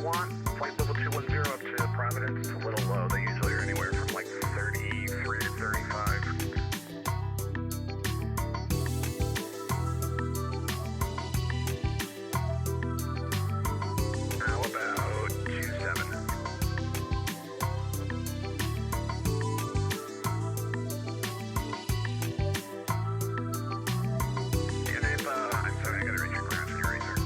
want. Flight level 210 up to Providence. It's a little low. They usually are anywhere from like 33 to 35. How about 27? And if, I'm sorry, I gotta reach your ground security, sir.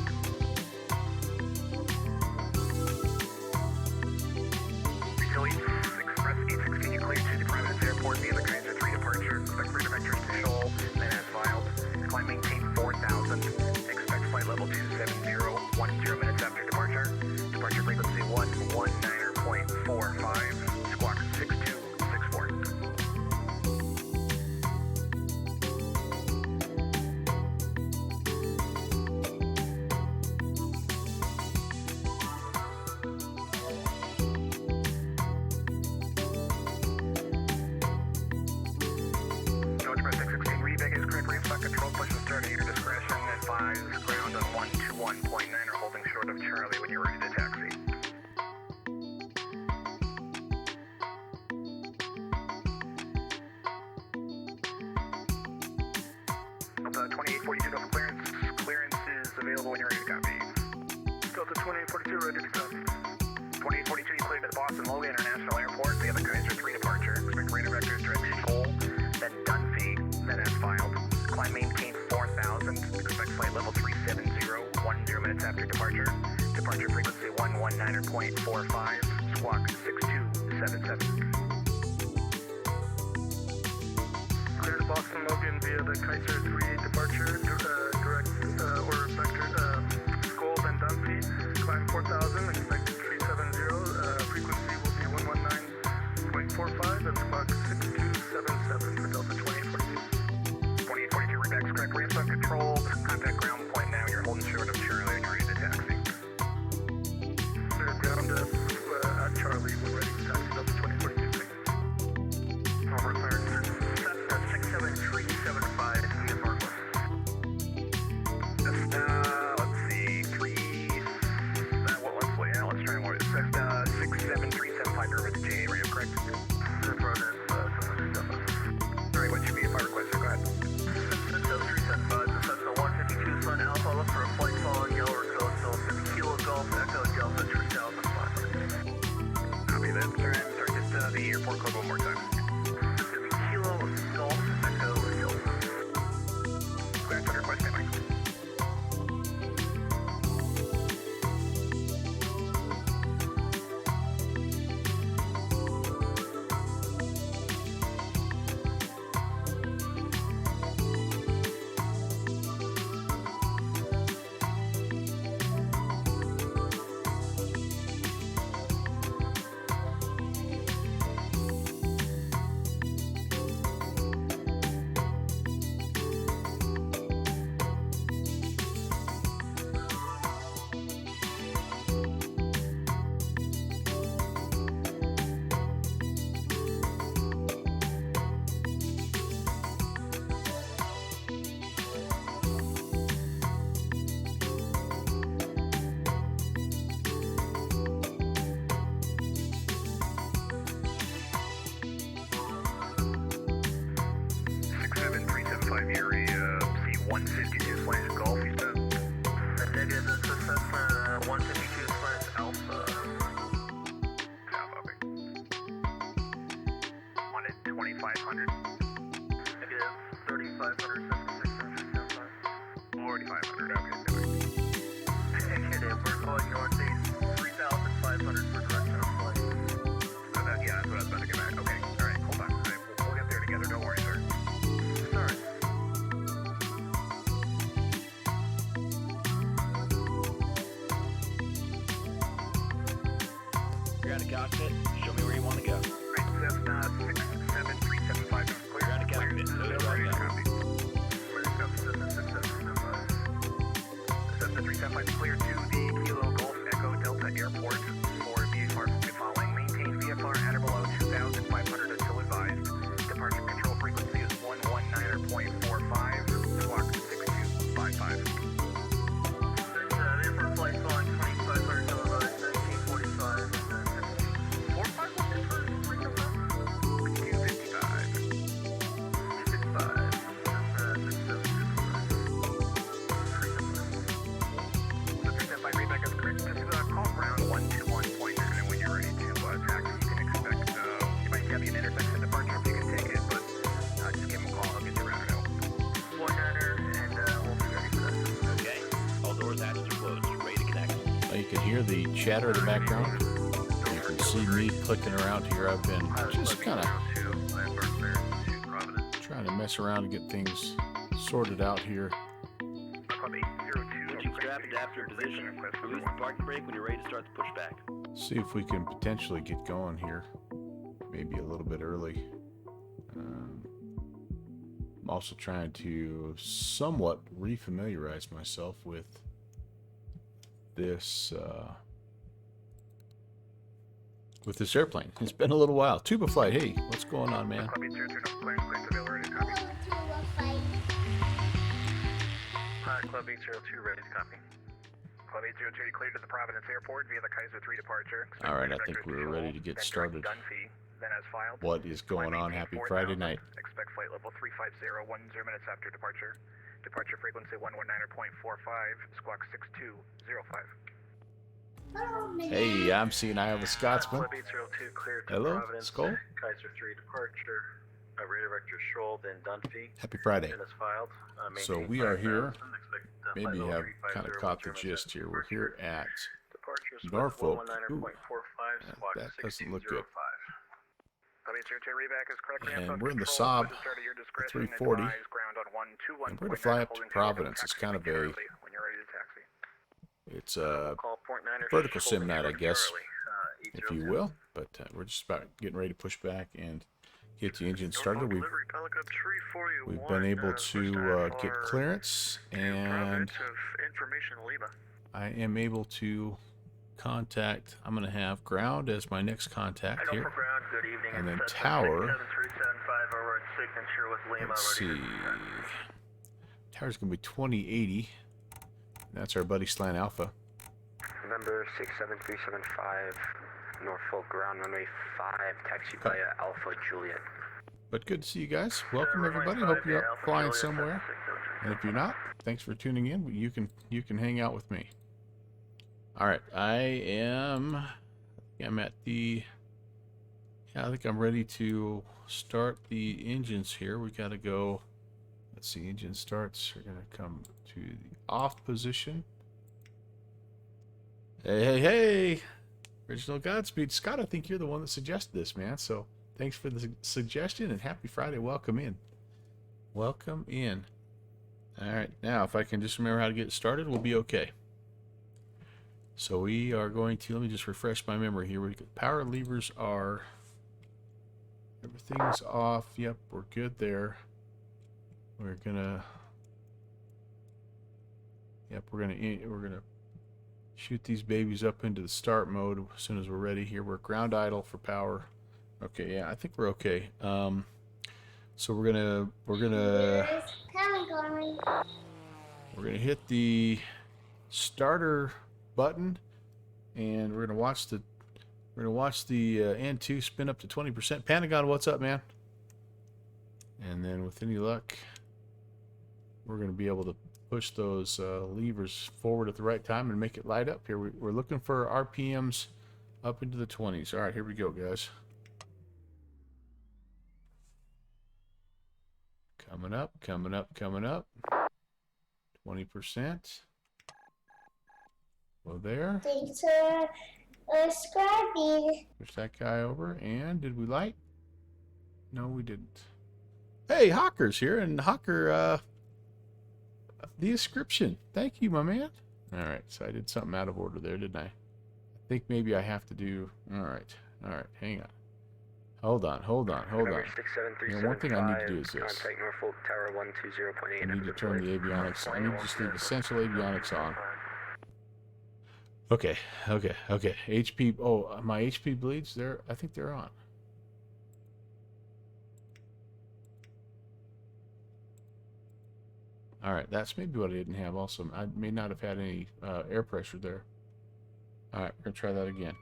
Express 816, you cleared to Providence Airport via the Kaiser 3 departure. Expect three vectors to Shoal, then as filed. Climb maintain 4000. Expect flight level 270, 10 minutes after departure. Departure frequency 119.45. Squawk 6264. Control push and start at your discretion. Advise ground on 121.9 or holding short of Charlie when you're ready to taxi. Delta 2842 no clearance. Clearance is available when you're ready to copy. Delta 2842 ready to copy. 2842 you cleared to the Boston Logan International Airport via the Kaiser 3 departure. Expect radar vectors direct Shoal, then Dunphy, then as filed. Climb maintain 4000. Expect flight level 370, 10 minutes after departure. Departure frequency 119.45. Squawk 6277. Clear to Boston Logan via the Kaiser 3 departure. Direct or vector Skull, then Dunphy. Climb 4000. Expect 370. Frequency will be 119.45 and squawk 6277 for Delta 2842. 2842 rebacks correct. Ramps uncontrolled. Contact ground point now. You're holding short of Charlie and you're ready to taxi. Clear ground at Charlie. We're ready to taxi Delta 2042. Over clearance. Cessna 67375 VFR. Cessna, let's see, let's try more. Cessna 67375 Irvine to JA radio, correct? Alright, what's your VFR request? Go ahead. 67375, the Cessna 152 Sun Alpha, look for a flight following Yellow Coastal, 50 Kilo Golf Echo Delta 3500. Copy that, sir. Sorry, just the airport code one more time. 50 Kilo Golf Echo Delta. Go ahead, put your request in, Mike. C152/Golf, you said? Negative, that's the Cessna 152/Alpha. Alpha, okay. Wanted 2500. Negative, 3500, Cessna 675. 4500, okay. Negative, we're going northeast, 3500 for direction of flight. So that, yeah, that's what I was about to get back. Okay, alright, hold on. Alright, we'll get there together, don't worry, sir. Sorry. You're out of cockpit. Show me where you want to go. Alright, Cessna 67375 is clear. You're out of cockpit. So do I Ready to go. copy. Ready to copy, Cessna 6775. Cessna 375 is clear to the Kilo Golf Echo Delta Airport for VFR following. Maintain VFR at or below 2,500 until advised. Departure control frequency is 119.45. Squawk 6255. There's VFR flight following 2500 televised, 19 You can hear the chatter in the background. You can see me clicking around here. I've been just kind of trying to mess around and get things sorted out here. Switching strap adapter position. Release the parking brake when you're ready to start the pushback. See if we can potentially get going here. Maybe a little bit early. I'm also trying to somewhat refamiliarize myself with this airplane. It's been a little while. Tuba Flight, hey, what's going on, man? Club 802, no clearance, clearance available, ready to copy. Club 802, ready to copy. Club 802, cleared to the Providence Airport via the Kaiser 3 departure. All right, I think we're ready to get started. Then as filed. What is going on? Happy Friday night. Expect flight level 350, 10 minutes after departure. Departure frequency 119.45, squawk 6205. Hey, I'm seeing Iowa Scotsman. Club 802 cleared to Hello, Providence. Skull. Kaiser 3 departure. Radar vector Scholl, then Dunphy. Happy Friday. And as filed. So we are here. Maybe you have kind of caught the gist here. We're here at Norfolk. Ooh, that doesn't look good. And we're in the Saab 340. And we're to fly up to Providence. It's kind of a vertical sim night, I guess, if you will. But we're just about getting ready to push back and get the engine started. We've been able to get clearance, and I am able to contact. I'm going to have ground as my next contact here, and then tower. Let's see. Tower's going to be 2080. That's our buddy Slant Alpha. Number 67375, Norfolk ground runway 5, taxi via Alpha Juliet. But good to see you guys. Welcome everybody. Hope you're up flying somewhere. And if you're not, thanks for tuning in. You can hang out with me. All right, I'm at the. Yeah, I think I'm ready to start the engines here. We got to go. Let's see, engine starts. We're gonna come to the off position. Hey! Original Godspeed. Scott, I think you're the one that suggested this, man. So thanks for the suggestion and happy Friday. Welcome in. Welcome in. All right, now if I can just remember how to get started, we'll be okay. So we are going to, let me just refresh my memory here. Power levers are, everything's off. Yep, we're good there. We're gonna shoot these babies up into the start mode as soon as we're ready here. We're ground idle for power. Okay, yeah, I think we're okay. So we're gonna hit the starter button, and we're gonna watch the N2 spin up to 20%. Pentagon, what's up, man? And then with any luck, we're gonna be able to push those levers forward at the right time and make it light up here. We're looking for RPMs up into the 20s. All right, here we go, guys. Coming up, coming up, coming up. 20%. Well, there. Thanks for subscribing. Push that guy over. And did we light? No, we didn't. Hey, Hawker's here, and Hawker, the description. Thank you, my man. All right, so I did something out of order there, didn't I? I think maybe I have to do. All right, hang on. Hold on. You know, one thing I need to do is this. Contact Norfolk Tower 120.8. I need to turn the avionics. I need to just leave essential avionics on. Okay. HP. Oh, my HP bleeds. I think they're on. All right, that's maybe what I didn't have. Also, I may not have had any air pressure there. All right, we're gonna try that again.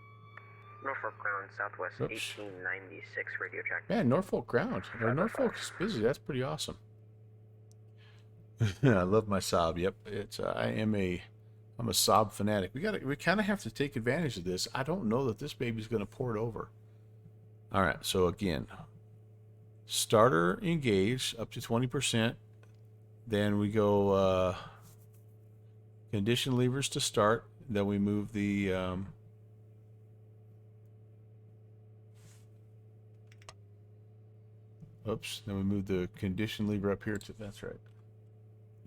Norfolk ground, Southwest 1896, radio track. Man, Norfolk ground. Norfolk's busy. That's pretty awesome. I love my Saab. Yep, I'm a Saab fanatic. We kind of have to take advantage of this. I don't know that this baby's gonna port over. All right, so again, starter engaged up to 20%. Then we go condition levers to start. then we move the oops, then we move the condition lever up here to, that's right.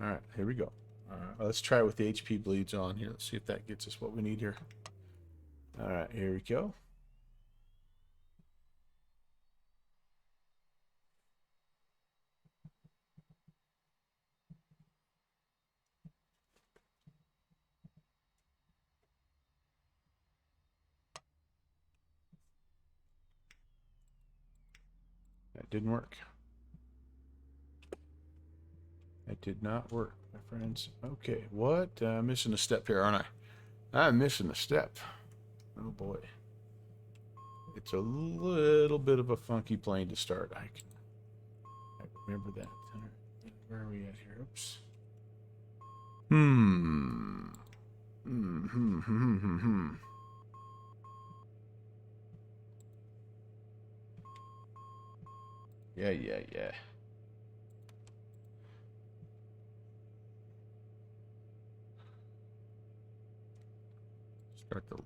All right, here we go. All right, let's try it with the HP bleeds on here. Let's see if that gets us what we need here. All right, here we go. That didn't work. That did not work, my friends. Okay, what? I'm missing a step here, aren't I? I'm missing a step. Oh boy. It's a little bit of a funky plane to start. I remember that. Where are we at here? Oops. Yeah.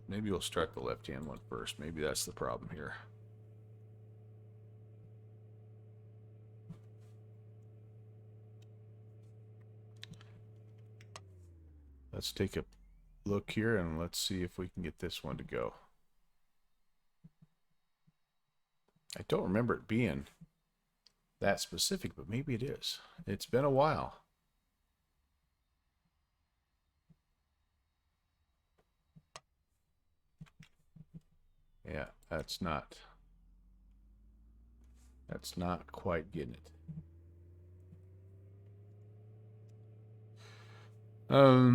Maybe we'll start the left-hand one first. Maybe that's the problem here. Let's take a look here and let's see if we can get this one to go. I don't remember it being that specific, but maybe it is. It's been a while. Yeah, that's not quite getting it. Power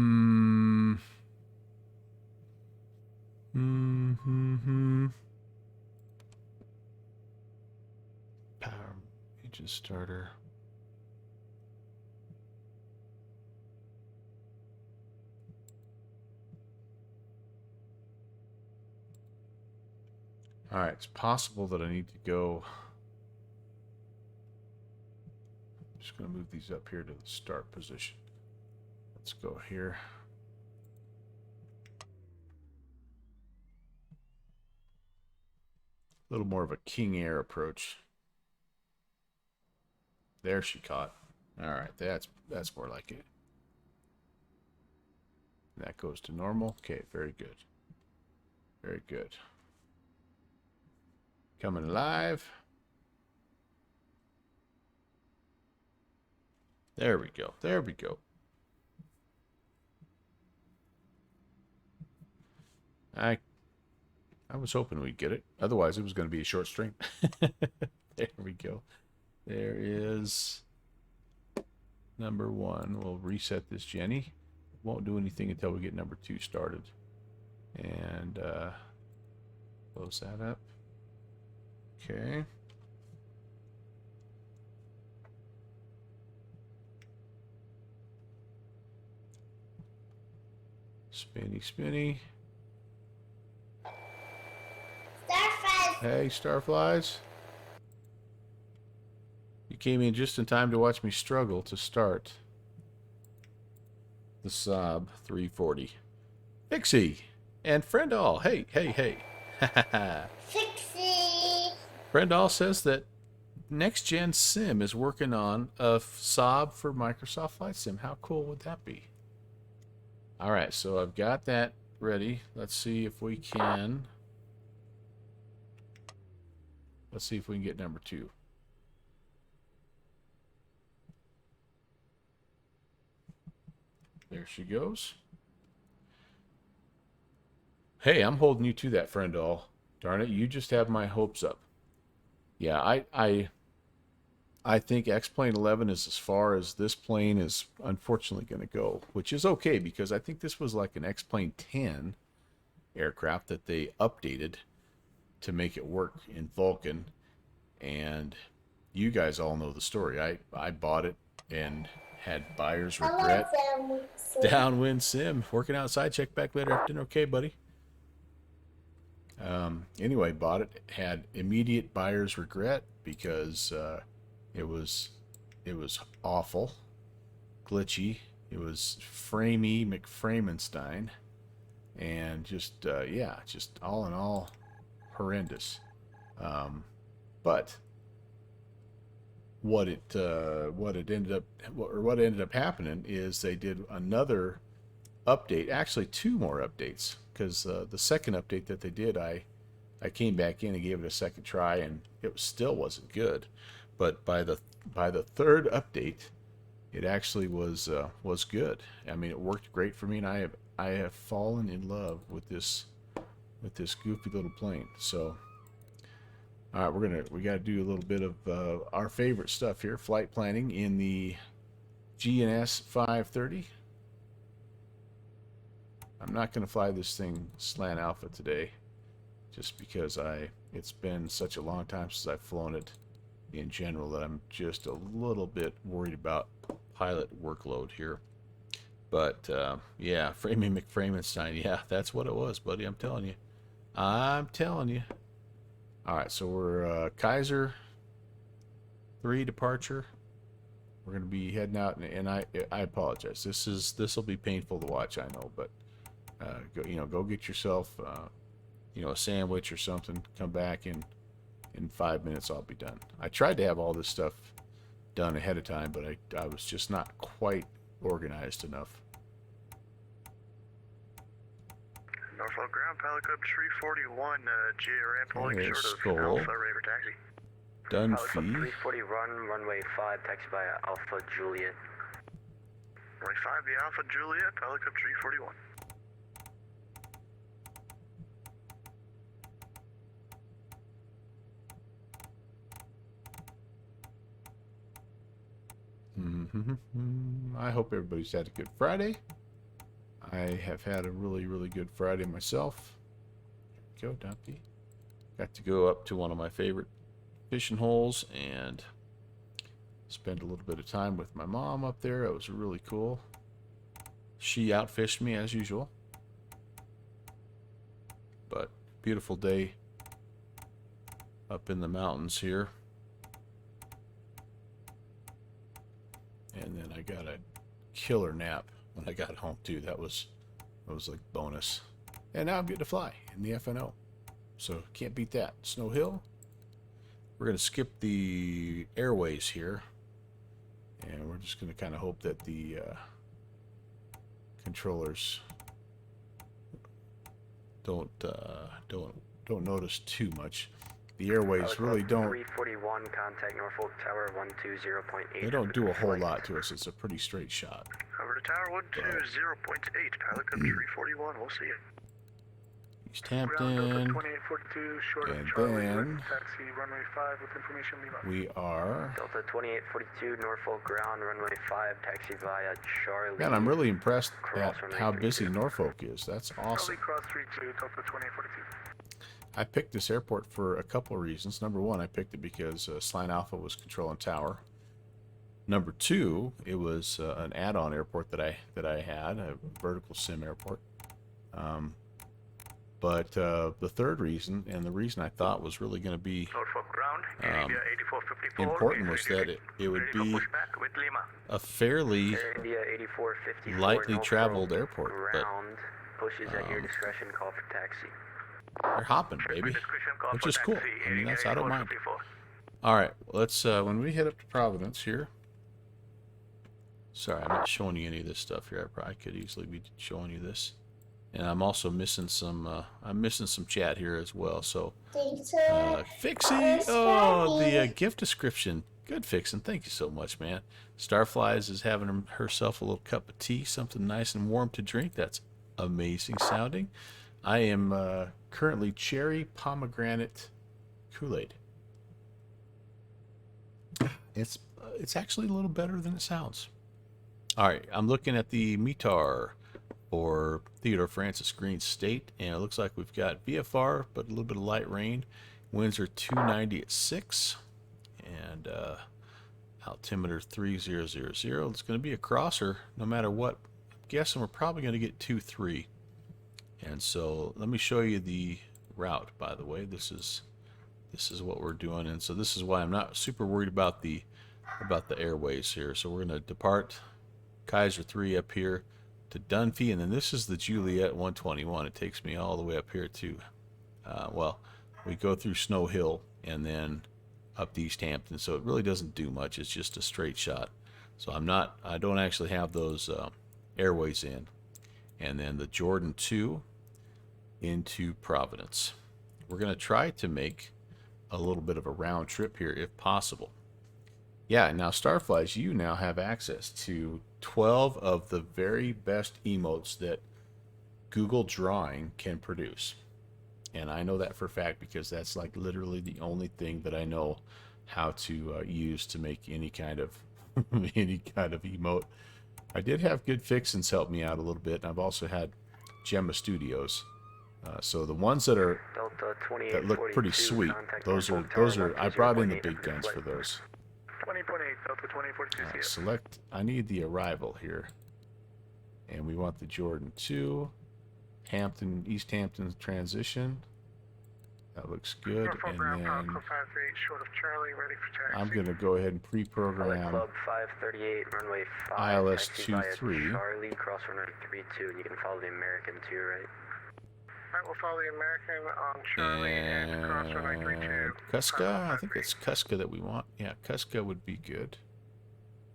engine starter. All right, it's possible that I need to go. I'm just going to move these up here to the start position. Let's go here. A little more of a King Air approach. There she caught. All right, that's more like it. That goes to normal. Okay, very good. Very good. Coming live. There we go. There we go. I was hoping we'd get it. Otherwise, it was going to be a short string. There we go. There is number one. We'll reset this Jenny. Won't do anything until we get number two started. And close that up. Okay. Spinny, spinny. Starflies. Hey, Starflies. You came in just in time to watch me struggle to start the Saab340. Fixie and Friendall. Hey. Fixie. Friendall says that Next Gen Sim is working on a Saab for Microsoft Flight Sim. How cool would that be? All right, so I've got that ready. Let's see if we can. Let's see if we can get number two. There she goes. Hey, I'm holding you to that, Friendall. Darn it, you just have my hopes up. Yeah, I think X-Plane 11 is as far as this plane is unfortunately going to go, which is okay because I think this was like an X-Plane 10 aircraft that they updated to make it work in Vulcan. And you guys all know the story. I bought it and had buyer's regret. Downwind sim. Working outside. Check back later after dinner. Okay, buddy. Anyway, bought it. Had immediate buyer's regret because it was awful, glitchy. It was framey McFramenstein, and just yeah, just all in all horrendous. But what ended up happening is they did another update, actually 2 more updates, because the second update that they did, I came back in and gave it a second try, and it still wasn't good. But by the third update, it actually was good. I mean, it worked great for me, and I have fallen in love with this goofy little plane. So, all right, we got to do a little bit of our favorite stuff here, flight planning in the GNS 530. I'm not going to fly this thing slant alpha today, just because it's been such a long time since I've flown it in general that I'm just a little bit worried about pilot workload here. But yeah, Framey McFramenstein, yeah, that's what it was, buddy. I'm telling you. All right, so we're Kaiser 3 departure. We're gonna be heading out, and I apologize. This will be painful to watch, I know, but go get yourself a sandwich or something. Come back in 5 minutes. I'll be done. I tried to have all this stuff done ahead of time, but I was just not quite organized enough. Norfolk ground, pilot code 341, GA ramp holding There's short of Skull. Alpha, ready for taxi. Pilot Dunphy. code 340 runway 5, taxi via Alpha Juliet. Runway 5 via Alpha Juliet, pilot code 341. I hope everybody's had a good Friday. I have had a really, really good Friday myself. Go, Dumpy. Got to go up to one of my favorite fishing holes and spend a little bit of time with my mom up there. It was really cool. She outfished me as usual. But beautiful day up in the mountains here. And then I got a killer nap when I got home too. That was like bonus. And now I'm getting to fly in the FNO. So can't beat that. Snow Hill. We're going to skip the airways here. And we're just going to kind of hope that the controllers don't notice too much. The airways really don't. 341, contact Norfolk Tower 120.8. They don't do a whole lot to us. It's a pretty straight shot. Over to Tower 120.8, pilot code 341, we'll see you. East Ground Delta Hampton. 2842, short And of Charlie, then taxi runway 5 with information, leave out. We are. Delta 2842, Norfolk ground, runway 5, taxi via Charlie. Man, I'm really impressed Cross at runway how 32. busy Norfolk is. That's Charlie awesome. cross 32, Delta 2842. I picked this airport for a couple of reasons. Number one, I picked it because Slant Alpha was controlling tower. Number two, it was an add-on airport that I had, a vertical sim airport. But the third reason, and the reason I thought was really going to be Norfolk ground, India 8454. important, was that it would be with Lima. a fairly Air India 8454, lightly Norfolk traveled airport, but ground, pushes at your discretion, call for taxi. they're hopping, baby, which is cool. I mean, I don't mind. All right, let's when we head up to Providence here. Sorry, I'm not showing you any of this stuff here. I could easily be showing you this, and I'm also missing some. I'm missing some chat here as well. So, Fixie, oh, the gift description. Good, Fixin'. Thank you so much, man. Starflies is having herself a little cup of tea, something nice and warm to drink. That's amazing sounding. I am currently cherry pomegranate Kool-Aid. It's actually a little better than it sounds. All right, I'm looking at the METAR for Theodore Francis Green State, and it looks like we've got VFR, but a little bit of light rain. Winds are 290 at 6, and altimeter 3000. It's going to be a crosser no matter what. I'm guessing we're probably going to get 2-3. And so let me show you the route, by the way. This is what we're doing, and so this is why I'm not super worried about the airways here. So we're going to depart Kaiser 3 up here, Dunphy, and then this is the Juliet 121. It takes me all the way up here to, well, we go through Snow Hill and then up to East Hampton, so it really doesn't do much. It's just a straight shot. So I don't actually have those airways in. And then the Jordan 2 into Providence. We're going to try to make a little bit of a round trip here if possible. Yeah, now Starflies, you now have access to 12 of the very best emotes that Google Drawing can produce. And I know that for a fact because that's like literally the only thing that I know how to use to make any kind of emote. I did have Good Fixins help me out a little bit, and I've also had Gemma Studios. So the ones that look pretty sweet, those are I brought in the big guns for those. 20.8, Delta 2042. Select, I need the arrival here. And we want the Jordan 2. Hampton, East Hampton transition. That looks good. And then I'm going to go ahead and pre-program Club 538, runway 5, ILS taxi via 23. Charlie, cross runway 32, and you can follow the American too, right? Alright, we'll follow the American on Charlie and cross runway 32. Cuska, I think it's Cuska that we want. Yeah, Cuska would be good.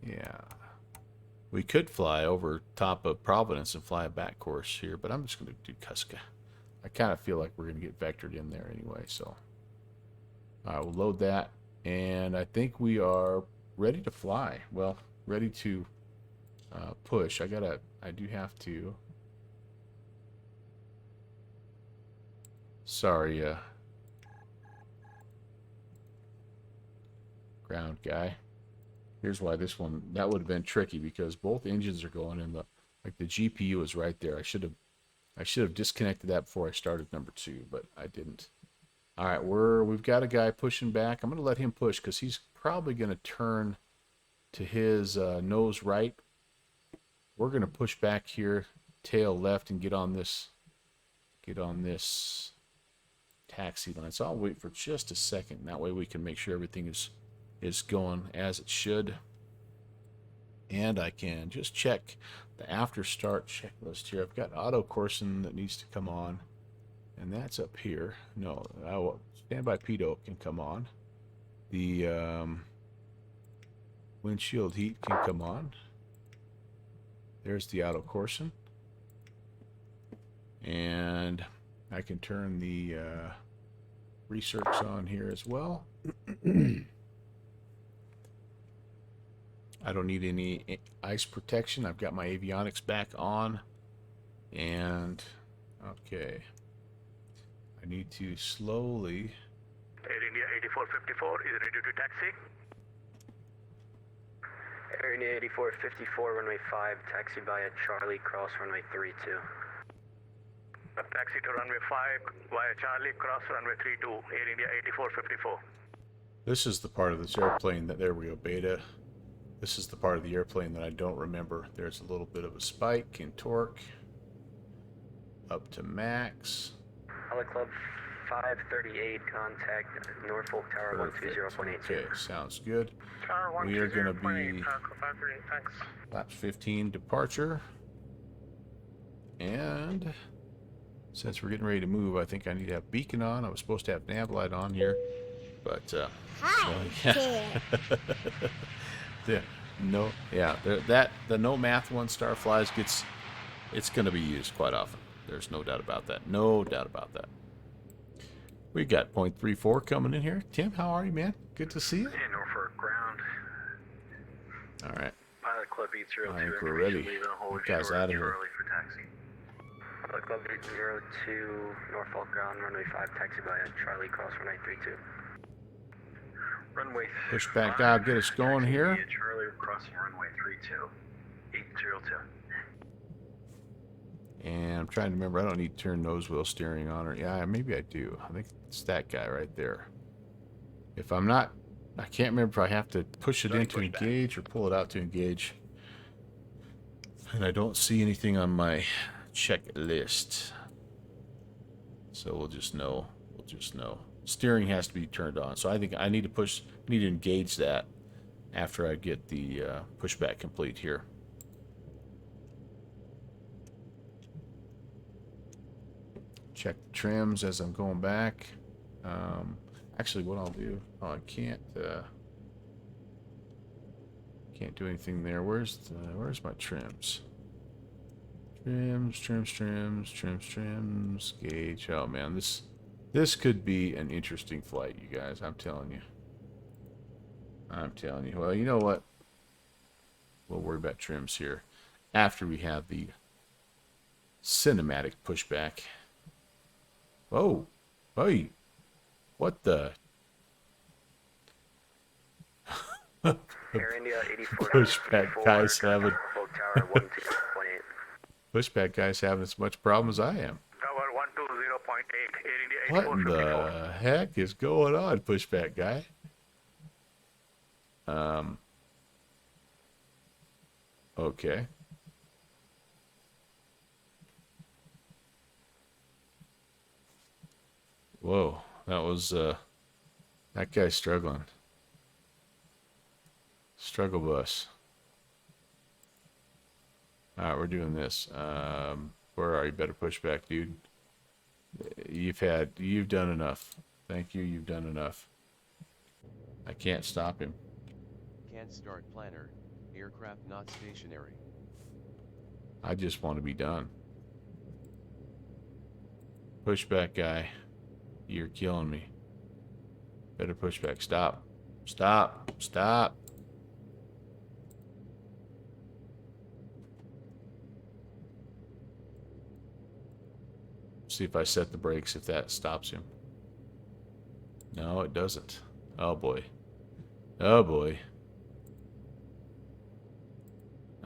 Yeah. We could fly over top of Providence and fly a back course here, but I'm just going to do Cuska. I kind of feel like we're going to get vectored in there anyway, so. All right, we'll load that, and I think we are ready to fly. Well, ready to push. I do have to. Sorry, ground guy. Here's why that would have been tricky, because both engines are going in the GPU is right there. I should have disconnected that before I started number 2, but I didn't. All right, we've got a guy pushing back. I'm going to let him push because he's probably going to turn to his nose right. We're going to push back here, tail left, and get on this taxi line. So I'll wait for just a second. That way we can make sure everything is going as it should. And I can just check the after start checklist here. I've got auto coursing that needs to come on, and that's up here. No, standby pedo can come on. The windshield heat can come on. There's the auto coursing, and I can turn the research on here as well. I don't need any ice protection. I've got my avionics back on. And, okay. I need to slowly... Air India 8454 is ready to taxi. Air India 8454, runway 5, taxi via Charlie, cross runway 32. Taxi to runway 5 via Charlie, cross runway 32, Air India 8454. This is the part of this airplane that, there we go, beta. This is the part of the airplane that I don't remember. There's a little bit of a spike in torque. Up to max. Hello Club 538, contact Norfolk Tower 120.82. Okay, sounds good. Tower We are going to 120.8, be Club 538, thanks. laps 15 departure. And since we're getting ready to move, I think I need to have beacon on. I was supposed to have nav light on here, but Hi, yeah. The no math one, Starflies, it's going to be used quite often. There's no doubt about that. No doubt about that. We got 0.34 coming in here. Tim, how are you, man? Good to see you. Hey, Norfolk ground. All right. Pilot Club 802. I think we're ready. Get guys out of here. Early for taxi. Pilot Club 802, Norfolk ground, runway 5, taxi via Charlie, cross runway 32. Runway Push back out, get us going here. Charlie, crossing runway 32. 802. And I'm trying to remember, I don't need to turn nose wheel steering on, or yeah, maybe I do. I think it's that guy right there. If I'm not, I can't remember if I have to push it in to engage or pull it out to engage. And I don't see anything on my checklist. So we'll just know. We'll just know. Steering has to be turned on. So I think I need to engage that after I get the pushback complete here. check the trims as I'm going back. Actually, what I'll do, oh, I can't do anything there. Where's my trims? Trims. Gauge. Oh man, this could be an interesting flight, you guys. I'm telling you. Well, you know what? We'll worry about trims here after we have the cinematic pushback. Whoa. Hey. What the? Air India 84. Pushback guys having Tower 12.8. pushback guys having as much problem as I am. Tower 120.8, Air India What 84. in the heck is going on, pushback guy? Okay. Whoa, that was that guy's struggling. Struggle bus. All right, we're doing this. Where are you? Better push back, dude. You've done enough. Thank you. You've done enough. I can't stop him. Can't start planner. Aircraft not stationary. I just want to be done. Pushback guy. You're killing me. Better pushback. Stop. Stop. Stop. See if I set the brakes, if that stops him. No, it doesn't. Oh boy. Oh boy.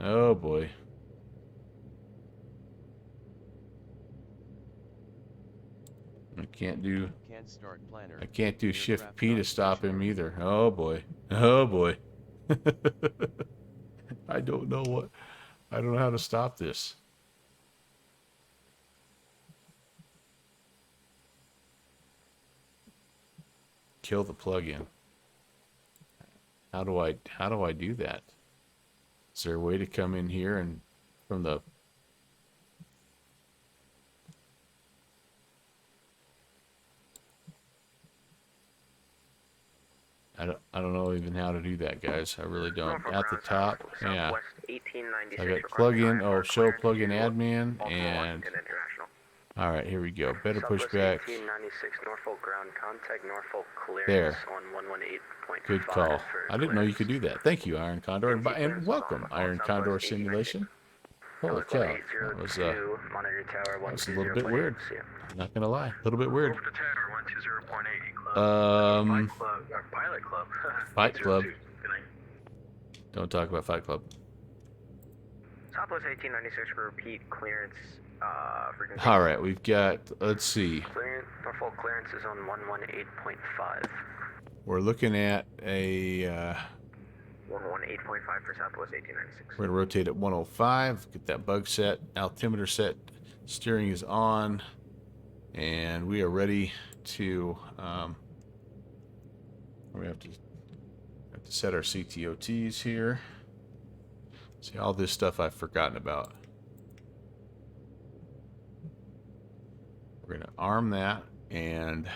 Oh boy. I can't do shift P to stop him either. Oh boy. Oh boy. I don't know how to stop this. Kill the plug-in. How do I do that? Is there a way to come in here and from the I don't know even how to do that, guys. I really don't. At the top, yeah. I got plug-in. Oh, show plug-in admin and. All right, here we go. Better push back. There. Good call. I didn't know you could do that. Thank you, Iron Condor, and welcome, Iron Condor Simulation. Holy cow, that was a little bit weird. I'm not gonna lie, a little bit weird. Pilot Club. Fight Club. Don't talk about Fight Club. Southwest 1896 for repeat clearance. Frequency. All right, we've got. Let's see. Norfolk clearance is on 118.5. We're looking at a. 118.5 for Southwest 1896. We're gonna rotate at 105. Get that bug set. Altimeter set. Steering is on, and we are ready to. We have to set our CTOTs here. See all this stuff I've forgotten about. We're going to arm that and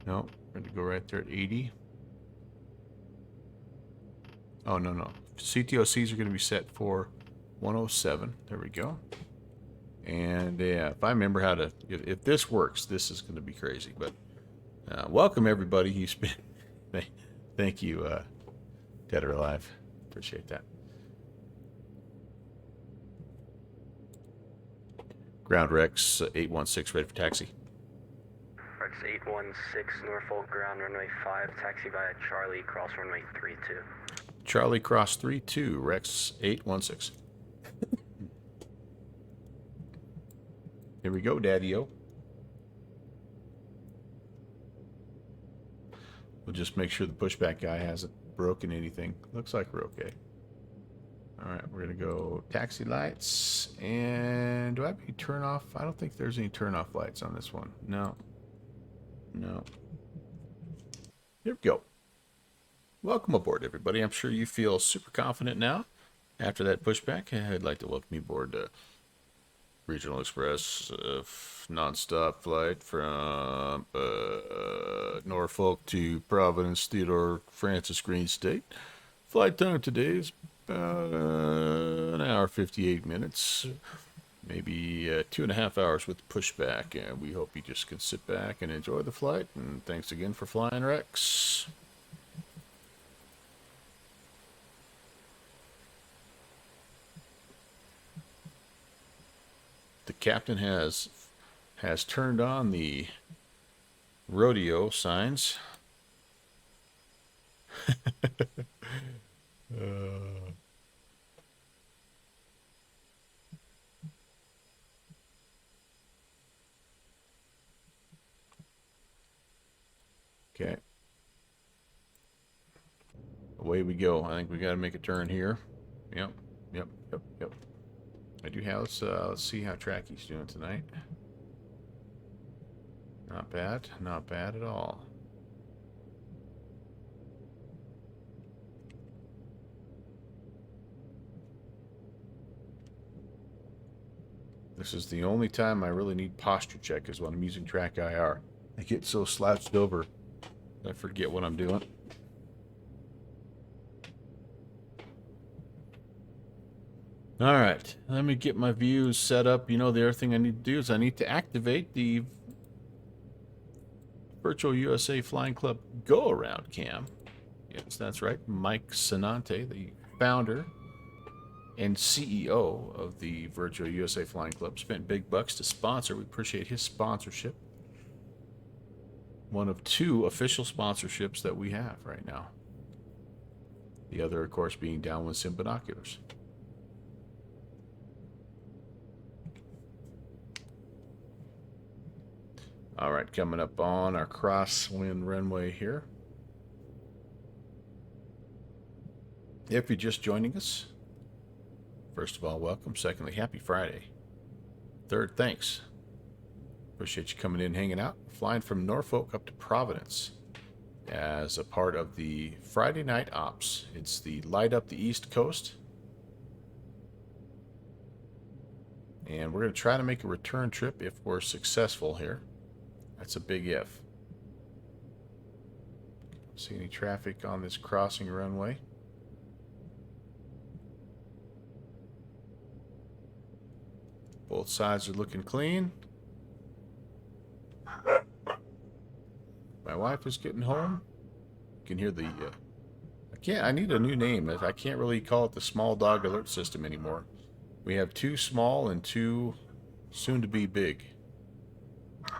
no, we're going to go right there at 80. Oh, no. CTOCs are going to be set for 107. There we go. And yeah, if I remember how to, if this works, this is going to be crazy. But welcome everybody. You've been, thank you, Dead or Alive. Appreciate that. Ground Rex 816 ready for taxi. Rex 816 Norfolk ground runway 5 taxi via Charlie cross runway 32. Charlie cross 32 Rex 816. Here we go, Daddy-o. We'll just make sure the pushback guy hasn't broken anything. Looks like we're okay. All right, we're gonna go taxi lights. And do I have any turn off? I don't think there's any turn off lights on this one. No. Here we go. Welcome aboard, everybody. I'm sure you feel super confident now after that pushback. I'd like to welcome you aboard Regional Express non-stop flight from Norfolk to Providence, Theodore Francis Green State. Flight time today is about an hour 58 minutes, maybe 2.5 hours with pushback. And we hope you just can sit back and enjoy the flight. And thanks again for flying Rex. The captain has turned on the rodeo signs. Okay. Away we go. I think we got to make a turn here. Yep. I do have. Let's see how Tracky's doing tonight. Not bad. Not bad at all. This is the only time I really need posture check is when I'm using Track IR. I get so slouched over, I forget what I'm doing. All right, let me get my views set up. You know, the other thing I need to do is I need to activate the Virtual USA Flying Club go-around cam. Yes, that's right. Mike Sanante, the founder and CEO of the Virtual USA Flying Club, spent big bucks to sponsor. We appreciate his sponsorship. One of 2 official sponsorships that we have right now. The other, of course, being Downwind Sim Binoculars. All right, coming up on our crosswind runway here. If you're just joining us, first of all, welcome. Secondly, happy Friday. Third, thanks. Appreciate you coming in and hanging out. Flying from Norfolk up to Providence as a part of the Friday night ops. It's the Light Up the East Coast. And we're going to try to make a return trip if we're successful here. That's a big if. Don't see any traffic on this crossing runway. Both sides are looking clean. My wife is getting home. You can hear the I need a new name. I can't really call it the small dog alert system anymore. We have 2 small and 2 soon to be big.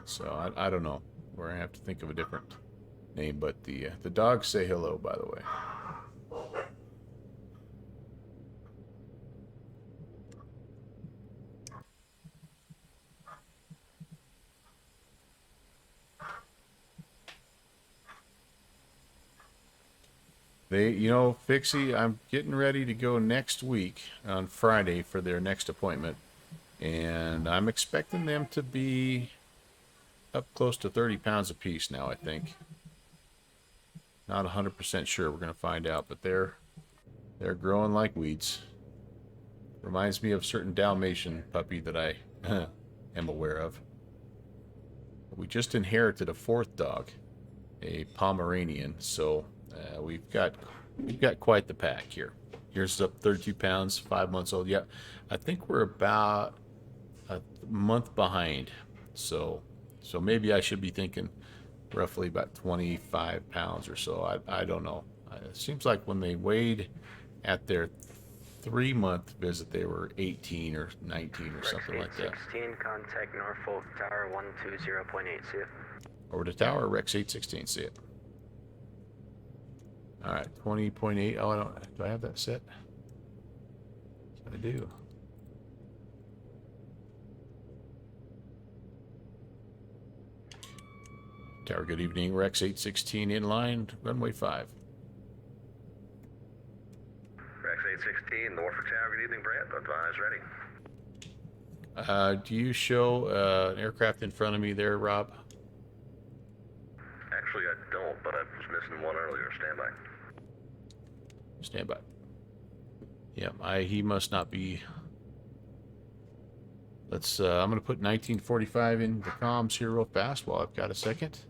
So I don't know. We're gonna have to think of a different name, but the dogs say hello, by the way. Fixie, I'm getting ready to go next week on Friday for their next appointment, and I'm expecting them to be up close to 30 pounds apiece now, I think. Not 100% sure. We're going to find out, but they're growing like weeds. Reminds me of a certain Dalmatian puppy that I am aware of. We just inherited a 4th dog, a Pomeranian, so we've got quite the pack here. Here's up 32 pounds, 5 months old. Yeah, I think we're about a month behind. So maybe I should be thinking roughly about 25 pounds or so. I don't know. It seems like when they weighed at their 3-month visit, they were 18 or 19 or something like that. 16, contact Norfolk Tower 120.8, see it. Over to Tower, Rex 816, see it. All right, 20.8. Oh, do I have that set? I do. Tower, good evening. Rex 816 inline, runway 5. Rex 816, Norfolk Tower, good evening, Brett. Advise ready. Do you show an aircraft in front of me there, Rob? Actually, I don't, but I was missing one earlier. Stand by. Stand by. Yeah, he must not be. Let's. I'm gonna put 1945 in the comms here real fast while I've got a second.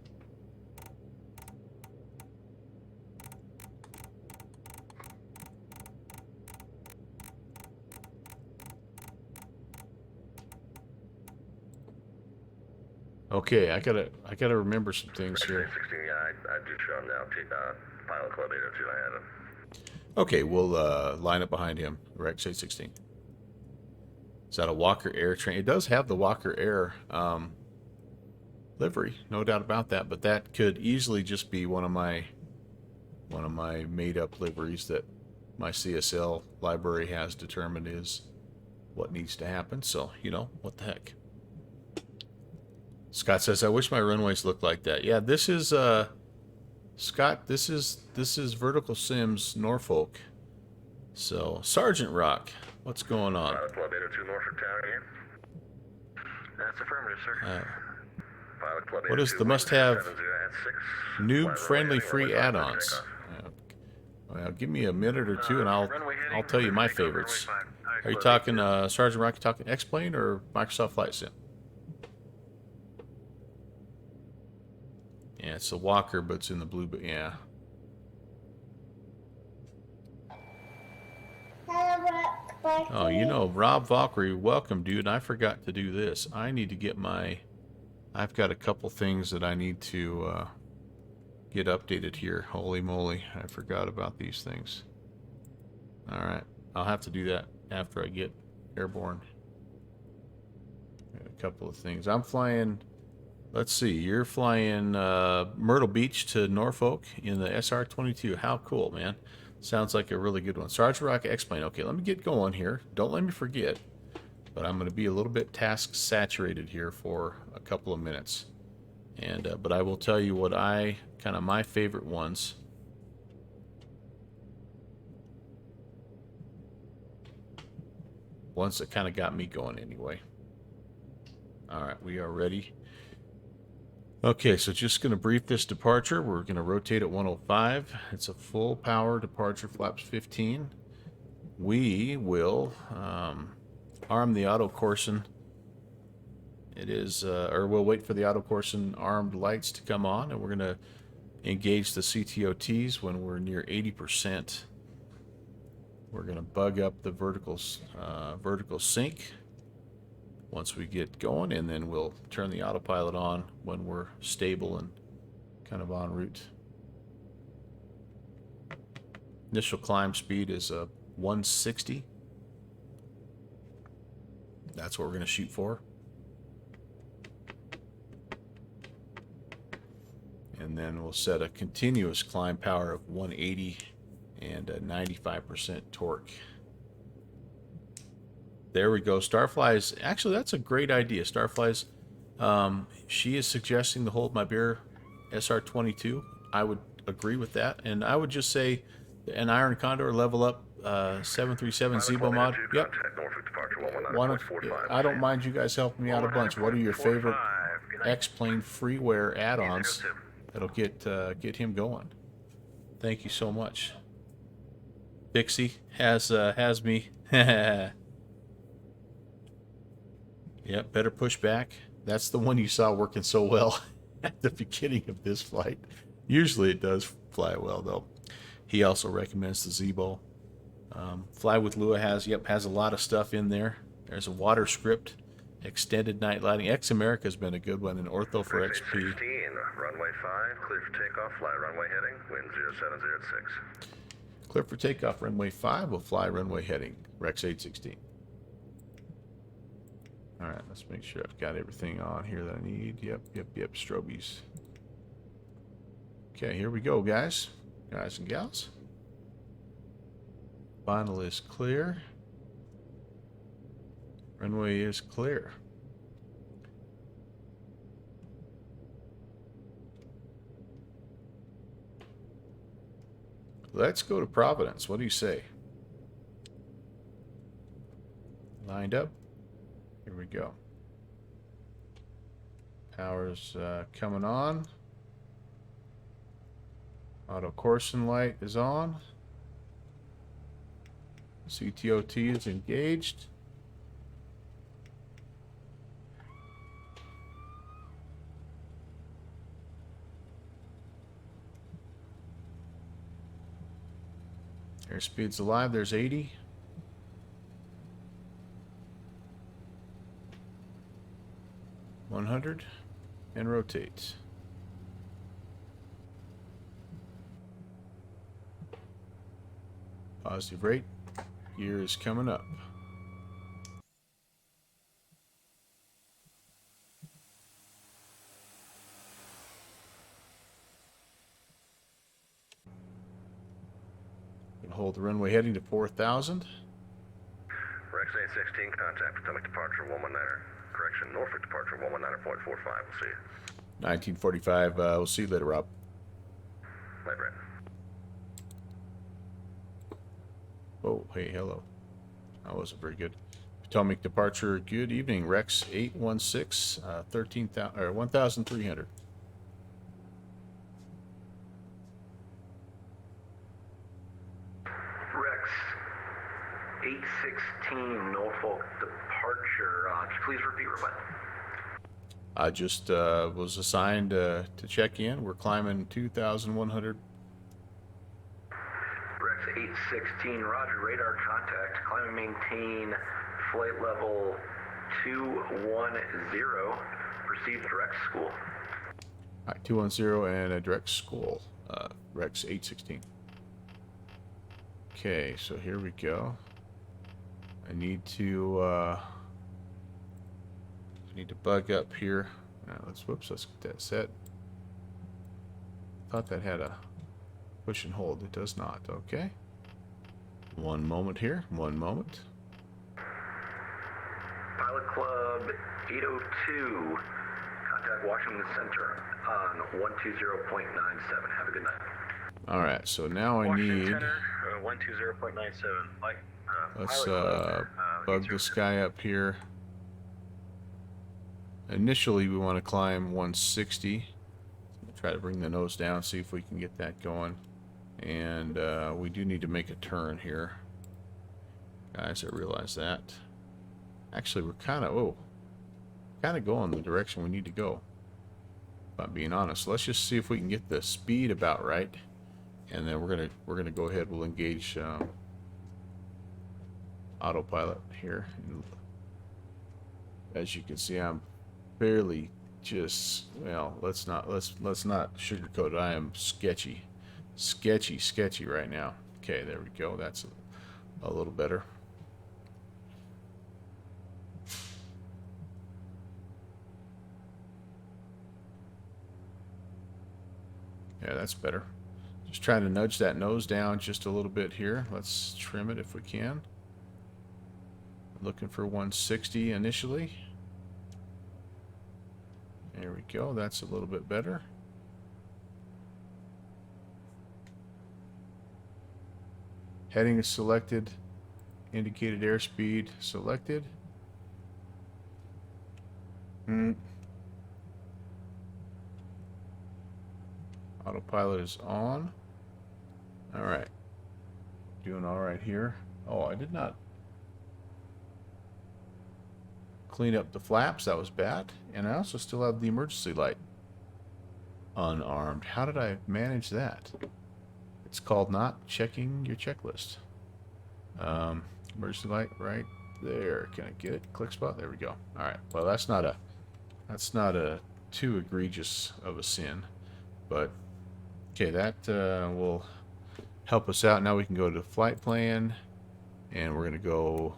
Okay, I gotta remember some things here. 16, yeah, I do show him now. Pilot Club 802, I have him. Okay, we'll line up behind him. Rex 816. Is that a Walker Air train? It does have the Walker Air livery, no doubt about that. But that could easily just be one of my made-up liveries that my CSL library has determined is what needs to happen. So you know what the heck. Scott says, "I wish my runways looked like that." Yeah, this is Scott. This is Vertical Sims Norfolk. So Sergeant Rock, what's going on? Pilot Club 802 Norfolk Tower here. That's affirmative, sir. Pilot Club What is the 802, must-have 70 at 6. noob friendly Fly free runway heading, add-ons? Well, give me a minute or two, and I'll tell you my favorites. Are you talking Sergeant Rock? You talking X-Plane or Microsoft Flight Sim? Yeah, it's a Walker, but it's in the blue. But yeah. Oh, you know, Rob Valkyrie, welcome, dude. I forgot to do this. I need to get I've got a couple things that I need to get updated here. Holy moly, I forgot about these things. All right, I'll have to do that after I get airborne. A couple of things. I'm flying. Let's see. You're flying Myrtle Beach to Norfolk in the SR-22. How cool, man. Sounds like a really good one. Sergeant Rock X-Plane. Okay, let me get going here. Don't let me forget. But I'm going to be a little bit task saturated here for a couple of minutes. And but I will tell you what my favorite ones. Ones that kind of got me going anyway. All right, we are ready. Okay, so just going to brief this departure. We're going to rotate at 105. It's a full power departure, flaps 15. We will arm the auto Corson. It is, or we'll wait for the auto Corson armed lights to come on, and we're going to engage the CTOTs when we're near 80%. We're going to bug up the vertical sync once we get going, and then we'll turn the autopilot on when we're stable and kind of en route. Initial climb speed is 160. That's what we're going to shoot for. And then we'll set a continuous climb power of 180 and a 95% torque. There we go. Starfly's, actually, that's a great idea. Starfly's, she is suggesting to hold my beer SR-22. I would agree with that. And I would just say an Iron Condor level up 737 Zebo mod. Yep. I don't mind you guys helping me out a bunch. What are your favorite X-Plane freeware add-ons that'll get him going? Thank you so much. Dixie has me. Yep, better push back. That's the one you saw working so well at the beginning of this flight. Usually it does fly well, though. He also recommends the Zebo. Fly with Lua has a lot of stuff in there. There's a water script, extended night lighting. X-America has been a good one, and Ortho for XP. 16, runway 5, clear for takeoff, fly runway heading, wind 0706. Clear for takeoff, runway 5, will fly runway heading, Rex 816. All right, let's make sure I've got everything on here that I need. Yep, strobies. Okay, here we go, guys and gals. Final is clear. Runway is clear. Let's go to Providence. What do you say? Lined up. Here we go. Power's coming on. Auto Corson light is on. CTOT is engaged. Airspeed's alive. There's 80. $100 and rotate. Positive rate. Gear is coming up. Gonna hold the runway heading to 4,000. Rex 816, contact Potomac departure 119er. Correction, Norfolk departure 119.45. We'll see you. 1945. We'll see you later, Rob. Light red. Oh, hey, hello. That wasn't very good. Potomac departure. Good evening, Rex 816, 13,000 or 1,300. Rex 816 Norfolk departure. Could you please repeat request? I just was assigned to check in. We're climbing 2,100. Rex 816, roger, radar contact. Climb and maintain flight level 210. Proceed to direct school. All right, 210 and a direct school. Rex 816. Okay, so here we go. I need to bug up here. Let's get that set. Thought that had a push and hold. It does not. Okay. One moment here. One moment. Pilot Club 802. Contact Washington Center on 120.97. Have a good night. All right. So now I Washington need. Center, 120.97. Like, Let's Pilot Club, bug this guy up here. Initially, we want to climb 160. Try to bring the nose down, see if we can get that going. And we do need to make a turn here. Guys, I realize that. Actually, we're kind of going the direction we need to go. If I'm being honest, let's just see if we can get the speed about right, and then we're gonna go ahead. We'll engage autopilot here. As you can see, I'm fairly just, well, let's not sugarcoat it. I am sketchy right now. Okay, there we go. That's a little better. Yeah, that's better. Just trying to nudge that nose down just a little bit here. Let's trim it if we can. Looking for 160 initially. There we go. That's a little bit better. Heading is selected. Indicated airspeed selected. Autopilot is on. All right. Doing all right here. Oh, I did not clean up the flaps. That was bad. And I also still have the emergency light unarmed. How did I manage that? It's called not checking your checklist. Emergency light right there. Can I get it? Click spot. There we go. All right. Well, that's not a too egregious of a sin, but okay, that will help us out. Now we can go to flight plan, and we're going to go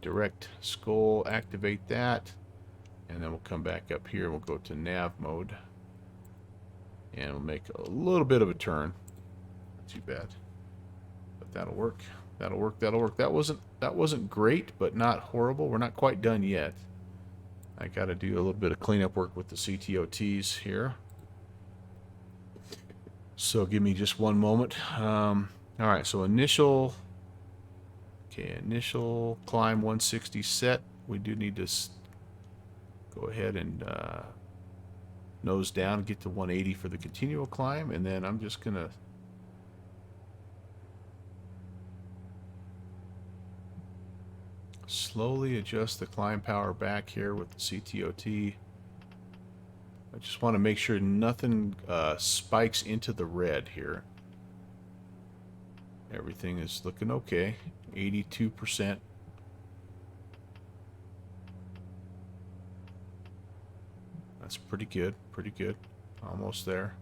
direct skull, activate that, and then we'll come back up here. We'll go to nav mode, and we'll make a little bit of a turn. Not too bad, but that'll work. That'll work. That'll work. That wasn't great, but not horrible. We're not quite done yet. I got to do a little bit of cleanup work with the CTOTs here. So give me just one moment. All right, so initial climb 160 set. We do need to go ahead and nose down, get to 180 for the continual climb, and then I'm just gonna slowly adjust the climb power back here with the CTOT. I just want to make sure nothing spikes into the red here. Everything is looking okay. 82%. That's pretty good. Pretty good. Almost there.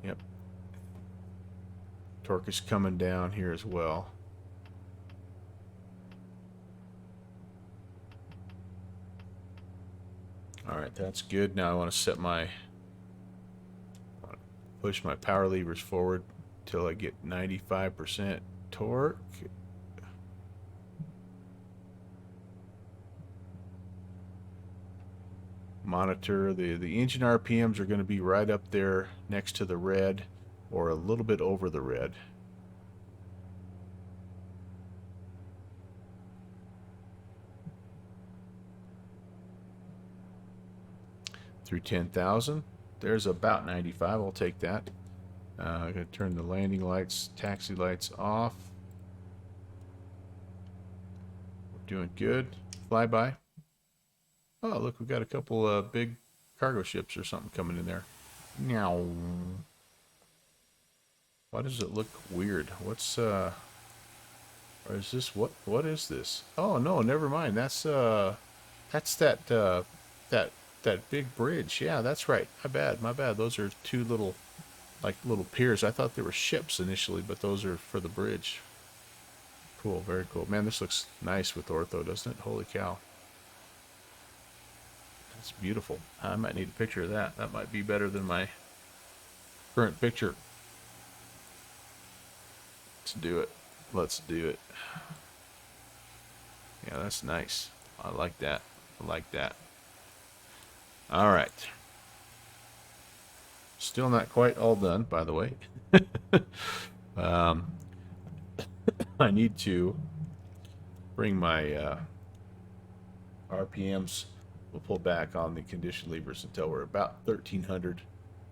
Yep. Torque is coming down here as well. Alright, that's good. Now I want to set my, push my power levers forward until I get 95% torque. Monitor the engine RPMs are going to be right up there next to the red or a little bit over the red. Through 10,000, there's about 95. I'll take that. I'm going to turn the landing lights, taxi lights off. We're doing good. Flyby. Oh, look, we've got a couple big cargo ships or something coming in there. Meow. Why does it look weird? What's or is this what is this? Oh no, never mind. That's that big bridge. Yeah, that's right. My bad. Those are two little piers. I thought they were ships initially, but those are for the bridge. Cool, very cool. Man, this looks nice with ortho, doesn't it? Holy cow. That's beautiful. I might need a picture of that. That might be better than my current picture. Let's do it. Let's do it. Yeah, that's nice. I like that. I like that. All right. Still not quite all done, by the way. I need to bring my RPMs. We'll pull back on the condition levers until we're about 1,300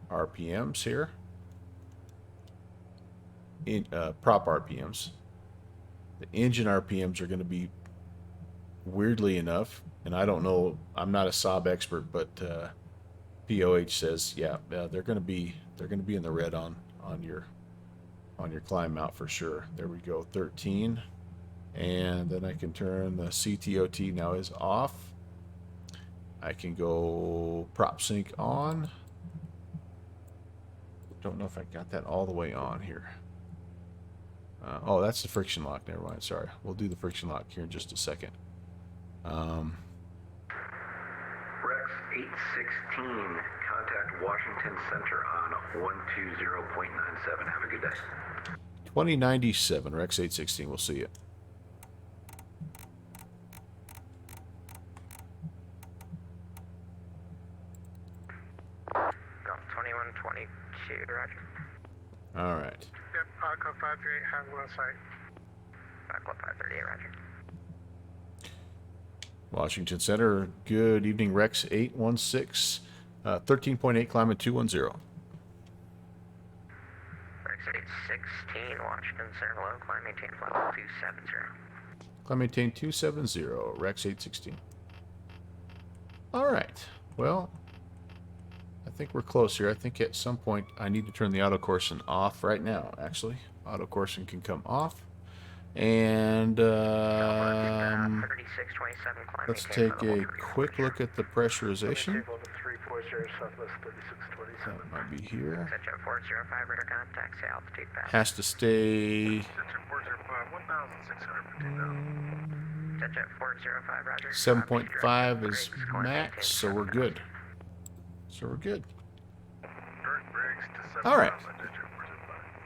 RPMs here. In prop RPMs. The engine RPMs are going to be, weirdly enough, and I don't know, I'm not a Saab expert, but POH says, yeah, they're going to be in the red on your climb mount for sure. There we go, 13, and then I can turn the CTOT now is off. I can go prop sync on. Don't know if I got that all the way on here. Oh, that's the friction lock. Never mind. Sorry. We'll do the friction lock here in just a second. Rex 816, contact Washington Center on 120.97. Have a good day. 2097, Rex 816. We'll see you. Golf 2122, roger. All right. Yep, Aqua 538, handle on site. Aqua 538, roger. Washington Center, good evening, Rex 816, 13.8, climb at 210. Rex 816, Washington Center, hello, climb maintain flight level 270. Climb maintain 270, Rex 816. All right, well, I think we're close here. I think at some point I need to turn the auto coursing off right now, actually. Auto coursing can come off. And let's take a quick look at the pressurization. That might be here. Has to stay 7.5 is max, so we're good. All right.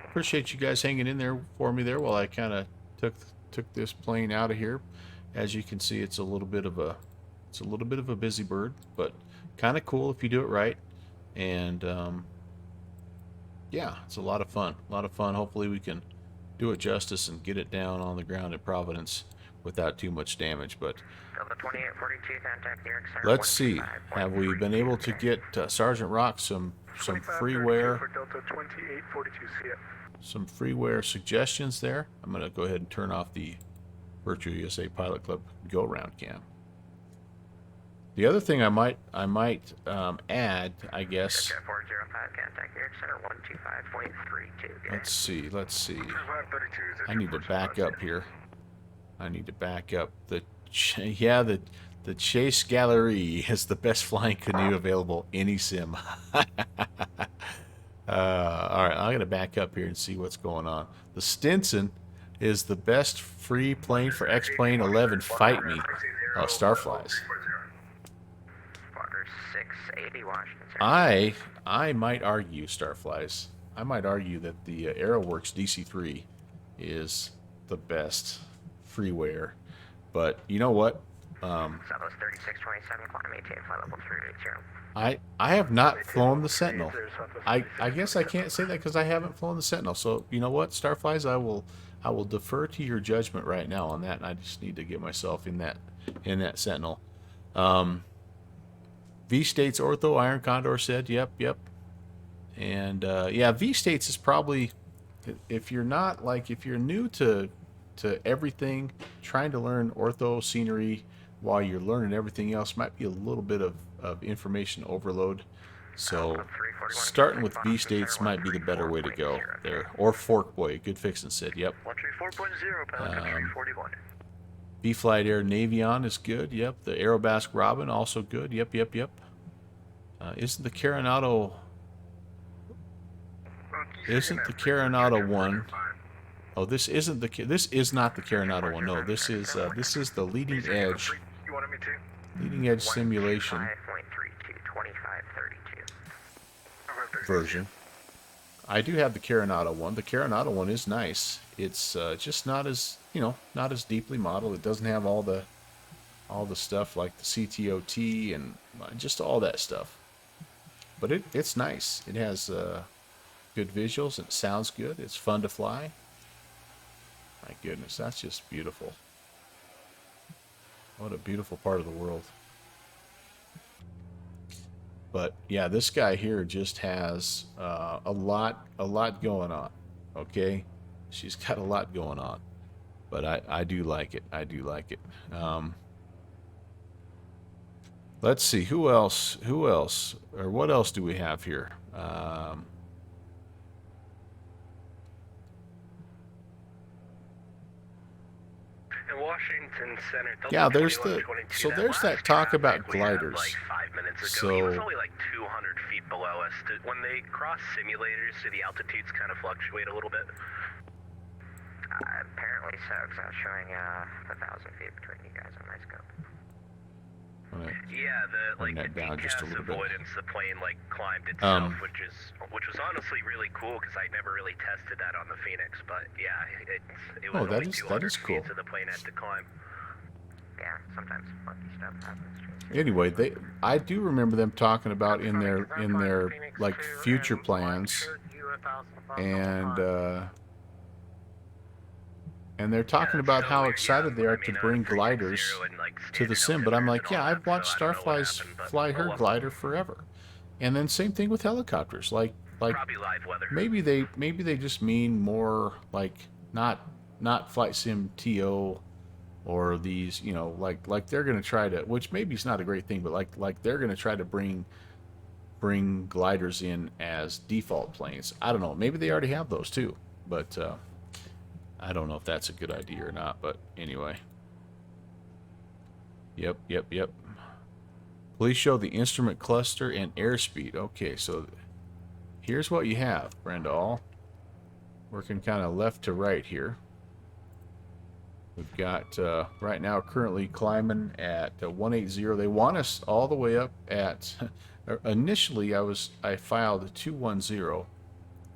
Appreciate you guys hanging in there for me there while I kind of took this plane out of here. As you can see, it's a little bit of a busy bird, but kind of cool if you do it right. And yeah, it's a lot of fun. Hopefully we can do it justice and get it down on the ground at Providence. without too much damage. But Delta 2842, contact New York Center. let's see. Have we been able to get Sergeant Rock some 2532 freeware? for Delta 2842, see it. Some freeware suggestions there. I'm going to go ahead and turn off the Virtual USA Pilot Club go round cam. The other thing I might add, I guess. 405, contact New York Center 125.32. Let's see. 2532 is I need to back up here. I need to back up. The Chase Gallery is the best flying canoe available any sim. All right, I'm gonna back up here and see what's going on. The Stinson is the best free plane for X-Plane 11. Fight me. Oh, Starflies. Water 680, Washington Center. I might argue, Starflies. I might argue that the AeroWorks DC-3 is the best freeware. But you know what? Southwest 3627, climb 18, flight level 380. I have not flown the Sentinel. I guess I can't say that because I haven't flown the Sentinel. So you know what, Starflies, I will defer to your judgment right now on that. And I just need to get myself in that Sentinel. V States Ortho Iron Condor said, yep. And yeah, V States is probably, if you're new to everything, trying to learn ortho scenery while you're learning everything else might be a little bit of information overload. So starting with V States might be the better way to go there. Or Fork Boy, good fixin' said, yep. 134.0, Pelican 341. B-Flight Air Navion is good, yep. The Aerobasque Robin also good, yep. Isn't the Carenado one? Oh, this is not the Carenado one. No, this is the leading edge. You wanted me to? Leading edge simulation 5.32, 2532. version. I do have the Carenado one. The Carenado one is nice. It's just not as deeply modeled. It doesn't have all the stuff like the CTOT and just all that stuff. But it's nice. It has good visuals. It sounds good. It's fun to fly. My goodness, that's just beautiful. What a beautiful part of the world. But yeah, this guy here just has a lot going on. Okay, she's got a lot going on, but I do like it. Let's see who else, or what else do we have here? Washington Center. Yeah, there's that talk about gliders. Like 5 minutes ago, So he was only like 200 feet below us. When they cross simulators, do the altitudes kind of fluctuate a little bit? Apparently so, because I was showing 1,000 feet between you guys on my scope. Yeah, the down just a little bit. avoidance, the plane climbed itself, which was honestly really cool because I never really tested that on the Phoenix, but yeah, it was only 200 is cool. feet, so the plane had to climb. Yeah, sometimes funky stuff happens. Anyway, I do remember them talking about in their future plans, and they're talking about how excited they are to bring gliders to the sim. But I'm like, yeah, I've watched Starflies fly her glider forever. And then same thing with helicopters. Like maybe they just mean more like not flight sim TO or these, like they're gonna try to, which maybe is not a great thing, but like they're gonna try to bring gliders in as default planes. I don't know. Maybe they already have those too, but I don't know if that's a good idea or not, but anyway. Yep. Please show the instrument cluster and airspeed. Okay, so here's what you have, Brenda. Working kind of left to right here. We've got, right now, currently climbing at 180. They want us all the way up at, initially I filed 210,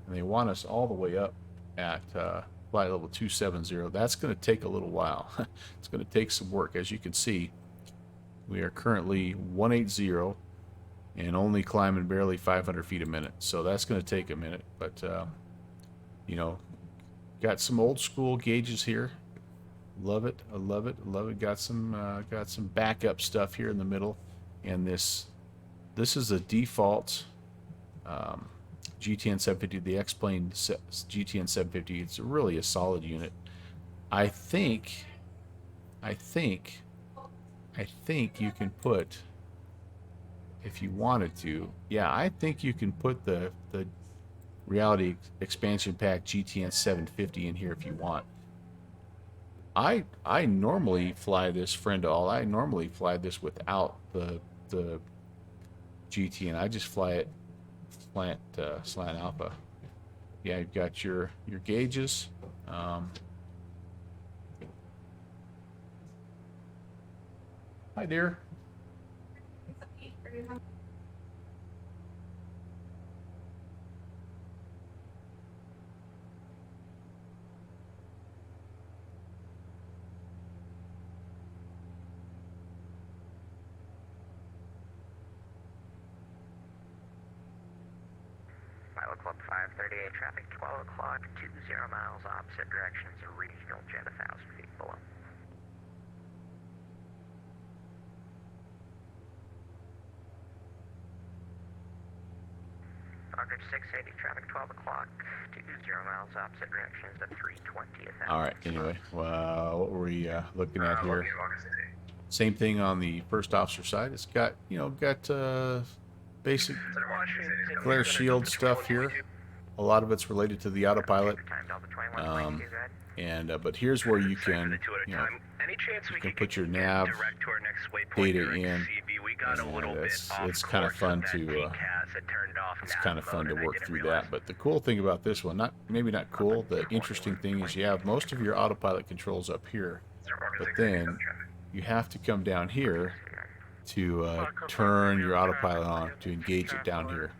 and they want us all the way up at, flight level 270. That's going to take a little while. It's going to take some work. As you can see, we are currently 180 and only climbing barely 500 feet a minute. So that's going to take a minute. But, got some old school gauges here. Love it. I love it. Love it. Got some backup stuff here in the middle, and this is a default GTN 750. The X-Plane GTN 750. It's really a solid unit. I think you can put, if you wanted to, yeah, I think you can put the Reality Expansion Pack GTN 750 in here if you want. I normally fly this FNO. I normally fly this without the GTN. I just fly it slant alpha. Yeah, you've got your gauges. Hi, dear. Milo Club 538, traffic 12 o'clock, 20 miles, opposite directions, regional jet 1,000 feet below. Fokker 680, traffic 12 o'clock, 20 miles, opposite directions at 320. All right, anyway, what were we looking at here? Same thing on the first officer side. It's got, basic glare shield stuff here. A lot of it's related to the autopilot. But here's where you can, you can put your nav data in. It's kind of fun to work through that. But the cool thing about this one, maybe not cool, the interesting thing is you have most of your autopilot controls up here, but then you have to come down here to turn your autopilot on, to engage it down here.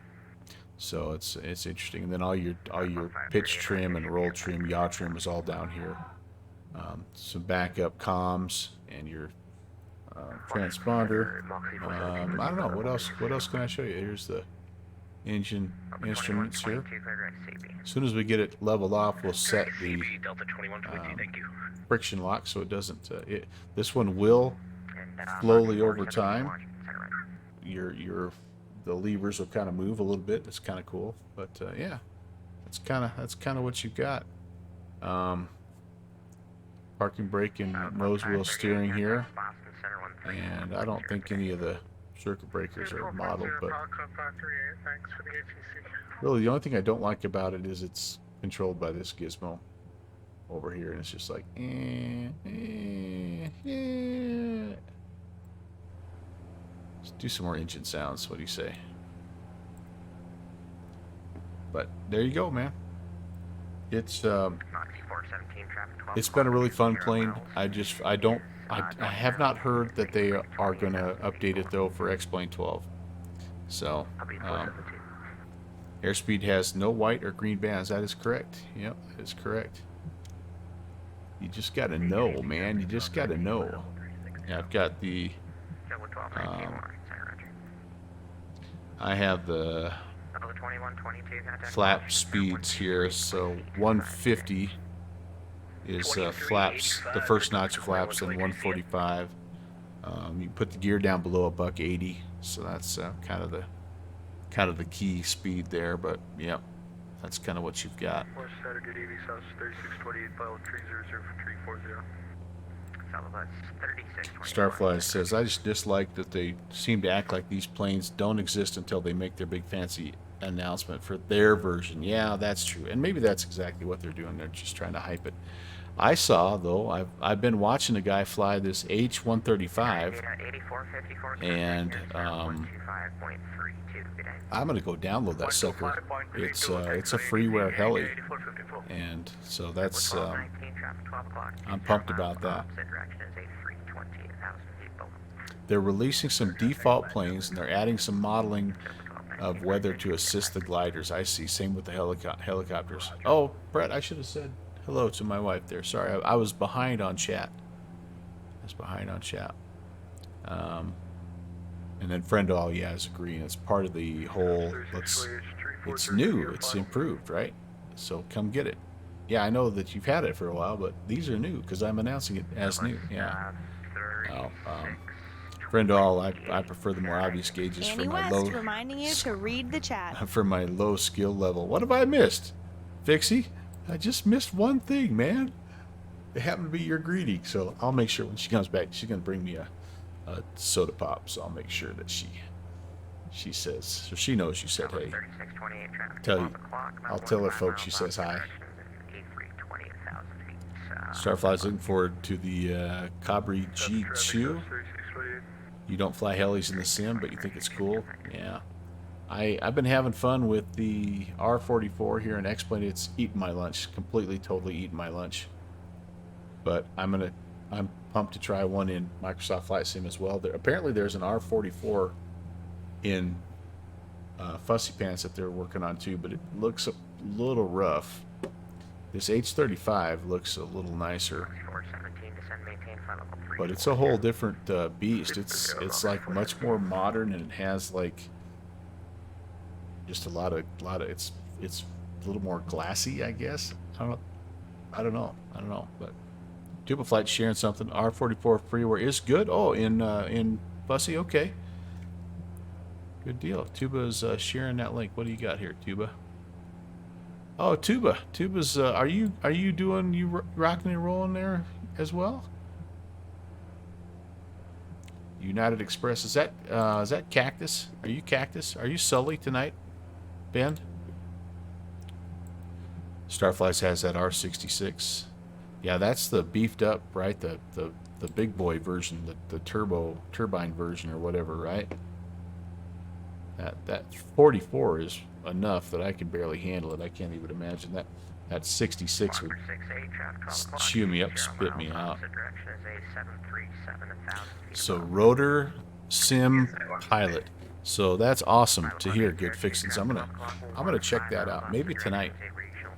So it's interesting. And then all your pitch trim and roll trim, yaw trim is all down here. Some backup comms and your transponder. I don't know what else. What else can I show you? Here's the engine instruments here. As soon as we get it leveled off, we'll set the friction lock so it doesn't. This one will slowly over time. The levers will kind of move a little bit. It's kind of cool, but yeah, that's kind of what you've got. Parking brake and nose wheel steering here, and I don't think any of the circuit breakers are modeled, but really the only thing I don't like about it is it's controlled by this gizmo over here, and it's just like Let's do some more engine sounds. What do you say? But there you go, man. It's been a really fun plane. I have not heard that they are gonna update it though for X-Plane 12. So airspeed has no white or green bands. That is correct. Yep, that is correct. You just gotta know, man. You just gotta know. Yeah, I've got the I have the flap speeds here, so 150 is flaps, the first notch of flaps, and 145. You put the gear down below $180, so that's kind of the key speed there. But yeah, that's kind of what you've got. Starfly says, I just dislike that they seem to act like these planes don't exist until they make their big fancy announcement for their version. Yeah, that's true. And maybe that's exactly what they're doing. They're just trying to hype it. I saw, though, I've been watching a guy fly this H-135, and I'm going to go download that sucker. It's a freeware heli, and so that's I'm pumped about that. They're releasing some default planes, and they're adding some modeling of weather to assist the gliders. I see. Same with the helicopters. Oh, Brett, I should have said hello to my wife there. Sorry, I was behind on chat. And then FNO, yeah, is agreeing. It's part of the whole. It's new. It's improved, right? So come get it. Yeah, I know that you've had it for a while, but these are new because I'm announcing it as new. Yeah. Oh, friend all, I prefer the more obvious gauges for Annie my West low reminding you to read the chat. for my low skill level. What have I missed, Fixie? I just missed one thing, man. It happened to be your greeting, so I'll make sure when she comes back, she's gonna bring me a soda pop. So I'll make sure that she says, so she knows you said hey. I'll tell her folks she says hi. Starfly's looking forward to the Cabri G2. You don't fly helis in the sim, but you think it's cool? Yeah. I've been having fun with the R44 here in X-Plane. It's eaten my lunch. Completely, totally eaten my lunch. But I'm pumped to try one in Microsoft Flight Sim as well. Apparently there's an R44 in Fussy Pants that they're working on too, but it looks a little rough. This H-35 looks a little nicer, but it's a whole different beast. It's like much more modern, and it has like just a lot of it's a little more glassy, I guess. I don't know, but Tuba Flight sharing something. R44 freeware is good. Oh, in Fussy, okay. Good deal. Tuba's sharing that link. What do you got here, Tuba? Oh, Tuba's. Are you rocking and rolling there as well? United Express. Is that Cactus? Are you Cactus? Are you Sully tonight, Ben? Starflies has that R66. Yeah, that's the beefed up, right? The big boy version, the turbine version or whatever, right? That 44 is enough that I can barely handle it. I can't even imagine that 66 would chew me up, spit me out. So rotor sim pilot. So that's awesome to hear. Good fixings. I'm gonna check that out. Maybe tonight.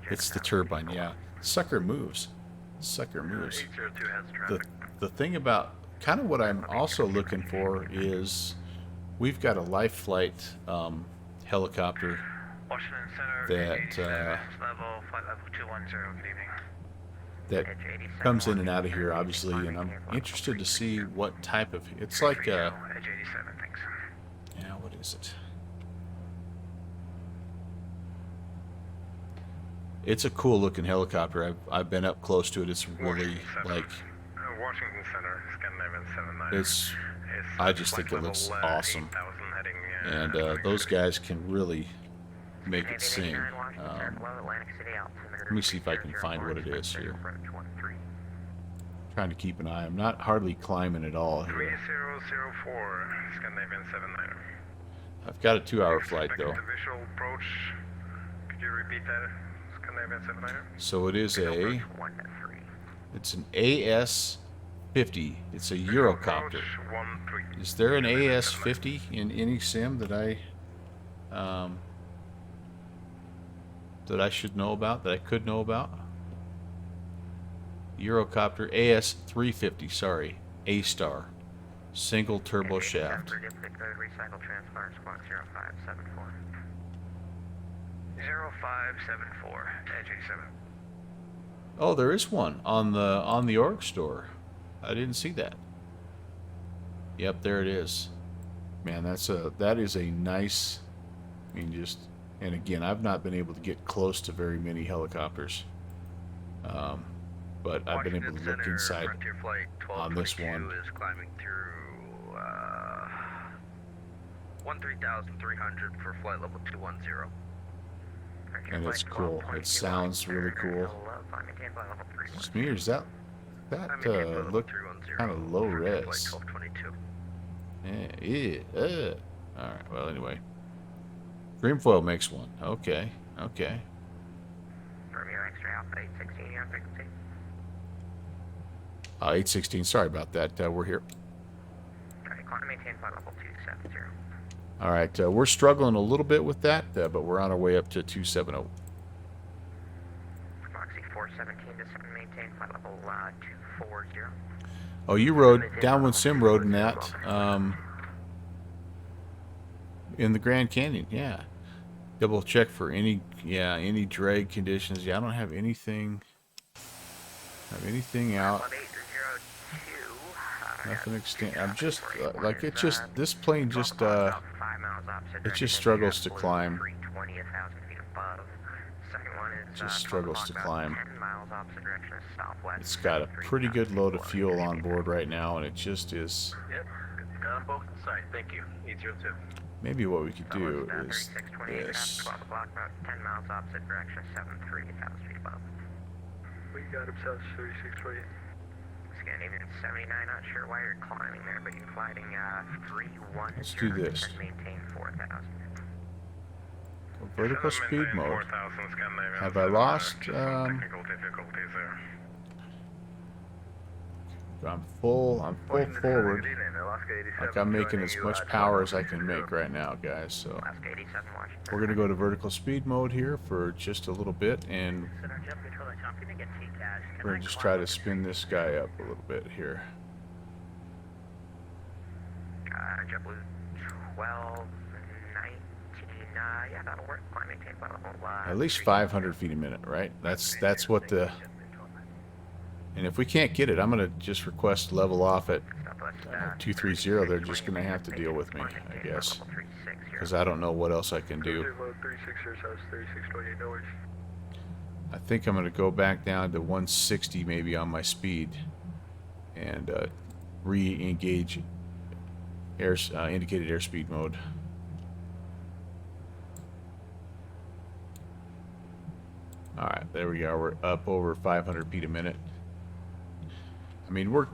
It's the turbine. Yeah, sucker moves. Sucker moves. The thing about kind of what I'm also looking for is we've got a life flight helicopter that comes in and out of here, obviously, and I'm interested to see what type of. It's like yeah, what is it? It's a cool looking helicopter. I've been up close to it. It's really like Washington Center, Scandinavian 79. it's. I just think it looks awesome, and those guys can really make it sing. Let me see if I can find what it is here. Trying to keep an eye. I'm not hardly climbing at all here. 3004, Scandinavian 79. I've got a 2-hour flight though. Visual approach. Could you repeat that? Scandinavian 79. So it is it's an AS-50. It's a Eurocopter. Is there an AS-50 in any sim that I should know about, that I could know about? Eurocopter AS-350, sorry, A-Star, single turbo shaft. 0574, Edge 7. Oh, there is one on the org store. I didn't see that. Yep, there it is. Man, that is a nice. I mean, just, and again, I've not been able to get close to very many helicopters, but I've been able to look inside on this one. Is climbing through 13,300 for flight level 210. And it's cool. It sounds really cool. Just me, or is that look kind of low res? Yeah. All right. Well, anyway, Dreamfoil makes one. Okay. 816. Sorry about that. We're here. All right. We're struggling a little bit with that, but we're on our way up to 270. Moxie 417 to maintain flight level 240. Oh, you rode Downwind Sim rode in that in the Grand Canyon. Yeah. Double check for any drag conditions. Yeah, I don't have anything. Out. Nothing extent. I'm just like it. Just this plane just it just struggles to climb. Just struggles to climb. It's got a pretty good load of fuel on board right now, and it just is. Yep, got them both in sight. Thank you. 802. Maybe what we could do is this. 12 o'clock, about 10 miles opposite direction, 73,000 feet above. We got him south 3620. Scandinavian 79, not sure why you're climbing there, but you're gliding 310. Let's do this. Maintain 4,000. Vertical speed mode. Have I lost? Technical difficulties there. I'm full forward. Like I'm making as much power as I can make right now, guys. So we're gonna go to vertical speed mode here for just a little bit, and we're gonna just try to spin this guy up a little bit here. JetBlue 12, 19, yeah, that'll work. Climb maintain level. At least 500 feet a minute, right? That's what the. And if we can't get it, I'm going to just request level off at 230. They're just going to have to deal with me, I guess. Because I don't know what else I can do. I think I'm going to go back down to 160 maybe on my speed. And re-engage indicated airspeed mode. Alright, there we go. We're up over 500 feet a minute. I mean, we're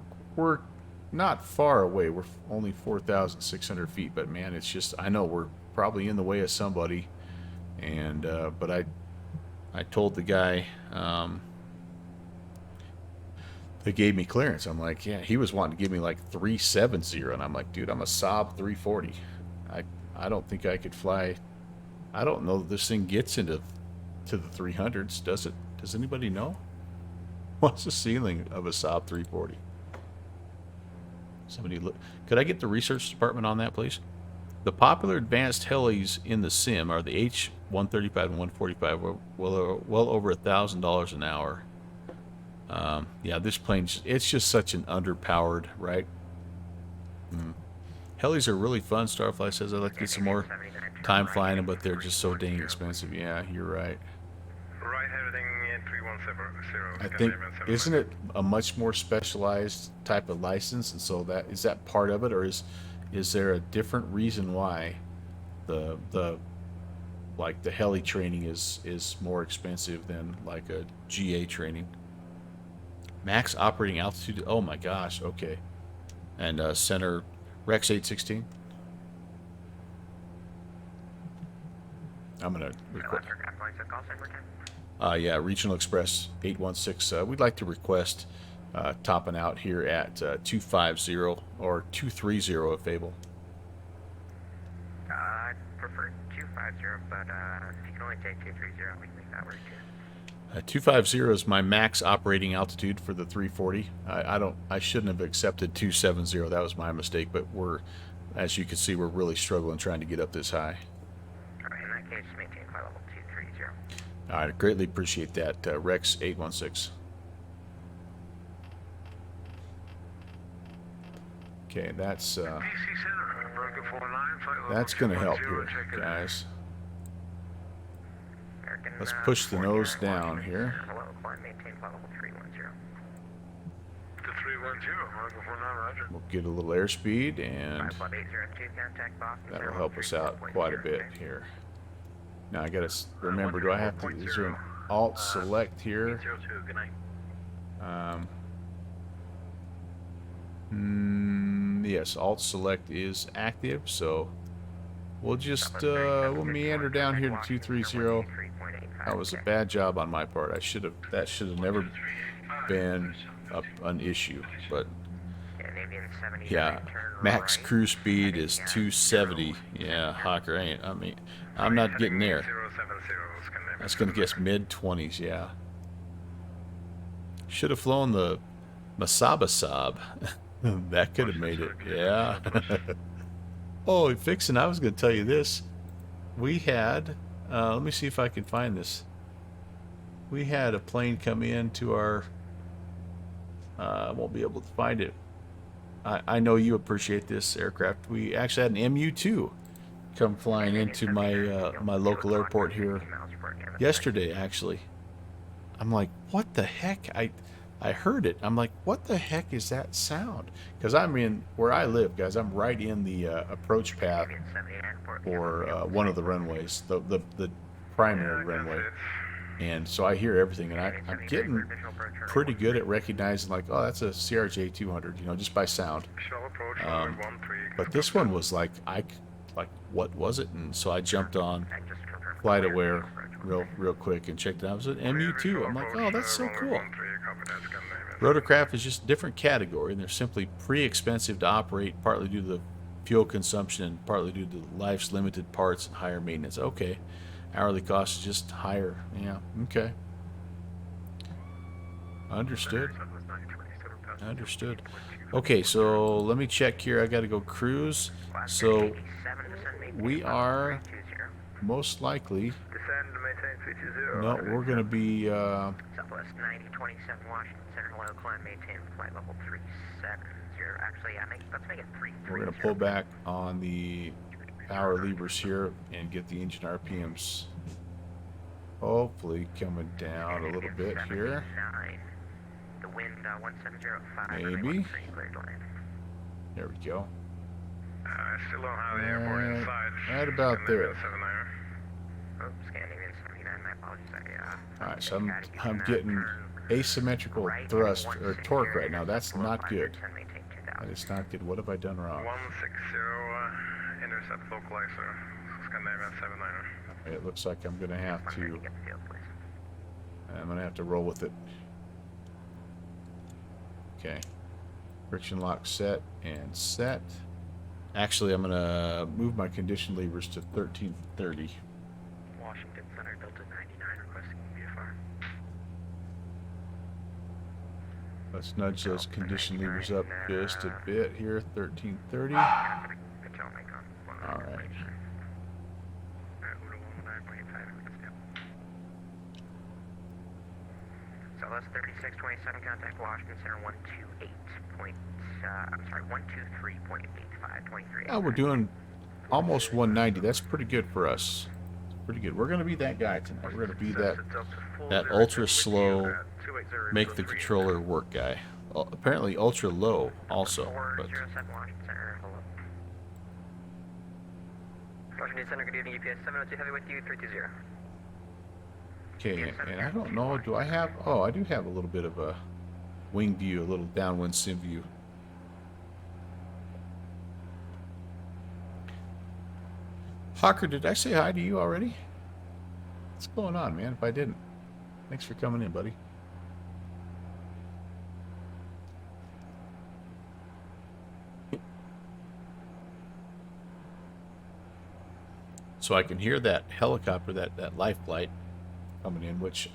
not far away. We're only 4,600 feet, but man, it's just, I know we're probably in the way of somebody. And but I told the guy that gave me clearance. I'm like, yeah, he was wanting to give me like 370, and I'm like, dude, I'm a Saab340. I don't think I could fly. I don't know that this thing gets into the 300s. Does it? Does anybody know? What's the ceiling of a Saab340? Somebody look. Could I get the research department on that, please? The popular advanced helis in the sim are the H-135 and 145, well over $1,000 an hour. Yeah, this plane, it's just such an underpowered, right? Helis are really fun. Starfly says I'd like to get some more time flying them, but they're just so dang expensive. Yeah, you're right. Right heading in 3170. I think, isn't it a much more specialized type of license, and so that is that part of it, or is there a different reason why the like the heli training is more expensive than like a GA training? Max operating altitude. Oh my gosh. Okay. And center Rex 816. I'm gonna request. Yeah, Regional Express 816. We'd like to request topping out here at 250 or 230 if able. I prefer 250, but if you can only take 230, we can make that work too. 250 is my max operating altitude for the 340. I shouldn't have accepted 270. That was my mistake. But as you can see, we're really struggling trying to get up this high. All right, in that case, maintain flight level 230. All right, I greatly appreciate that, Rex 816. Okay, that's going to help here, guys. Let's push the nose down here. We'll get a little airspeed, and that'll help us out quite a bit here. Now I gotta remember, do I have to, is there an alt select here? Yes, alt select is active, so we'll just we'll meander down here to 230. That was a bad job on my part. That should have never been an issue. But yeah, max cruise speed is 270. Yeah, Hawker, I'm not getting there. That's gonna get us mid-20s. Yeah. Should have flown the Saab. That could have made it. Yeah. Oh, Fixin', I was gonna tell you this. We had Let me see if I can find this. We had a plane come in to our... I won't be able to find it. I know you appreciate this aircraft. We actually had an MU-2 come flying into my my local airport here yesterday, actually. I'm like, what the heck? I heard it. I'm like, what the heck is that sound? Because I'm in, where I live, guys, I'm right in the approach path for one of the runways, the primary runway. And so I hear everything, and I'm getting pretty good at recognizing, like, oh, that's a CRJ 200, you know, just by sound. But this one was like, what was it? And so I jumped on FlightAware real quick and checked it out. It was an MU-2. I'm like, oh, that's so cool. Rotorcraft is just a different category, and they're simply expensive to operate, partly due to the fuel consumption and partly due to life's limited parts and higher maintenance. Okay. Hourly cost is just higher. Yeah, okay. Understood. Understood. Okay, so let me check here. I got to go cruise. So we are most likely... No, we're going to be... Southwest 9027 Washington Center, low climb, maintain flight level 370. Actually, yeah, let's make it 330. We're going to pull back on the power levers here and get the engine RPMs hopefully coming down a little bit here. The wind 1705. Maybe. There we go. Still don't have the airport inside. Right about there. Scanning in 79, my apologies. Alright, so I'm getting asymmetrical thrust or torque right now. That's not good. That is not good. What have I done wrong? 160, intercept localizer, Scandinavian 79er. It looks like I'm gonna have to roll with it. Okay. Friction lock set and set. Actually, I'm gonna move my condition levers to 1330. Washington Center, Delta 99, requesting VFR. Let's nudge those condition levers up just a bit here. 1330. All right. So that's 3627, contact Washington Center 128 point, I'm sorry, 123.85, 23. Oh, we're doing almost 190. That's pretty good for us. Pretty good. We're gonna be that guy tonight. We're gonna be that ultra slow, make the controller work guy. Apparently ultra low also. But Washington Center, good evening, UPS 702 heavy with you, 320. Okay, and I don't know, do I have... Oh, I do have a little bit of a wing view, a little downwind sim view. Hawker, did I say hi to you already? What's going on, man, if I didn't? Thanks for coming in, buddy. So I can hear that helicopter, that life flight coming in, which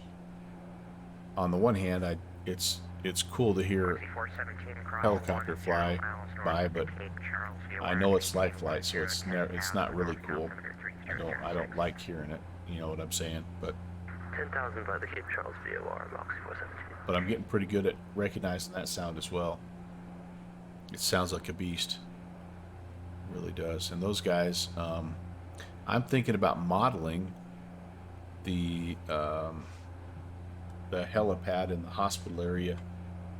on the one hand, it's cool to hear helicopter fly by, but I know it's life flight, so it's not really cool. I don't like hearing it. You know what I'm saying? But 10,000 by the Cape Charles VOR, Moxie 417. But I'm getting pretty good at recognizing that sound as well. It sounds like a beast. It really does. And those guys, I'm thinking about modeling the helipad in the hospital area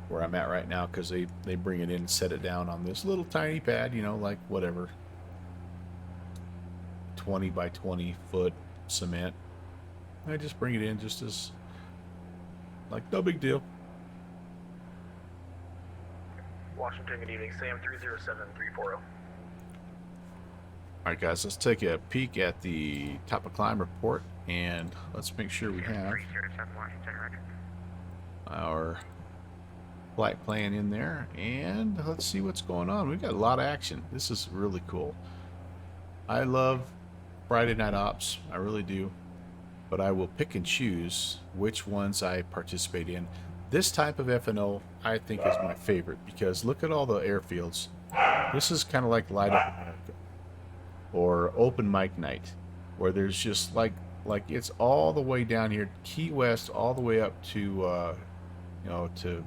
where I'm at right now, because they bring it in and set it down on this little tiny pad, you know, like whatever, 20 by 20 foot cement. I just bring it in just as like no big deal. Washington, good evening, Sam 307-340. Alright guys, let's take a peek at the top of climb report, and let's make sure we have our flight plan in there, and let's see what's going on. We've got a lot of action. This is really cool. I love Friday night ops, I really do, but I will pick and choose which ones I participate in. This type of FNO I think is my favorite, because look at all the airfields. This is kind of like Light Up America or Open Mic Night, where there's just like like it's all the way down here, Key West, all the way up to, you know, to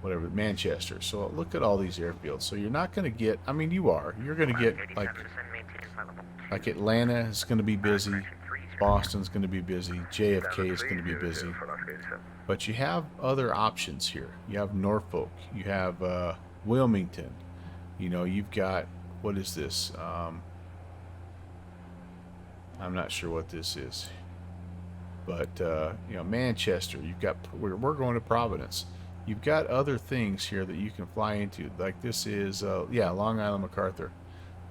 whatever, Manchester. So look at all these airfields. So you're not going to get, I mean, you're going to get like Atlanta is going to be busy. Boston's going to be busy. JFK is going to be busy. But you have other options here. You have Norfolk. You have Wilmington. You know, you've got, what is this? I'm not sure what this is. But, you know, Manchester. You've got, we're going to Providence. You've got other things here that you can fly into. Like this is, yeah, Long Island MacArthur.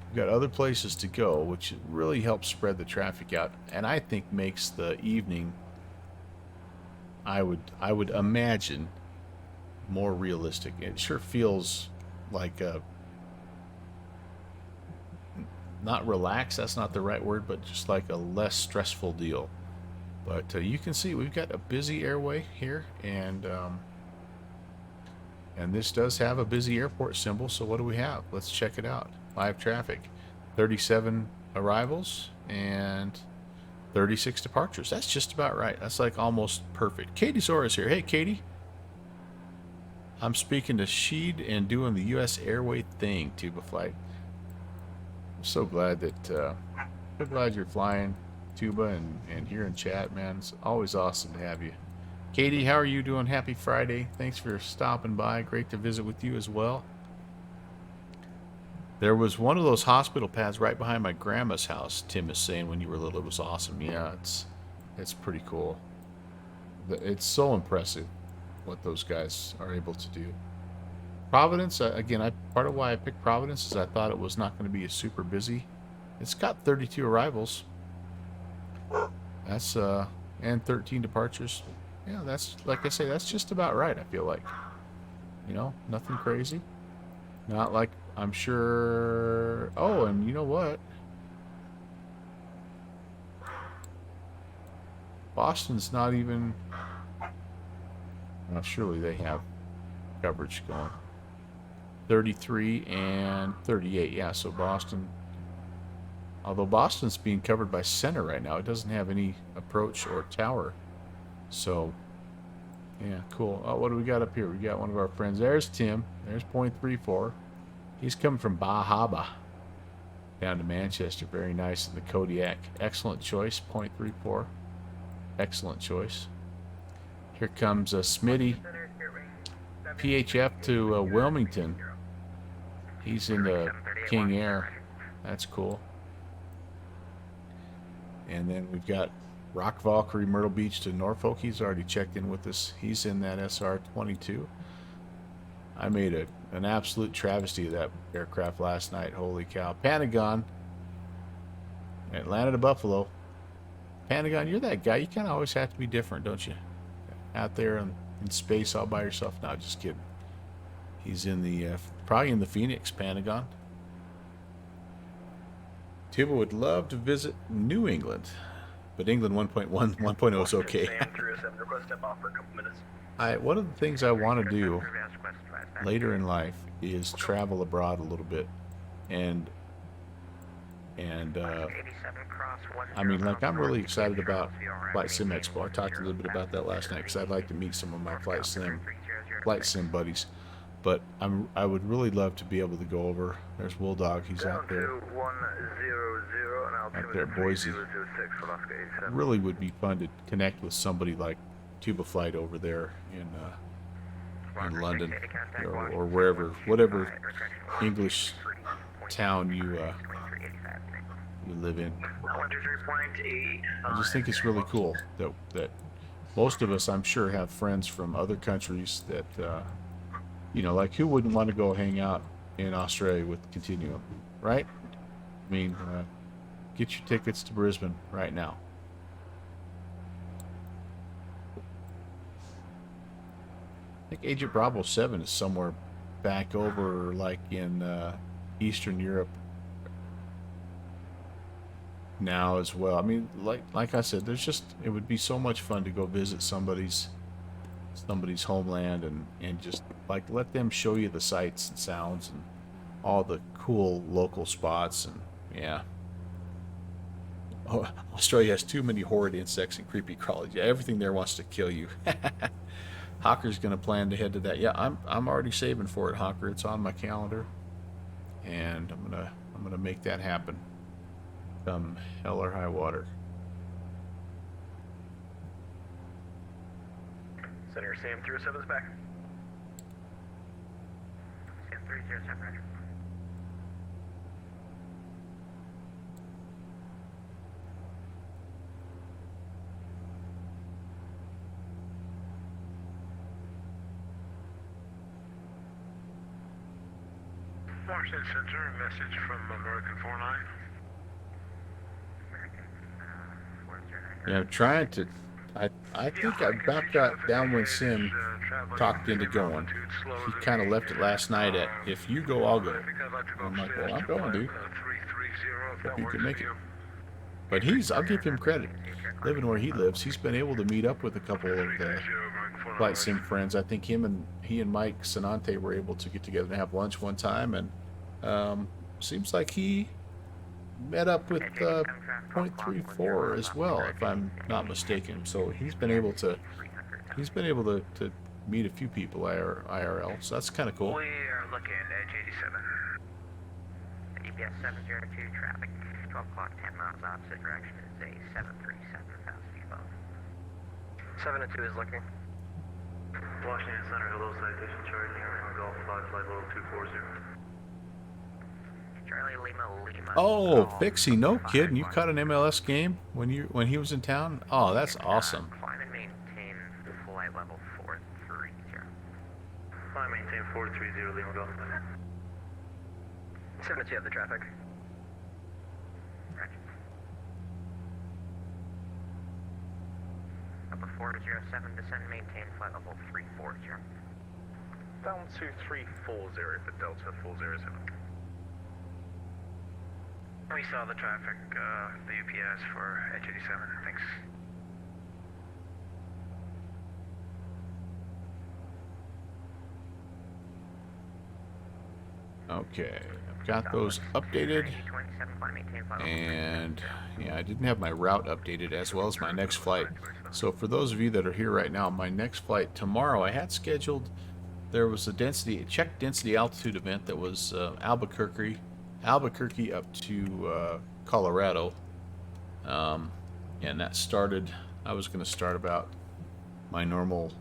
You've got other places to go, which really helps spread the traffic out, and I think makes the evening, I would imagine, more realistic. It sure feels like a, not relaxed, that's not the right word, but just like a less stressful deal. But you can see we've got a busy airway here, and this does have a busy airport symbol. So what do we have? Let's check it out. Live traffic, 37 arrivals and 36 departures. That's just about right. That's like almost perfect. Katie Zora's here. Hey, Katie. I'm speaking to Sheed and doing the U.S. Airway thing, Tuba Flight. I'm so glad that, so glad you're flying, Tuba, and here in chat, man. It's always awesome to have you. Katie, how are you doing? Happy Friday. Thanks for stopping by. Great to visit with you as well. There was one of those hospital pads right behind my grandma's house, Tim is saying, when you were little. It was awesome. Yeah, it's pretty cool. It's so impressive what those guys are able to do. Providence, again, part of why I picked Providence is I thought it was not going to be a super busy. It's got 32 arrivals. That's, and 13 departures. Yeah, that's, like I say, that's just about right, I feel like. You know, nothing crazy. Not like, I'm sure... Oh, and you know what? Boston's not even... Well, surely they have coverage going. 33 and 38. Yeah, so Boston... Although Boston's being covered by center right now. It doesn't have any approach or tower. So, yeah, cool. Oh, what do we got up here? We got one of our friends. There's Tim. There's .34. He's coming from Bahaba down to Manchester. Very nice in the Kodiak. Excellent choice. .34. Excellent choice. Here comes Smitty. PHF to Wilmington. He's in the King Air. That's cool. And then we've got Rock Valkyrie, Myrtle Beach to Norfolk. He's already checked in with us. He's in that SR-22. I made an absolute travesty of that aircraft last night. Holy cow. Pentagon. Atlanta to Buffalo. Pentagon, you're that guy. You kind of always have to be different, don't you? Out there in space all by yourself. No, just kidding. He's in the, probably in the Phoenix, Pentagon. Tuba would love to visit New England, but England 1.1 is okay. One of the things I want to do later in life is travel abroad a little bit, and I mean, like, I'm really excited about Flight Sim Expo. I talked a little bit about that last night because I'd like to meet some of my flight sim buddies. But I would really love to be able to go over. There's Wool Dog. He's out there. Out there at Boise. Really would be fun to connect with somebody like Tuba Flight over there in London or wherever, whatever English town you live in. I just think it's really cool that most of us, I'm sure, have friends from other countries that. You know, like, who wouldn't want to go hang out in Australia with Continuum, right? I mean, get your tickets to Brisbane right now. I think Agent Bravo 7 is somewhere back over, like, in Eastern Europe now as well. I mean, like I said, it would be so much fun to go visit somebody's homeland and just like let them show you the sights and sounds and all the cool local spots. And yeah, Australia has too many horrid insects and creepy crawlies. Yeah, everything there wants to kill you. Hawker's gonna plan to head to that. Yeah, I'm already saving for it, Hawker. It's on my calendar, and I'm gonna make that happen. Come hell or high water. Center Sam307 is back. Sam307, roger. Washington Center, message from American 49. Yeah, I'm trying to. I think I about got Downwind Sim talked into going. He kind of left it last night at, if you go, I'll go. I'm like, well, I'm going, dude. Hope you can make it. But I'll give him credit. Living where he lives, he's been able to meet up with a couple of the flight sim friends. I think he and Mike Sanante were able to get together and have lunch one time, and seems like he met up with .34 as well, if I'm not mistaken. So he's been able to meet a few people IRL. So that's kind of cool. We are looking at Edge 87. EPS 702 traffic, 12 o'clock, 10 miles opposite direction is a 737 thousand above. 702 is looking. Washington Center, hello, citation charging, Golf 5, flight level 240. Charlie Lima. Oh, Fixie, no kidding. You caught an MLS game when he was in town? Oh, that's awesome. Climb and maintain flight level 430. Climb, maintain 430, Lima Golf. 702 have the traffic. Roger. Upper 407, descend, maintain flight level 340. Down to 340 for Delta 407. We saw the traffic, the UPS for Edge 87. Thanks. Okay, I've got those updated, and yeah, I didn't have my route updated as well as my next flight. So for those of you that are here right now, my next flight tomorrow, I had scheduled, there was a check density altitude event that was Albuquerque up to Colorado, and that started, I was going to start about my normal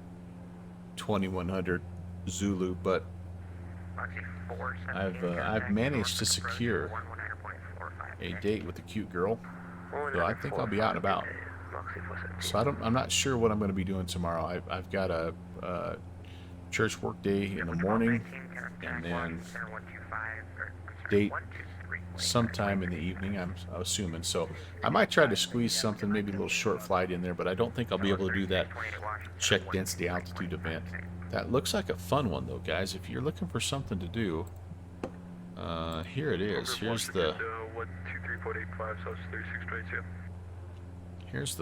2100 Zulu, but I've managed to secure a date with a cute girl, so I think I'll be out and about. So I'm not sure what I'm going to be doing tomorrow. I've got a church work day in the morning, and then date sometime in the evening, I'm assuming. So I might try to squeeze something, maybe a little short flight in there, but I don't think I'll be able to do that check density altitude event. That looks like a fun one though, guys. If you're looking for something to do, here it is. Here's the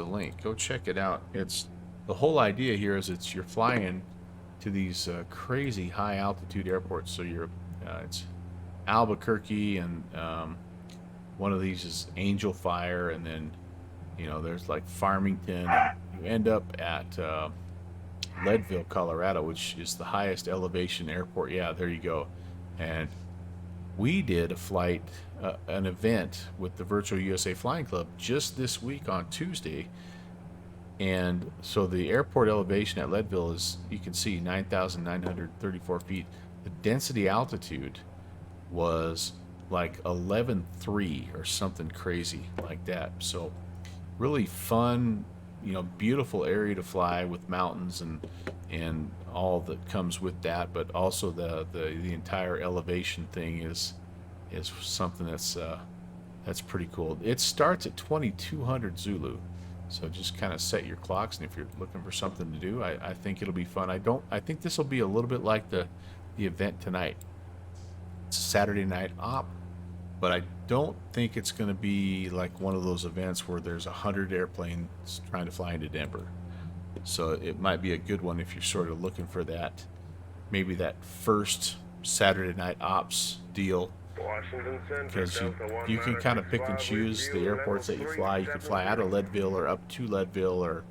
link. Go check it out. It's the whole idea here is you're flying to these crazy high altitude airports. So it's Albuquerque, and one of these is Angel Fire, and then there's like Farmington, and you end up at Leadville, Colorado, which is the highest elevation airport. Yeah, there you go. And we did a flight, an event with the Virtual USA Flying Club just this week on Tuesday. And so the airport elevation at Leadville is, you can see, 9,934 feet. The density altitude was like 11.3 or something crazy like that. So really fun, beautiful area to fly with mountains and all that comes with that, but also the entire elevation thing is something that's pretty cool. It starts at 2200 Zulu, so just kind of set your clocks, and if you're looking for something to do, I think it'll be fun. I think this will be a little bit like the event tonight. It's a Saturday night op, but I don't think it's going to be like one of those events where there's 100 airplanes trying to fly into Denver. So it might be a good one if you're sort of looking for that, maybe that first Saturday night ops deal. Washington Center, because Delta you can kind of pick and 196, choose the level airports that you fly. You can fly 370. out of Leadville or up to Leadville or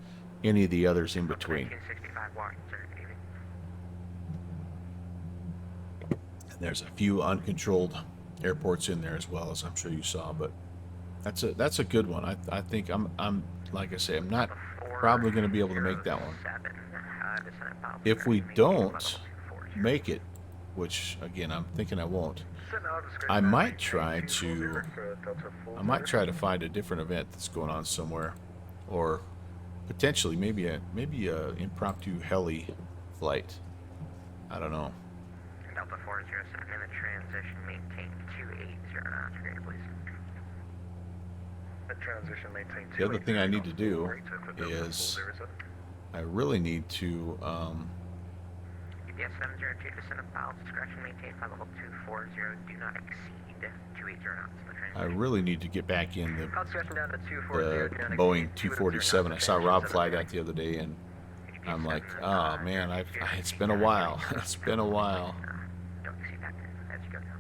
any of the others in between. 1965 Washington, good evening. And there's a few uncontrolled airports in there as well, as I'm sure you saw, but that's a good one. I think I'm like I say, I'm not probably going to be able to make that one. If we don't make it, which again I'm thinking I won't, I might try to find a different event that's going on somewhere, or potentially maybe a impromptu heli flight. I don't know. Delta 407 in the transition, maintain 280 knots, great, please. The transition maintain The other thing I need to do is I really need to UPS 702, descend of pilots, discretion, maintain flight level 240, do not exceed 280 knots in the transition. I really need to get back in the Discretion down to 240, do not Boeing exceed 247. I saw Rob fly that the other day, and I'm like, oh man, it's been a while. It's been a while. Don't exceed that as you go down.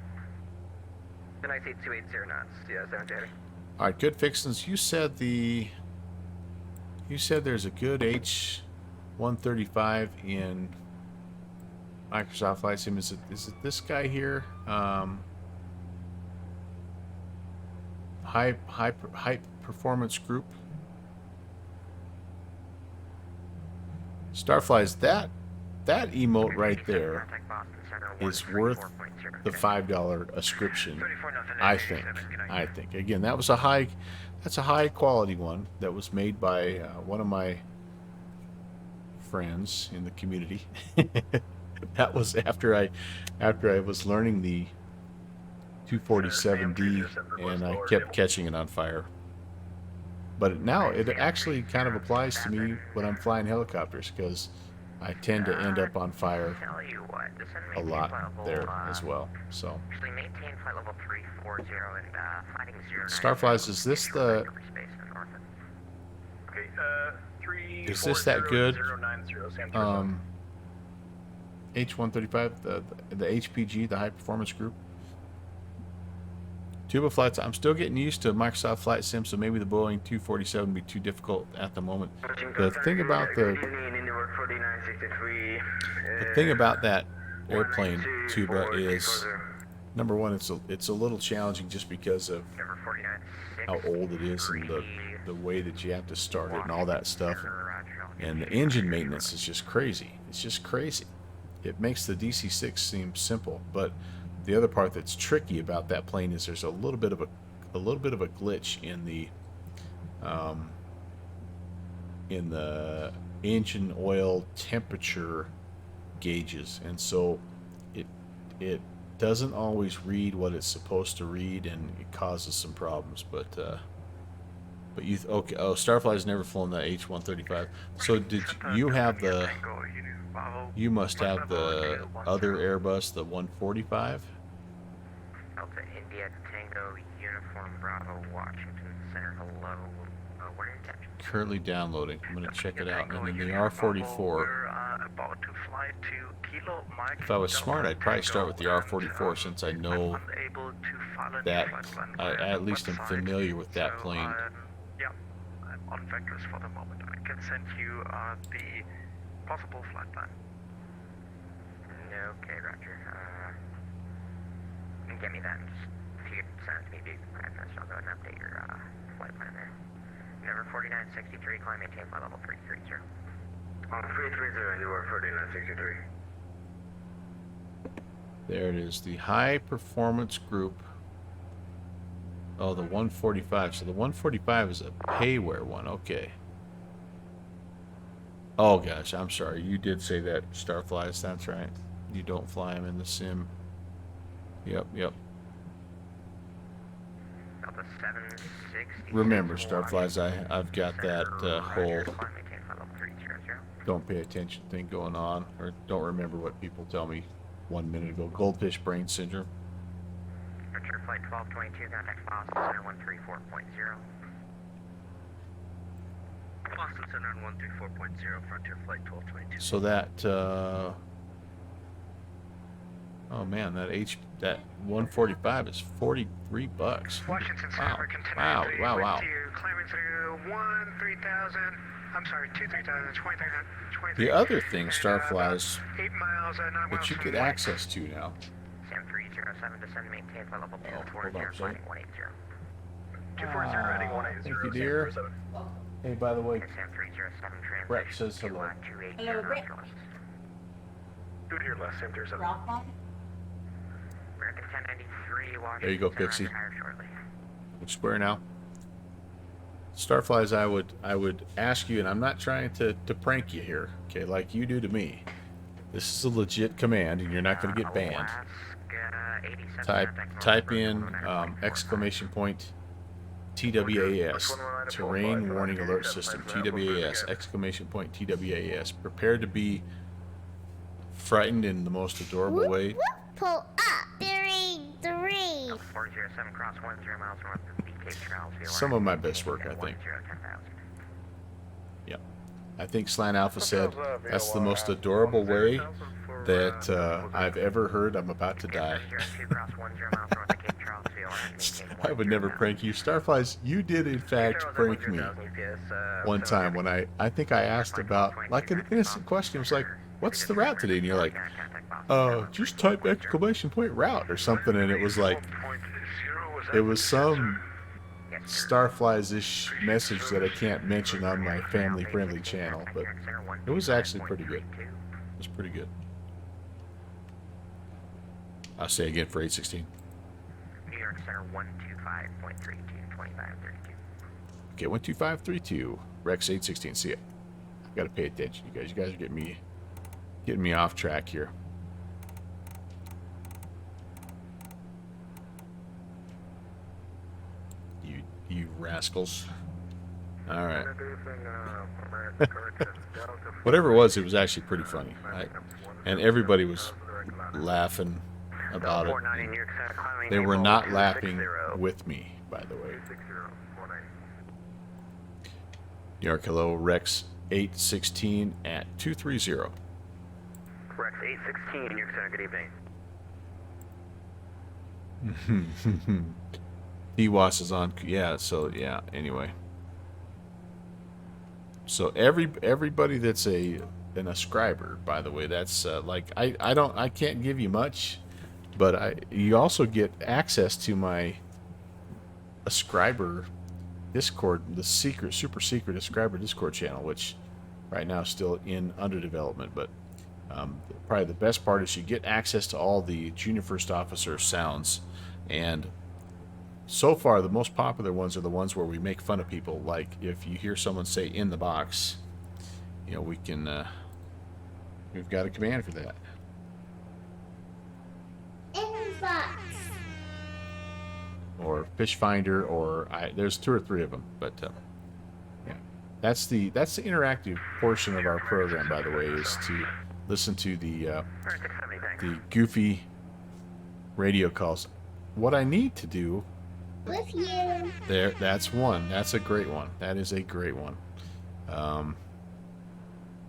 Then I say 280 knots, yeah, 780. All right, good fixins. You said there's a good H-135 in Microsoft Flight Sim. Is it this guy here? High performance group. Starflies, that emote right there is worth the $5 ascription. I think. Again, that's a high quality one that was made by one of my friends in the community. That was after I was learning the 247D, and I kept catching it on fire. But now it actually kind of applies to me when I'm flying helicopters, because I tend to end up on fire a lot there as well. So Starflies, is this the is this that good H-135, the HPG, the high performance group? Tuba flights, I'm still getting used to Microsoft Flight Sim, so maybe the Boeing 247 would be too difficult at the moment. The thing about that airplane, Tuba, is number one, it's a little challenging just because of how old it is and the way that you have to start it and all that stuff. And the engine maintenance is just crazy. It's just crazy. It makes the DC-6 seem simple, but the other part that's tricky about that plane is there's a little bit of a glitch in the engine oil temperature gauges, and so it doesn't always read what it's supposed to read, and it causes some problems. But you okay? Oh, Starfly's never flown the H-135. So did you have the? You must have the other Airbus, the 145. Delta India Tango Uniform Bravo Washington Center. Hello. What are your intentions? Currently downloading. I'm gonna check it out. And then the R-44. If I was smart, I'd probably start with the R-44, since I know that I at least am familiar with that plane. Yeah, I'm on vectors for the moment. I can send you the possible flight plan. Okay, Roger. Get me that and just send it to me. I'll go and update your flight plan there. Number 4963, climb, maintain flight level 330. On 330, you are 4963. There it is, the high performance group. Oh, the 145. So the 145 is a payware one. Okay. Oh gosh, I'm sorry. You did say that, Starflies. That's right. You don't fly them in the sim. Yep. Remember, Starflies, I've got that whole don't pay attention thing going on, or don't remember what people tell me 1 minute ago. Goldfish brain syndrome. Richard Flight 1222, contact Boston Center 134.0. Boston Center 134.0, Frontier Flight 1222. So that Oh man, that 145 is $43. Washington Wow. Square, continuing Wow. to Wow. Wow. climbing through 3,000. I'm sorry, 3,000, 23. The other thing, Starflies, 8 miles, 9 miles that you from get the light. access to now. Sam 307, descend, maintain flight level Oh, 240, hold on a second. flying 180. 240 heading 180. Thank you, dear. Hey, by the way, Sam 307, transition Brett says to, hello. 280 Hello, Brett. northwest. Dude here last, Sam 37. American 1093, Washington. There you go, State, Pixie. retire shortly. Which square now? Starflies, I would ask you, and I'm not trying to prank you here, okay, like you do to me. This is a legit command, and you're not going to get banned. Alaska, 87, Type in exclamation point TWAS, Terrain Warning Alert System, TWAS, exclamation point TWAS. Prepare to be frightened in the most adorable way. Pull up during the rain. 407, cross 10 miles north of BK Trails. Some of my best work, I think. Yep. I think Slant Alpha said that's the most adorable way that I've ever heard. I'm about to die. I would never prank you. Starflies, you did in fact prank me one time when I think I asked about, like, an innocent question. It was like, what's the route today? And you're like, just type exclamation point route or something. And it was like, it was some Starflies-ish message that I can't mention on my family-friendly channel, but it was actually pretty good. It was pretty good. I'll say again for 816. New York Center 125.32, 2532. Okay, 12532, Rex 816. See it. I gotta pay attention, you guys. You guys are getting me off track here. You rascals. All right. Whatever it was actually pretty funny. And everybody was laughing about it. They were not laughing with me, by the way. New York, hello, Rex 816 at 230. Rex 816, New York Center, good evening. DWAS is on. Yeah, so yeah, anyway. So everybody that's an ascriber, by the way, that's like I can't give you much, but you also get access to my ascriber Discord, the super secret ascriber Discord channel, which right now is still under development, but probably the best part is you get access to all the junior first officer sounds, and so far the most popular ones are the ones where we make fun of people. Like if you hear someone say "in the box," you know, we can we've got a command for that. In the box. Or fish finder, or there's 2 or 3 of them, but yeah, that's the interactive portion of our program, by the way, is to listen to the goofy radio calls. What I need to do With you. that's one. That's a great one. That is a great one.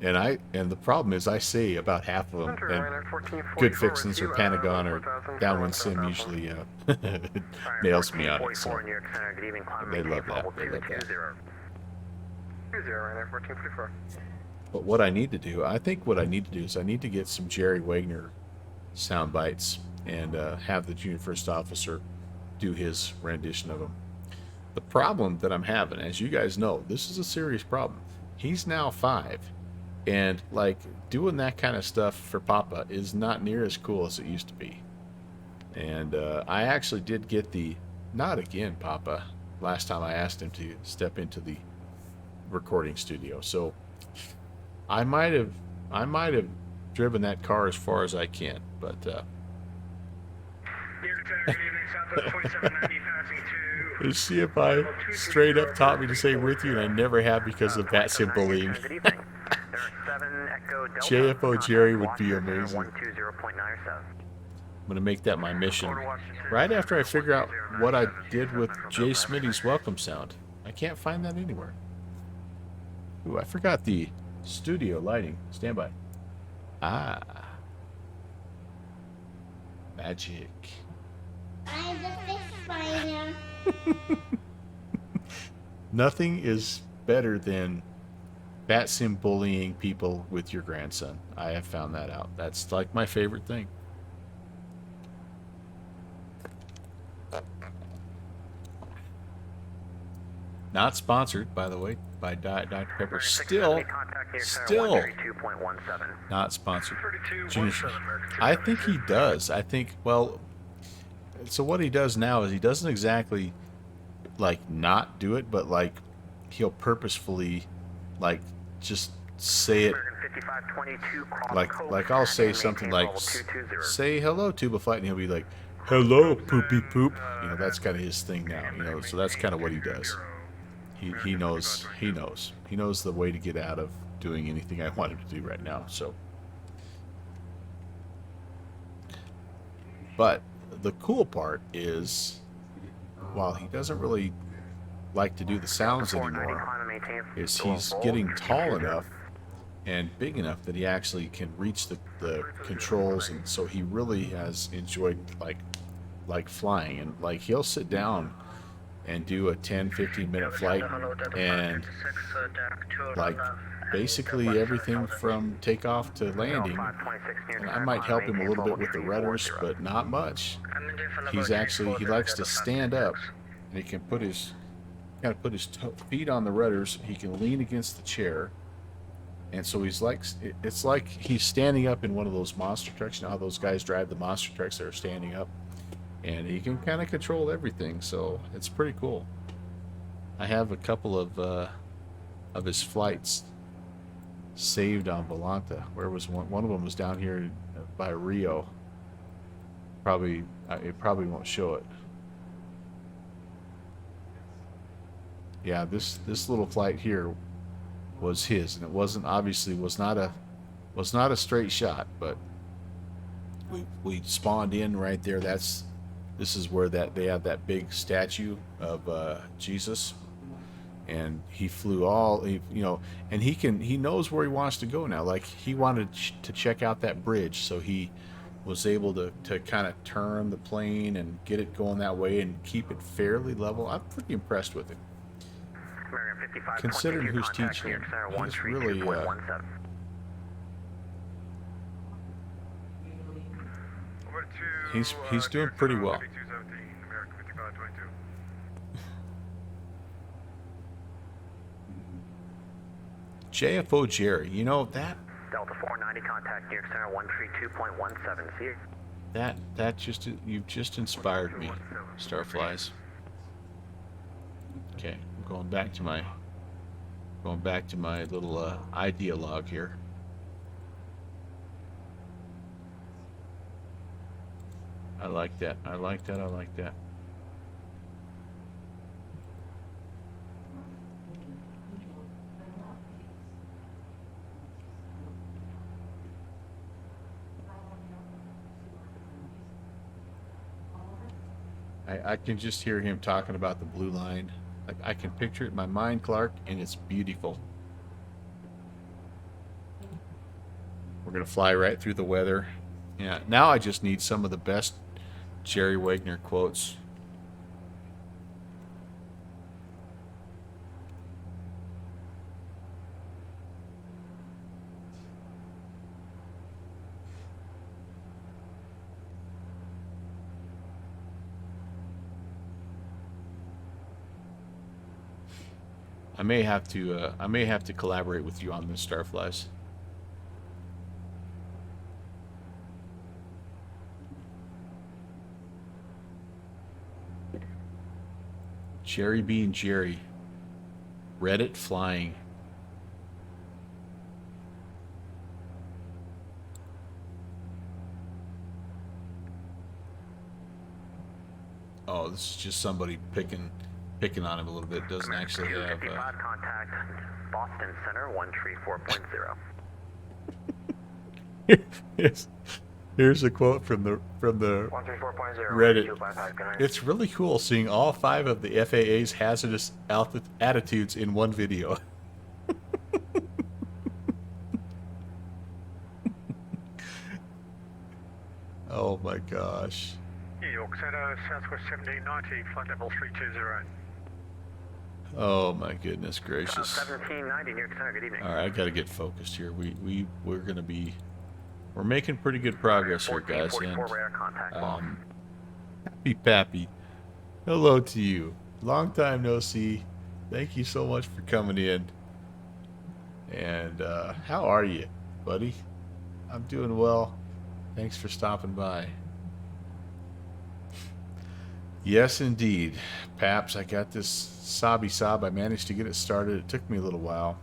And the problem is I say about half of them, and Good Fixins or Pentagon or Downwind Sim usually nails me on it. So they love that. They love that. 1444. But what I need to do, I think what I need to do is I need to get some Jerry Wagner sound bites and have the junior first officer do his rendition of them. The problem that I'm having, as you guys know, this is a serious problem. He's now 5. And, like, doing that kind of stuff for Papa is not near as cool as it used to be. And I actually did get the, not again, Papa, last time I asked him to step into the recording studio. So I might have driven that car as far as I can, but let's see if I straight up taught me to say with you, and I never have because of that bullying. JFO Jerry would be amazing. I'm going to make that my mission. Right after I figure out what I did with Jay Smitty's welcome sound. I can't find that anywhere. Ooh, I forgot the studio lighting. Stand by. Ah. Magic. I'm the fish finder. Nothing is better than bat sim bullying people with your grandson. I have found that out. That's like my favorite thing. Not sponsored, by the way, by Dr. Pepper. Still not sponsored. I think he does. I think, well, so what he does now is he doesn't exactly, like, not do it, but, like, he'll purposefully, like, just say it. Like I'll say something like, say hello, Tuba Flight, and he'll be like, hello, poopy poop. You know, that's kind of his thing now, you know, so that's kind of what he does. He knows the way to get out of doing anything I want him to do right now. So, but the cool part is, while he doesn't really like to do the sounds anymore, is he's getting tall enough and big enough that he actually can reach the controls, and so he really has enjoyed like flying, and like he'll sit down and do a 10-15 minute flight, and like basically everything from takeoff to landing. And I might help him a little bit with the rudders, but not much. He likes to stand up, and he can put his feet on the rudders. He can lean against the chair, and so it's like he's standing up in one of those monster trucks. You know how those guys drive the monster trucks that are standing up? And he can kind of control everything, so it's pretty cool. I have a couple of his flights saved on Volanta. Where was one? One of them was down here by Rio. It probably won't show it. Yeah, this little flight here was his, and it wasn't was not a straight shot, but we spawned in right there. This is where they have that big statue of Jesus, and he flew and he knows where he wants to go now. Like, he wanted to check out that bridge, so he was able to kind of turn the plane and get it going that way and keep it fairly level. I'm pretty impressed with it, considering who's teaching him. He's really he's doing pretty well. JFO Jerry, you know that Delta 490 contact New York Center 132.17. you've just inspired me, Starflies. Okay, I'm going back to my little idea log here. I like that. I like that. I can just hear him talking about the blue line. Like, I can picture it in my mind, Clark, and it's beautiful. We're gonna fly right through the weather. Yeah, now I just need some of the best Jerry Wagner quotes. I may have to collaborate with you on this, Starflies. Jerry being Jerry. Reddit flying. Oh, this is just somebody picking on him a little bit. Doesn't actually have. Contact Boston Center 134.0. Here's a quote from the Reddit. It's really cool seeing all 5 of the FAA's hazardous attitudes in one video. Oh my gosh. New York Center, Southwest 1790, flight level 320. Oh my goodness gracious. 1790, New York Center, good evening. All right, I got to get focused here. We're gonna be, we're making pretty good progress here, guys. And radar contact, boss. Happy Pappy, hello to you. Long time no see. Thank you so much for coming in. And how are you, buddy? I'm doing well. Thanks for stopping by. Yes, indeed. Paps, I got this Saab340. I managed to get it started. It took me a little while.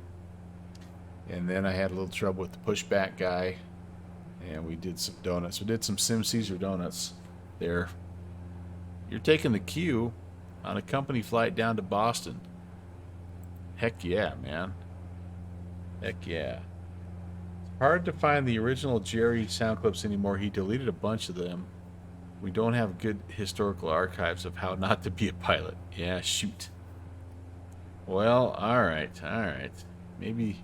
And then I had a little trouble with the pushback guy. And we did some donuts. We did some Sim Caesar donuts there. You're taking the Q on a company flight down to Boston. Heck yeah, man. Heck yeah. It's hard to find the original Jerry sound clips anymore. He deleted a bunch of them. We don't have good historical archives of how not to be a pilot. Yeah, shoot. Well, alright, alright. Maybe,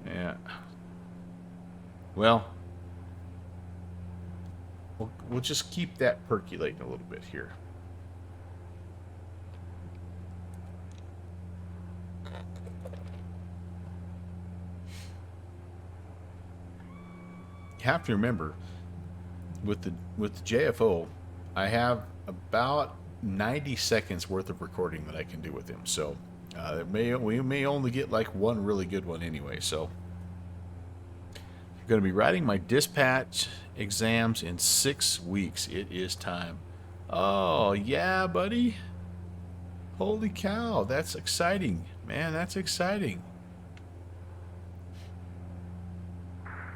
yeah. Well, we'll just keep that percolating a little bit here. You have to remember, with the JFO, I have about 90 seconds worth of recording that I can do with him. So we may only get like one really good one anyway. So I'm going to be writing my dispatch exams in 6 weeks. It is time. Oh yeah, buddy. Holy cow, that's exciting, man. That's exciting.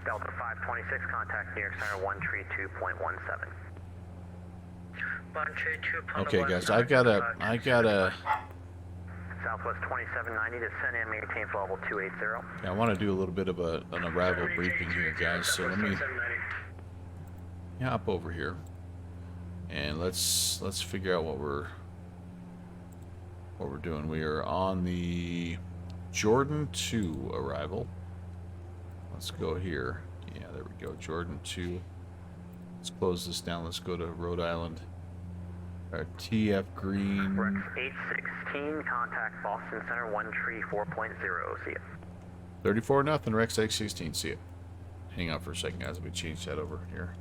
Delta 526, contact New York Center 132.17. Okay, guys, I gotta. Southwest 2790, descend and maintain flight level 280. I want to do a little bit of an arrival briefing here, guys. So let me hop over here, and let's figure out what we're doing. We are on the Jordan 2 arrival. Let's go here. Yeah, there we go. Jordan 2. Let's close this down. Let's go to Rhode Island. Our TF Green. Rex 816, contact Boston Center 134.0. See ya. 34 nothing. Rex 816. See ya. Hang on for a second, guys. Let me change that over here.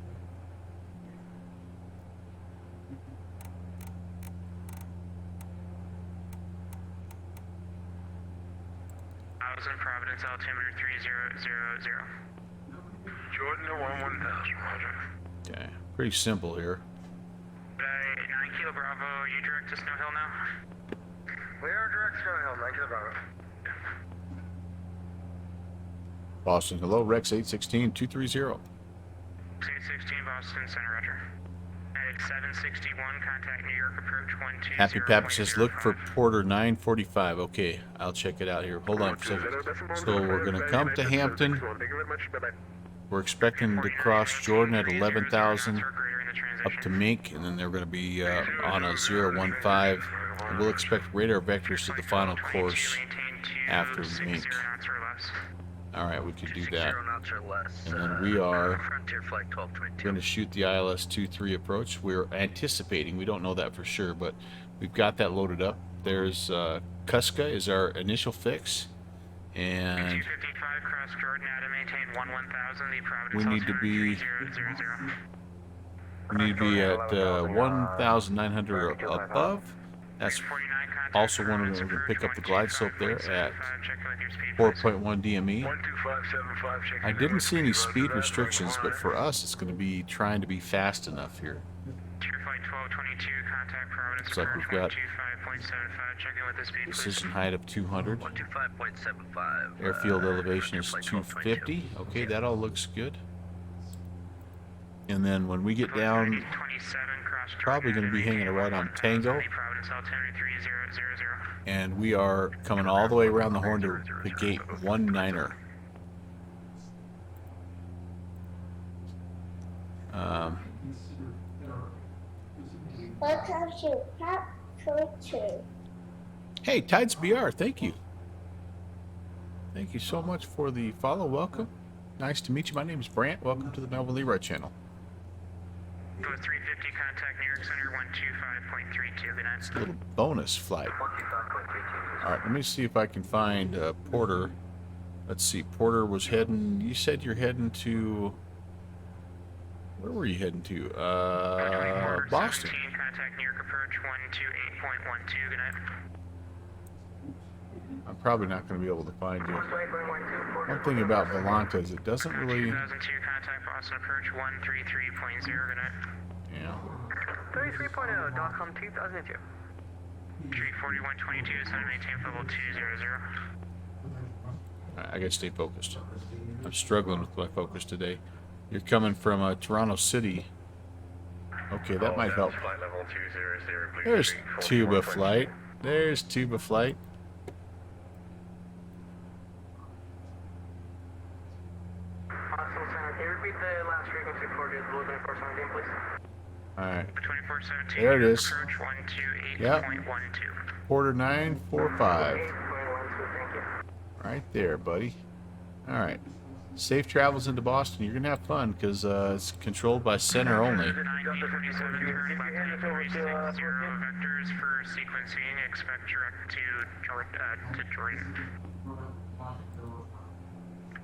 Providence, altimeter 3000. Jordan to 1000, roger. Okay, pretty simple here. 9 Kilo Bravo, you direct to Snow Hill now? We are direct to Snow Hill, 9 Kilo Bravo. Boston, hello, Rex 816, 230. 816, Boston Center, roger. At 761, contact New York approach 120. Happy Pap says, look for Porter 945. Okay, I'll check it out here. Hold on for a second. So we're going to come to Hampton. We're expecting to cross Jordan at 11,000 up to Mink, and then they're going to be on a 015. And we'll expect radar vectors to the final course after Mink. Alright, we could do that. And then we are going to shoot the ILS-23 approach. We're anticipating, we don't know that for sure, but we've got that loaded up. There's Cuska is our initial fix. And we need to be at 1,900 or above. That's also one of them. We're going to pick up the glide slope there at 4.1 DME. I didn't see any speed restrictions, but for us, it's going to be trying to be fast enough here. Looks like we've got precision height of 200. Airfield elevation is 250. Okay, that all looks good. And then when we get down, probably going to be hanging right on Tango. And we are coming all the way around the horn to the gate 19er. Welcome to Pop Culture. Hey, Tides BR, thank you. Thank you so much for the follow. Welcome. Nice to meet you. My name is Brant. Welcome to the Melvin Leroy channel. Ghost 350, contact New York Center 125.32. Good night. It's a little bonus flight. Alright, let me see if I can find Porter. Let's see, Porter was heading... You said you're heading to... Where were you heading to? Boston. 17, contact New York approach 128.12. Good night. I'm probably not going to be able to find you. One thing about Volanta is it doesn't really... 2002, contact Boston approach 133.0. Good night. Yeah. 33.0.com 2002. Street 4122, sun maintain level 200. I gotta stay focused. I'm struggling with my focus today. You're coming from Toronto City. Okay, that might help. Flight level 200, Blue There's Street, Tuba 44.2. Flight. There's Tuba Flight. Awesome, Center. Can you repeat the last frequency for the Blue 2417, please? Alright. 2417, There it is. approach 128.12. Yep. Porter 945. 8.12, thank you. Right there, buddy. Alright. Safe travels into Boston. You're gonna have fun because it's controlled by center only. 1947, turn left heading 360, vectors for sequencing, expect direct to Jordan.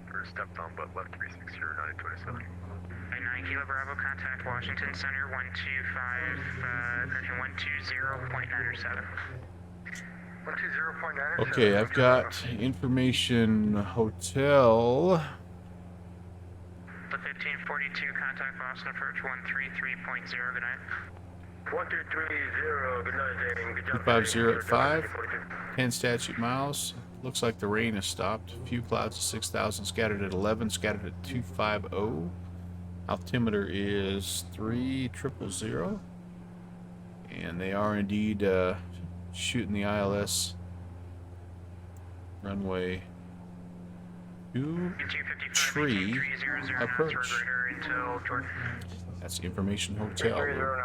First step down, but left 360, 927. 9 Kilo Bravo, contact Washington Center 120.97. 120.9. Okay, I've got information hotel. The 1542, contact Boston approach 133.0. Good night. 1230, good night, Zane. Good job. 250 at 5. 10 statute miles. Looks like the rain has stopped. Few clouds at 6,000, scattered at 11, scattered at 250. Altimeter is 3000. And they are indeed shooting the ILS runway 2 tree approach. That's Information Hotel.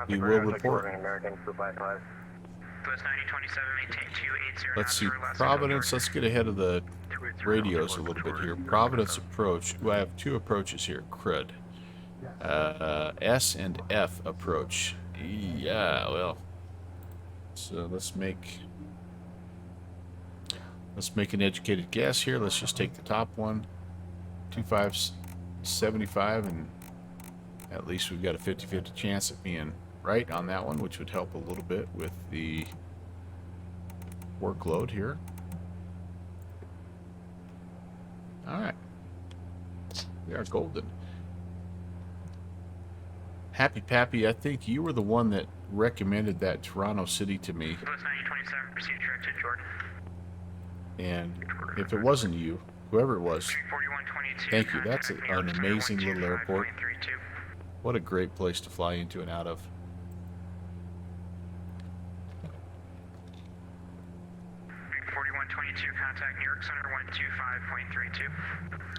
We will report. Let's see, Providence. Let's get ahead of the radios a little bit here. Providence approach. Well, I have two approaches here. Crud. S and F approach. Yeah, well. So let's make an educated guess here. Let's just take the top one. 2575, and at least we've got a 50-50 chance of being right on that one, which would help a little bit with the workload here. Alright. We are golden. Happy Pappy, I think you were the one that recommended that Toronto City to me. And if it wasn't you, whoever it was, thank you. That's an amazing little airport. What a great place to fly into and out of. Contact New York Center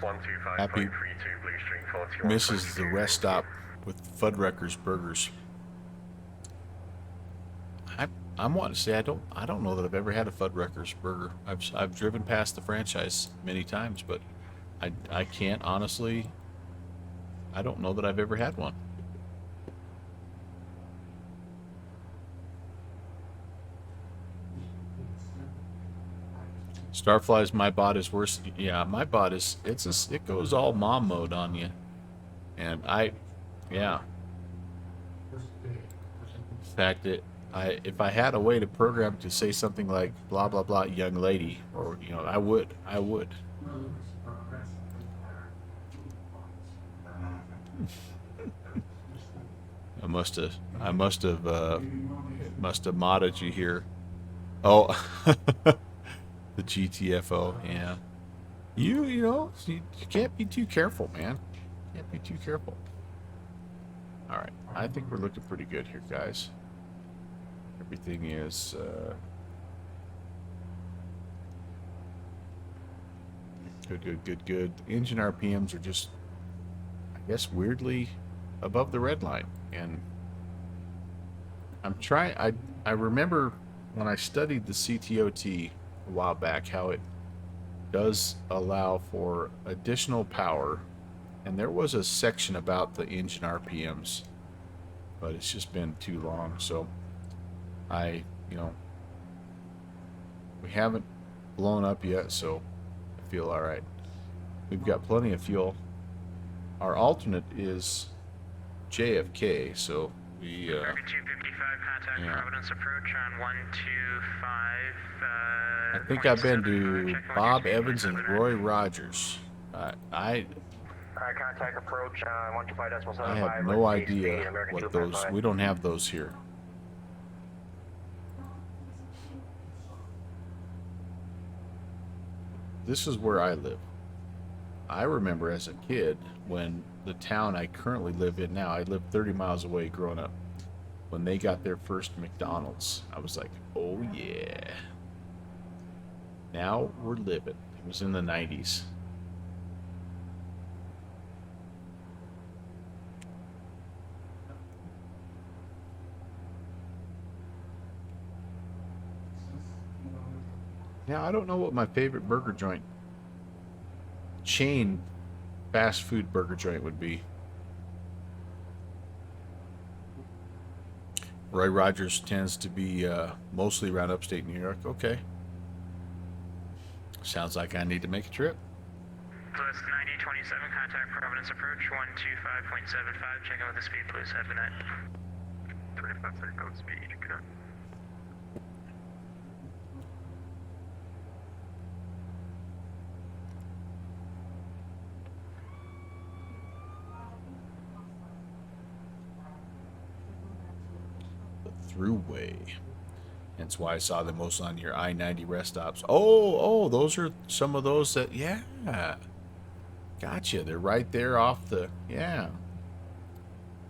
125.32. 125.32, Happy Blue Street, 41. misses the rest stop with Fuddruckers Burgers. I'm wanting to say I don't know that I've ever had a Fuddruckers burger. I've driven past the franchise many times, but I can't honestly. I don't know that I've ever had one. Starfly's my bot is worse. Yeah, my bot is it goes all mom mode on you, and yeah. In fact, if I had a way to program to say something like blah blah blah young lady, or I would. I must have modded you here. Oh, the GTFO, yeah. You can't be too careful, man. Can't be too careful. All right, I think we're looking pretty good here, guys. Everything is good. Engine RPMs are just, I guess, weirdly above the red line, and I'm trying. I remember when I studied the CTOT a while back how it does allow for additional power, and there was a section about the engine RPMs, but it's just been too long. So we haven't blown up yet, so I feel all right. We've got plenty of fuel. Our alternate is JFK, so we 255 contact Providence approach on 125. I think I've been to Bob Evans and Roy Rogers. Contact approach on 125.75. I have no idea what those. We don't have those here. This is where I live. I remember as a kid when the town I currently live in now, I lived 30 miles away growing up, when they got their first McDonald's. I was like, oh yeah. Now we're living. It was in the 90s. Now, I don't know what my favorite burger joint, chain fast food burger joint would be. Roy Rogers tends to be mostly around upstate New York. Okay. Sounds like I need to make a trip. Plus 9027, contact Providence approach 125.75. Check out the speed, please. Have a good night. 25 second code speed. Good night. Throughway. That's why I saw them most on your I-90 rest stops. Oh, those are some of those that, yeah. Gotcha. They're right there off the, yeah.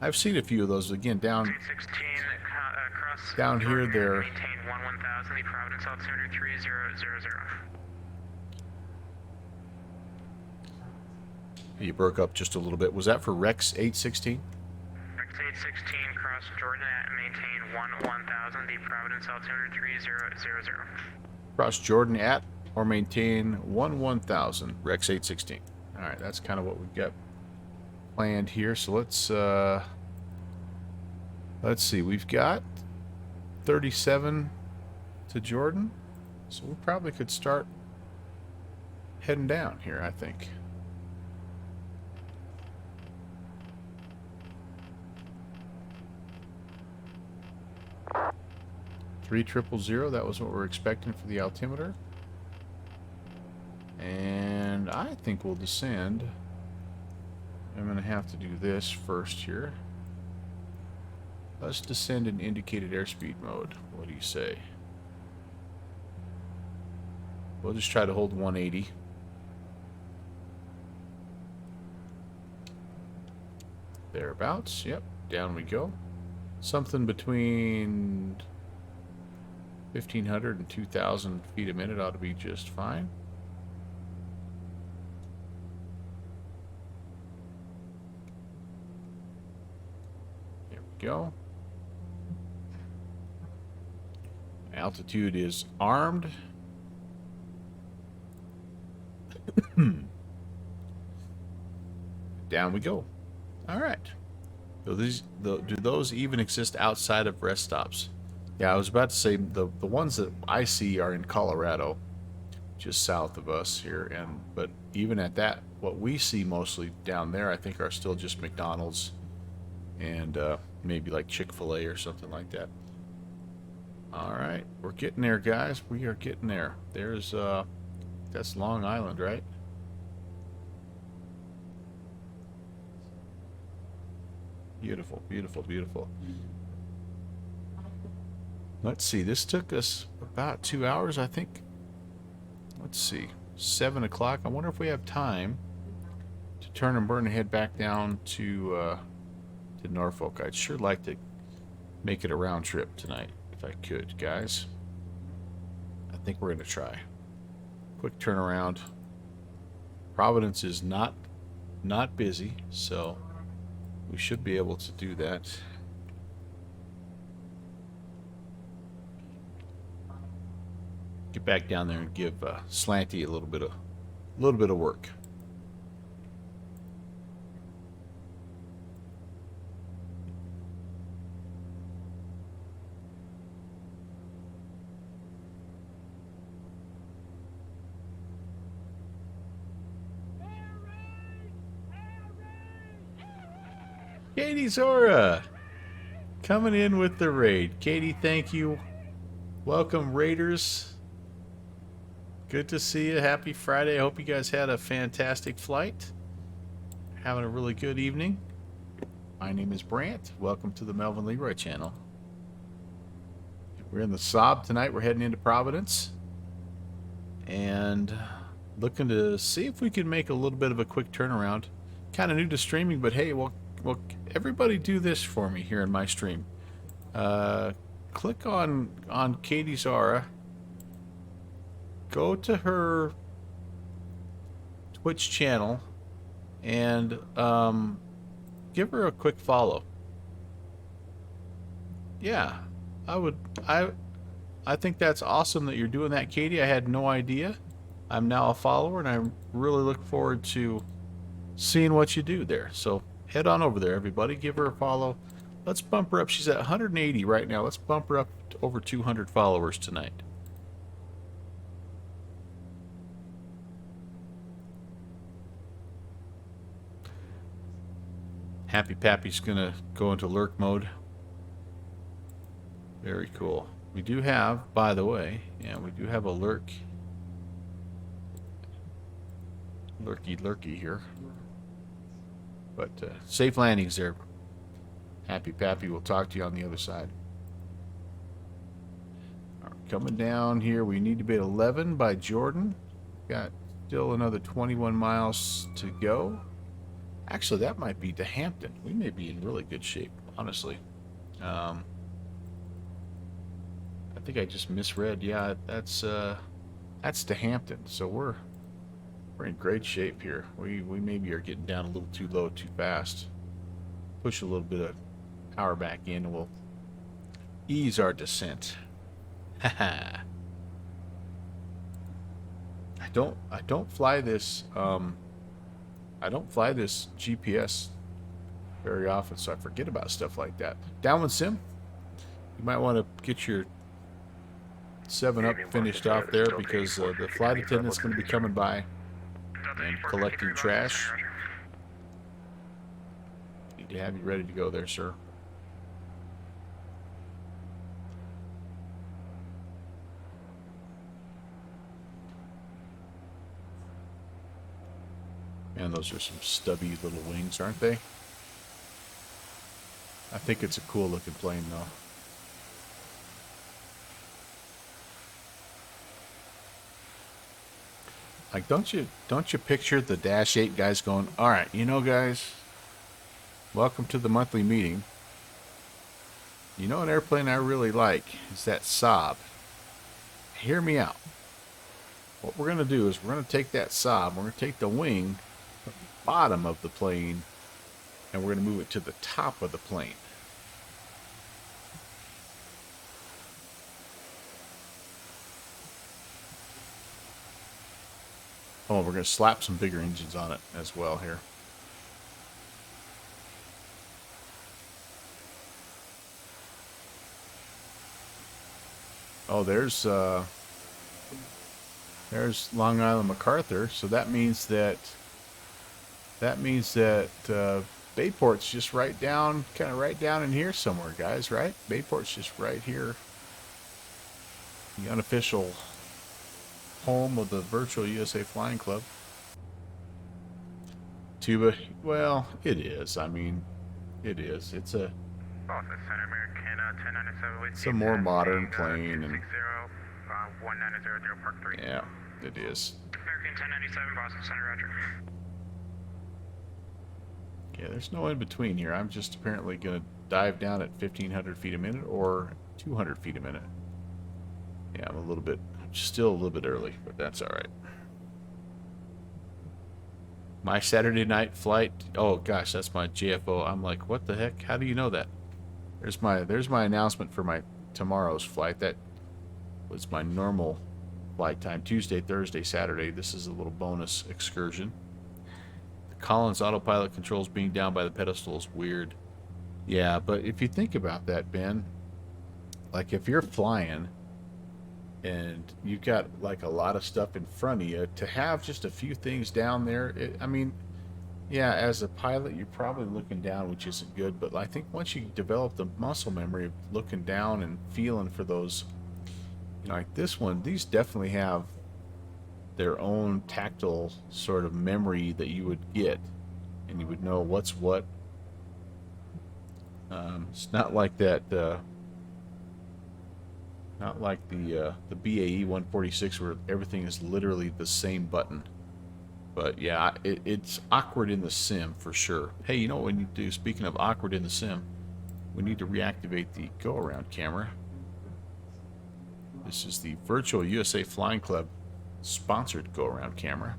I've seen a few of those again down. 16 down here. They're. Maintain 11000. The Providence altimeter 3000. You broke up just a little bit. Was that for Rex 816? Rex 816 cross Jordan at maintain 1000. The Providence altimeter 3000. Cross Jordan at or maintain 1000. Rex 816. All right, that's kind of what we've got planned here. So let's see. We've got 37 to Jordan, so we probably could start heading down here, I think. Three 000, that was what we're expecting for the altimeter. And I think we'll descend. I'm going to have to do this first here. Let's descend in indicated airspeed mode. What do you say? We'll just try to hold 180. Thereabouts. Yep, down we go. Something between 1,500 and 2,000 feet a minute ought to be just fine. There we go. Altitude is armed. Down we go. All right. So do those even exist outside of rest stops? Yeah, I was about to say the ones that I see are in Colorado, just south of us here, but even at that, what we see mostly down there, I think, are still just McDonald's and maybe like Chick-fil-A or something like that. All right, we're getting there, guys. We are getting there. There's that's Long Island, right? Beautiful, beautiful, beautiful. Let's see, this took us about 2 hours, I think. Let's see, 7 o'clock. I wonder if we have time to turn and burn and head back down to Norfolk. I'd sure like to make it a round trip tonight, if I could, guys. I think we're going to try. Quick turnaround. Providence is not busy, so we should be able to do that. Get back down there and give Slanty a little bit of work. Katie Zora coming in with the raid. Katie, thank you. Welcome, Raiders. Good to see you. Happy Friday. I hope you guys had a fantastic flight. Having a really good evening. My name is Brant. Welcome to the Melvin Leroy channel. We're in the Saab tonight. We're heading into Providence. And looking to see if we can make a little bit of a quick turnaround. Kind of new to streaming, but hey, well, everybody do this for me here in my stream. Click on Katie Zara. Go to her Twitch channel and give her a quick follow. Yeah, I think that's awesome that you're doing that, Katie. I had no idea. I'm now a follower, and I really look forward to seeing what you do there. So head on over there, everybody. Give her a follow. Let's bump her up. She's at 180 right now. Let's bump her up to over 200 followers tonight. Happy Pappy's gonna go into lurk mode. Very cool. We do have, by the way, yeah, we do have a lurky here. But safe landings there. Happy Pappy will talk to you on the other side. All right, coming down here, we need to be at 11 by Jordan. Got still another 21 miles to go. Actually, that might be to Hampton. We may be in really good shape, honestly. I think I just misread. Yeah, that's to Hampton. So we're in great shape here. We maybe are getting down a little too low, too fast. Push a little bit of power back in, and we'll ease our descent. Haha. I don't fly this. I don't fly this GPS very often, so I forget about stuff like that. Downwind Sim, you might want to get your 7-Up finished off there, because the flight attendant's going to be coming by and collecting trash. Need to have you ready to go there, sir. Man, those are some stubby little wings, aren't they? I think it's a cool looking plane, though. Like, don't you picture the Dash 8 guys going, all right, you know, guys, welcome to the monthly meeting. You know, an airplane I really like is that Saab. Hear me out. What we're going to do is we're going to take that Saab, we're going to take the wing from the bottom of the plane, and we're going to move it to the top of the plane. Oh, we're going to slap some bigger engines on it as well here. Oh, there's Long Island MacArthur. So that means that Bayport's just kind of right down in here somewhere, guys. Right? Bayport's just right here. The unofficial home of the virtual USA Flying Club. Tuba, well, it is. I mean, it is. It's a more modern plane, and yeah, it is. American 1097, Boston Center, Roger. Yeah, there's no in between here. I'm just apparently going to dive down at 1,500 feet a minute or 200 feet a minute. Yeah, I'm still a little bit early, but that's all right. My Saturday night flight. Oh gosh, that's my JFO. I'm like, what the heck? How do you know that? There's my announcement for my tomorrow's flight. That was my normal flight time. Tuesday, Thursday, Saturday. This is a little bonus excursion. The Collins autopilot controls being down by the pedestal is weird. Yeah, but if you think about that, Ben, like if you're flying and you've got like a lot of stuff in front of you, to have just a few things down there, I mean, Yeah, as a pilot, you're probably looking down, which isn't good. But I think once you develop the muscle memory of looking down and feeling for those, you know, like this one, these definitely have their own tactile sort of memory that you would get, and you would know what's what. It's not like that. Not like the BAE 146 where everything is literally the same button. But yeah, it's awkward in the sim for sure. Hey, you know what we need to do? Speaking of awkward in the sim, we need to reactivate the go-around camera. This is the Virtual USA Flying Club sponsored go-around camera.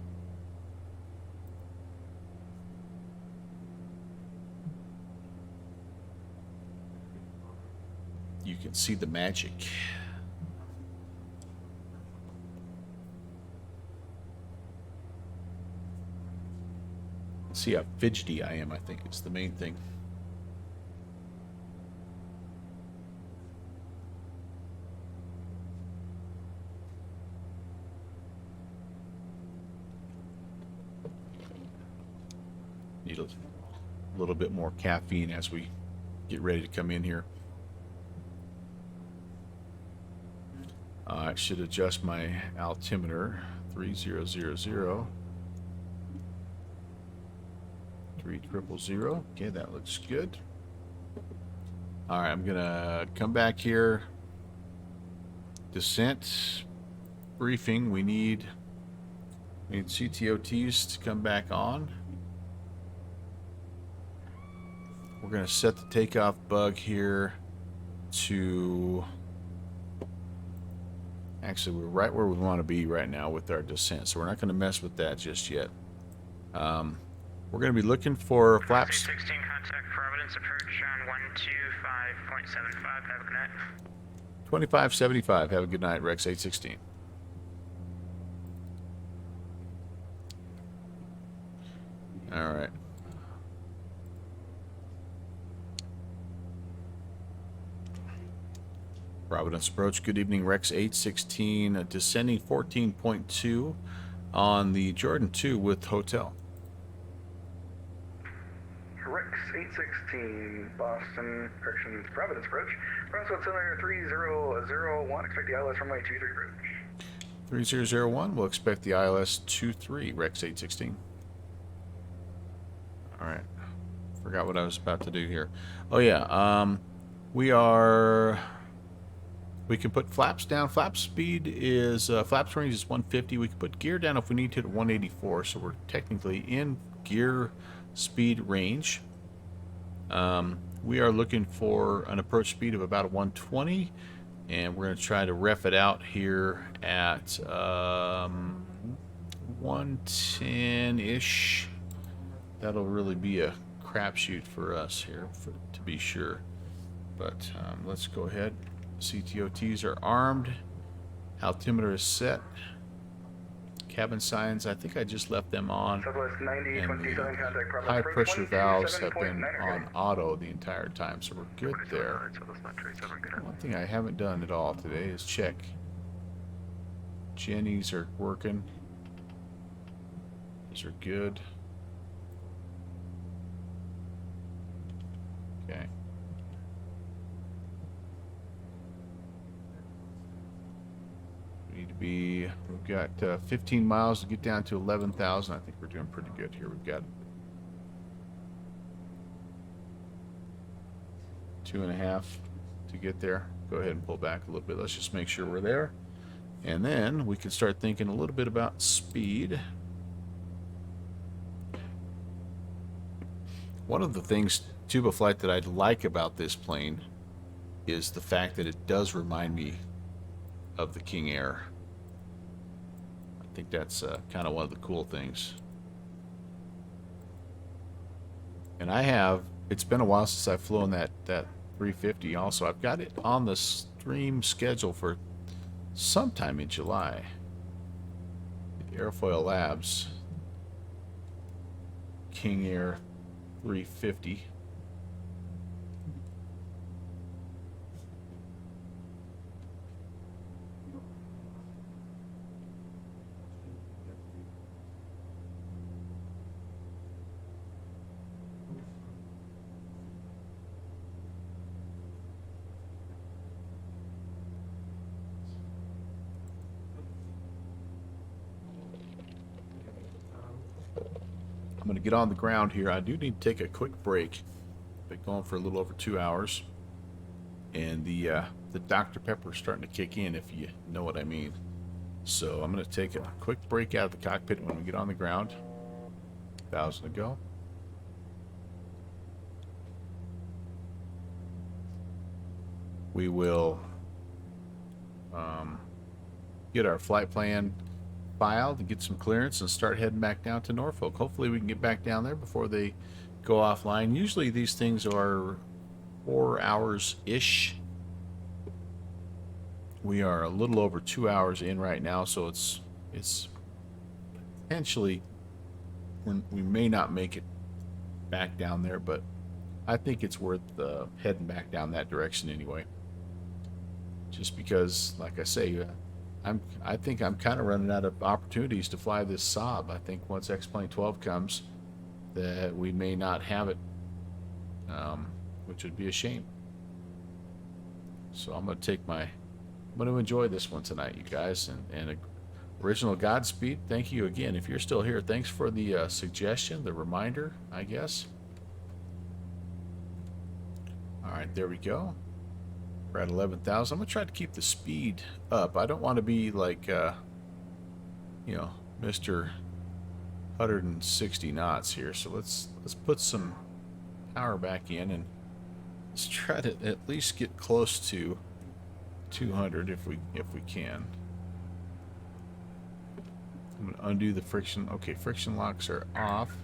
You can see the magic. See how fidgety I am, I think it's the main thing. Need a little bit more caffeine as we get ready to come in here. I should adjust my altimeter. 3000. 3000. Okay, that looks good. All right, I'm gonna come back here. Descent briefing. We need CTOTs to come back on. We're gonna set the takeoff bug here to. Actually, we're right where we want to be right now with our descent, so we're not going to mess with that just yet. We're going to be looking for flaps. 16 contact Providence approach on 125.75. Have a good night. 2575. Have a good night, Rex 816. All right. Providence approach. Good evening, Rex 816. Descending 14.2 on the Jordan 2 with hotel. Rex 816, Boston, correction, Providence approach. Providence cylinder 3001, expect the ILS runway 23 approach. 3001, we'll expect the ILS 23, Rex 816. Alright, forgot what I was about to do here. Oh yeah, we can put flaps down. Flap speed is, flaps range is 150. We can put gear down if we need to at 184, so we're technically in gear speed range. We are looking for an approach speed of about 120, and we're going to try to ref it out here at 110-ish. That'll really be a crapshoot for us here, to be sure. But let's go ahead. CTOTs are armed. Altimeter is set. Cabin signs, I think I just left them on. And the high pressure valves have been on auto the entire time, so we're good there. One thing I haven't done at all today is check. Jennies are working. Those are good. Okay. We've got 15 miles to get down to 11,000. I think we're doing pretty good here. We've got 2.5 to get there. Go ahead and pull back a little bit. Let's just make sure we're there. And then we can start thinking a little bit about speed. One of the things, Tuba Flight, that I like about this plane is the fact that it does remind me of the King Air. I think that's kind of one of the cool things. And it's been a while since I've flown that 350 also. I've got it on the stream schedule for sometime in July. The Airfoil Labs King Air 350. to get on the ground here. I do need to take a quick break. Been going for a little over 2 hours. And the Dr. Pepper is starting to kick in, if you know what I mean. So I'm going to take a quick break out of the cockpit when we get on the ground. 1,000 to go. We will get our flight plan filed and get some clearance and start heading back down to Norfolk. Hopefully we can get back down there before they go offline. Usually these things are 4 hours-ish. We are a little over 2 hours in right now, so it's potentially we may not make it back down there, but I think it's worth heading back down that direction anyway. Just because, like I say, I think I'm kind of running out of opportunities to fly this Saab. I think once X-Plane 12 comes, that we may not have it, which would be a shame. So I'm going to enjoy this one tonight, you guys. And original Godspeed, thank you again. If you're still here, thanks for the suggestion, the reminder, I guess. All right, there we go. We're at 11,000. I'm going to try to keep the speed up. I don't want to be like, you know, Mr. 160 knots here. So let's put some power back in and let's try to at least get close to 200 if we can. I'm going to undo the friction. Okay, friction locks are off.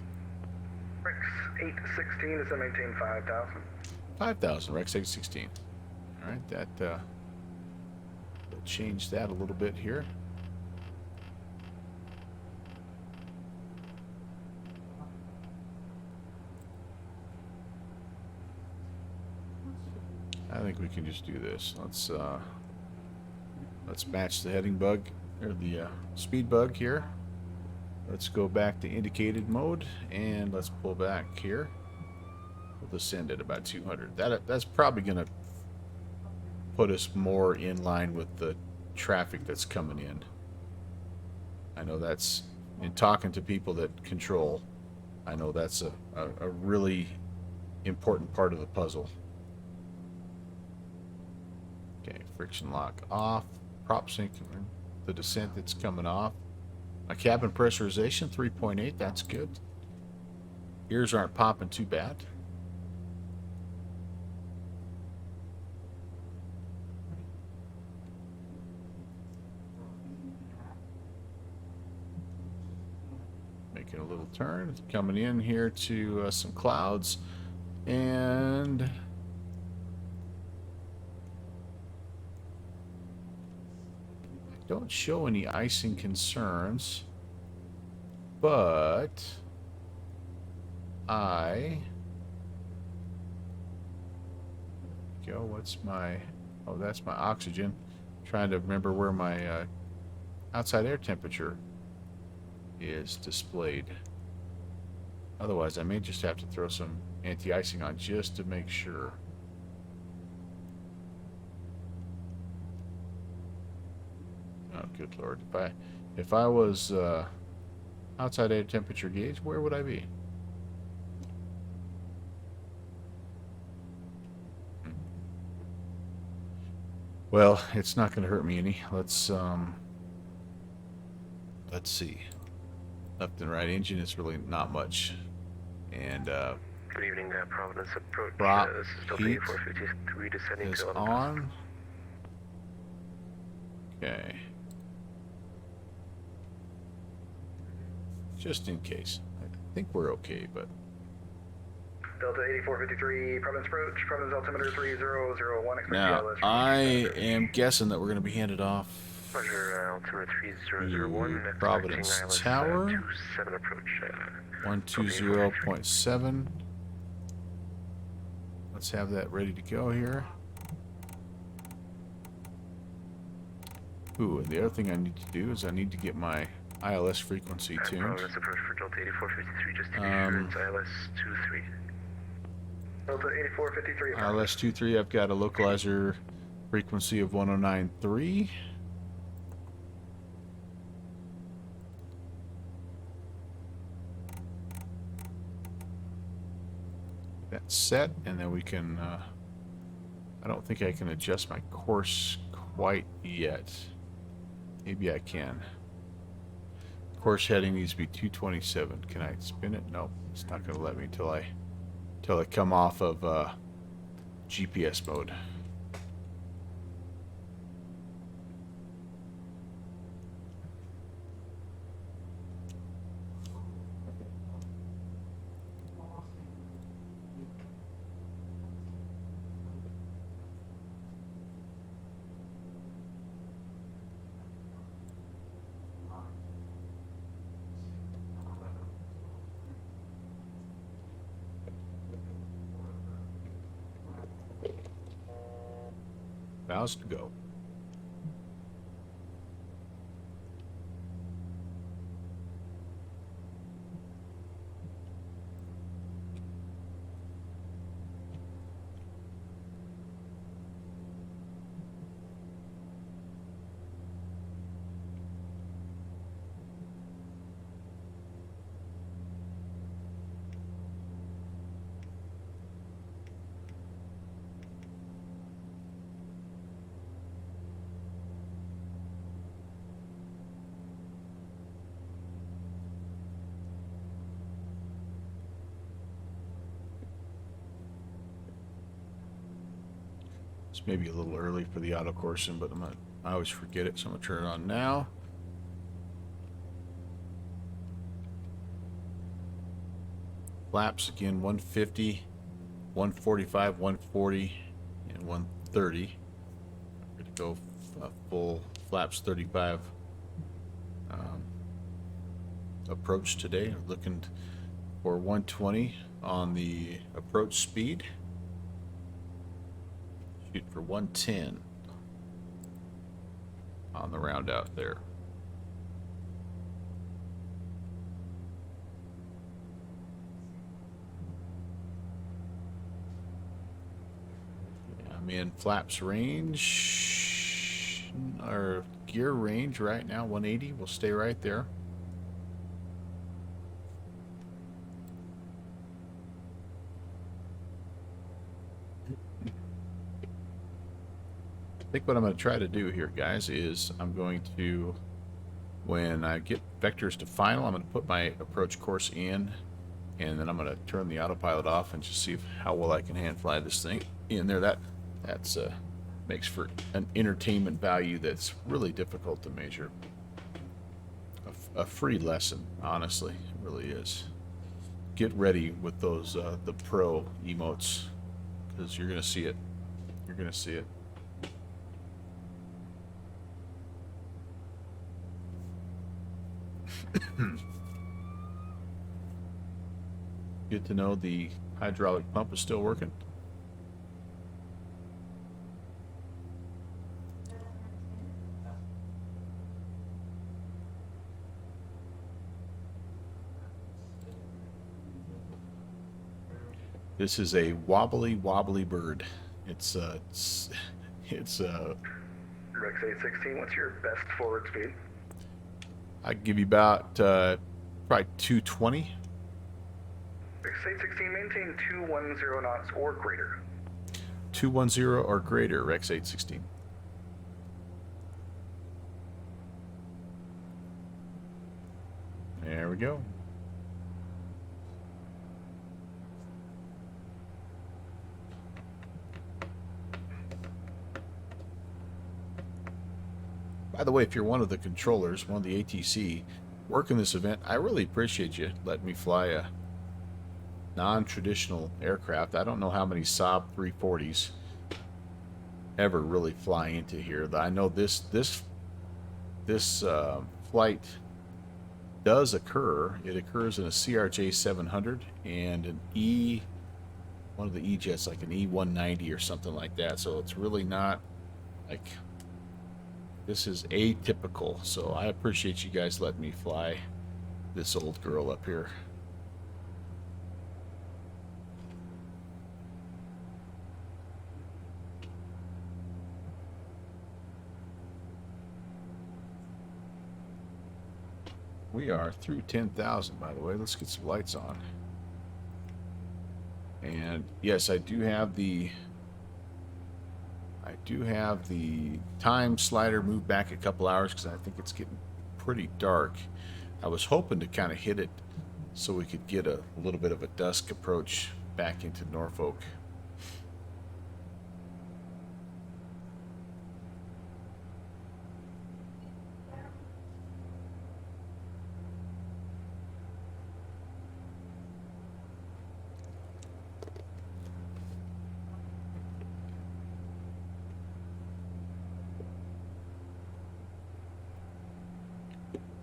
Rex 816 is to maintain 5,000. 5,000, Rex 816. All right, that we'll change that a little bit here. I think we can just do this. Let's match the heading bug or the speed bug here. Let's go back to indicated mode and let's pull back here. We'll descend at about 200. That's probably going to put us more in line with the traffic that's coming in. I know that's, in talking to people that control, I know that's a really important part of the puzzle. Okay, friction lock off. Prop sync, the descent that's coming off. My cabin pressurization 3.8, that's good. Ears aren't popping too bad. Making a little turn, coming in here to some clouds, and don't show any icing concerns, but what's my, oh, that's my oxygen. Trying to remember where my outside air temperature is displayed. Otherwise I may just have to throw some anti-icing on just to make sure. Oh, good Lord. If I was outside air temperature gauge, where would I be? Well, it's not going to hurt me any. Let's see. Left and right engine is really not much. And Good evening, Providence approach. prop This is heat Delta 453 descending is to 11,000. on. Okay. Just in case. I think we're okay, but Delta 8453, Providence approach, Providence altimeter 3001, expect now ILS. I am guessing that we're going to be handed off Roger, altimeter 3001, Providence expecting ILS Tower. 27 approach. 120.7. Let's have that ready to go here. Ooh, and the other thing I need to do is I need to get my ILS frequency tuned. Providence approach for Delta 8453, just to be sure it's ILS 23. Delta 8453. ILS 23, I've got a localizer frequency of 109.3. That's set, and then we can, I don't think I can adjust my course quite yet. Maybe I can. Course heading needs to be 227. Can I spin it? No, it's not going to let me until I come off of GPS mode. Vows to go. It's maybe a little early for the auto coursing, but I always forget it, so I'm gonna turn it on now. Flaps again, 150, 145, 140, and 130. I'm gonna go full flaps 35 approach today. I'm looking for 120 on the approach speed. Shoot for 110 on the round out there. I'm in flaps range, or gear range right now, 180. We'll stay right there. I think what I'm going to try to do here, guys, is I'm going to, when I get vectors to final, I'm going to put my approach course in, and then I'm going to turn the autopilot off and just see how well I can hand fly this thing in there. That's makes for an entertainment value that's really difficult to measure. A free lesson, honestly, it really is. Get ready with those the pro emotes, because you're going to see it. You're going to see it. Good to know the hydraulic pump is still working. This is a wobbly bird. It's Rex 816, what's your best forward speed? I'd give you about probably 220. Rex 816, maintain 210 knots or greater. 210 or greater, Rex 816. There we go. By the way, if you're one of the controllers, one of the ATC working this event, I really appreciate you letting me fly a non-traditional aircraft. I don't know how many Saab340s ever really fly into here. I know this flight does occur. It occurs in a CRJ 700 and an one of the E-jets, like an E190 or something like that. So it's really not like, this is atypical. So I appreciate you guys letting me fly this old girl up here. We are through 10,000, by the way. Let's get some lights on. And yes, I do have the time slider moved back a couple hours because I think it's getting pretty dark. I was hoping to kind of hit it so we could get a little bit of a dusk approach back into Norfolk.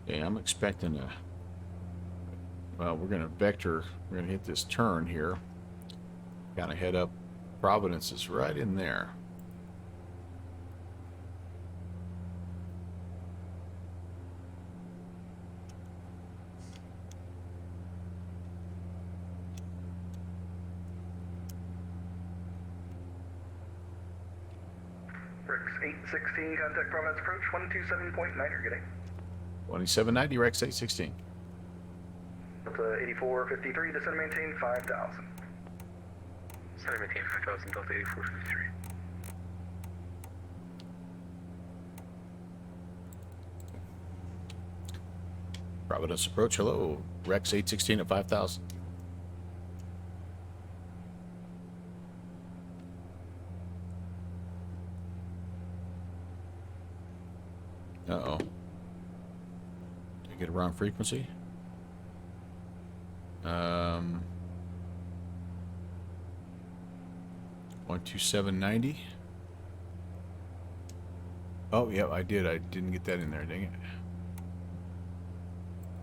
Okay, I'm expecting a, well, we're going to hit this turn here. Kind of head up. Providence is right in there. Rex 816, contact Providence approach, 127.9er, good day. 2790, Rex 816. Delta 8453, descend and maintain 5,000. Descend and maintain 5,000, Delta 8453. Providence approach, hello. Rex 816 at 5,000. Uh-oh. Did I get a wrong frequency? 12790. Oh, yeah, I did. I didn't get that in there, dang it.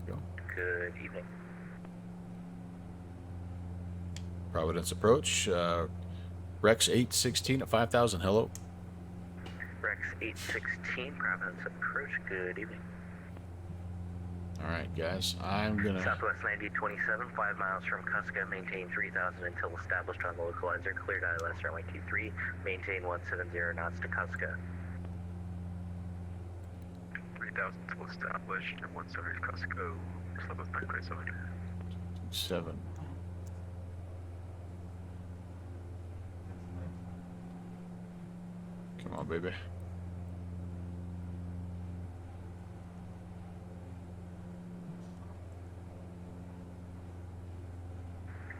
Go. Good evening. Providence approach. Rex 816 at 5,000. Hello. Rex 816, Providence approach, good evening. All right, guys. I'm going to... Southwest 9027, 5 miles from Cuska, maintain 3,000 until established on the localizer. Cleared ILS runway 23, maintain 170 knots to Cuska. 3,000 until established and 170 to Cuska. Southwest 927. 7. Come on, baby.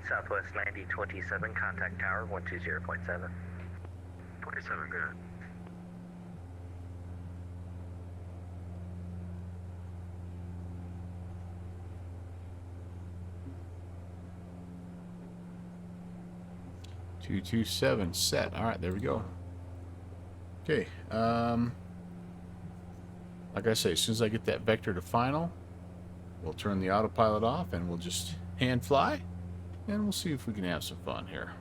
Southwest 9027, contact tower 120.7. 27, good. Two 227 set. All right, there we go. Okay. Like I say, as soon as I get that vector to final, we'll turn the autopilot off and we'll just hand fly. And we'll see if we can have some fun here.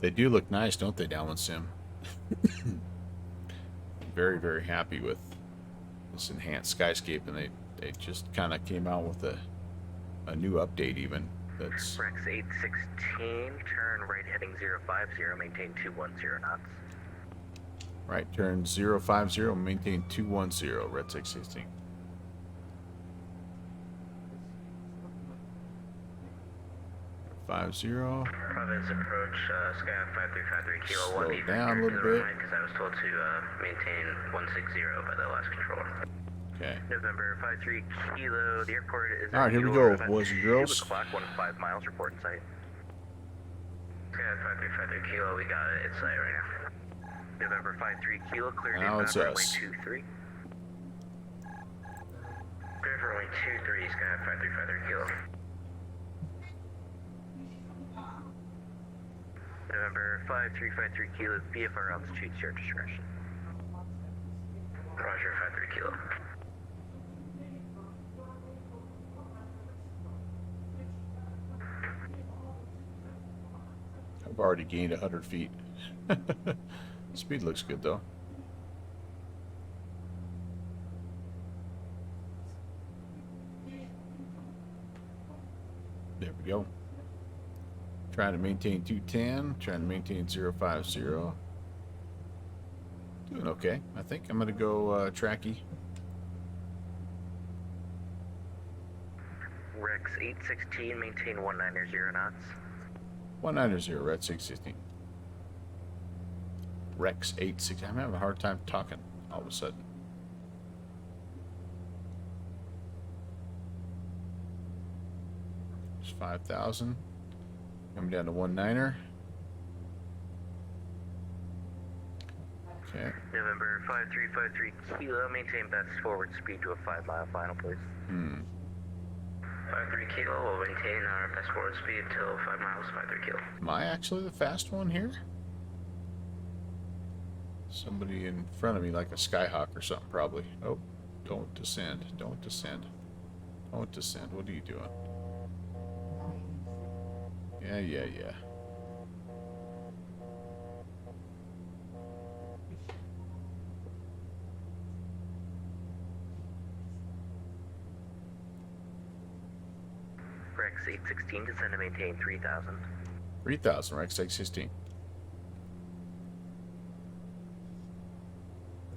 They do look nice, don't they, Downwind Sim? Very, very happy with this enhanced skyscape, and they just kind of came out with a new update even. That's Rex 816, turn right heading 050, maintain 210 knots. right, turn 050, maintain 210, Red 616. Providence approach, Sky 5353 Kilo 1. Slow down a little bit. Because I was told to maintain 160 by the last control. Okay. November 53 Kilo, the airport is... All right, here we go, boys and girls. Clock 15 miles, report in sight. Sky 5353 Kilo, we got it, it's sight right now. November 53 Kilo, clear Now it's runway us. 23. Clear for runway 23, Sky 5353 Kilo. November 5353 Kilo, VFR altitude's your discretion. Roger, 53 Kilo. I've already gained 100 feet. Speed looks good though. There we go. Trying to maintain 210, trying to maintain 050. Doing okay. I think I'm going to go tracky. Rex 816, maintain 190 knots. 190, Rex 816. Rex 816. I'm having a hard time talking all of a sudden. It's 5,000. Coming down to 19er. Okay. November 5353 Kilo, maintain best forward speed to a 5-mile final, please. 53 Kilo, we'll maintain our best forward speed till 5 miles, 53 Kilo. Am I actually the fast one here? Somebody in front of me, like a Skyhawk or something, probably. Oh, don't descend. Don't descend. Don't descend. What are you doing? Yeah. Rex 816, descend to maintain 3,000. 3,000, Rex 816.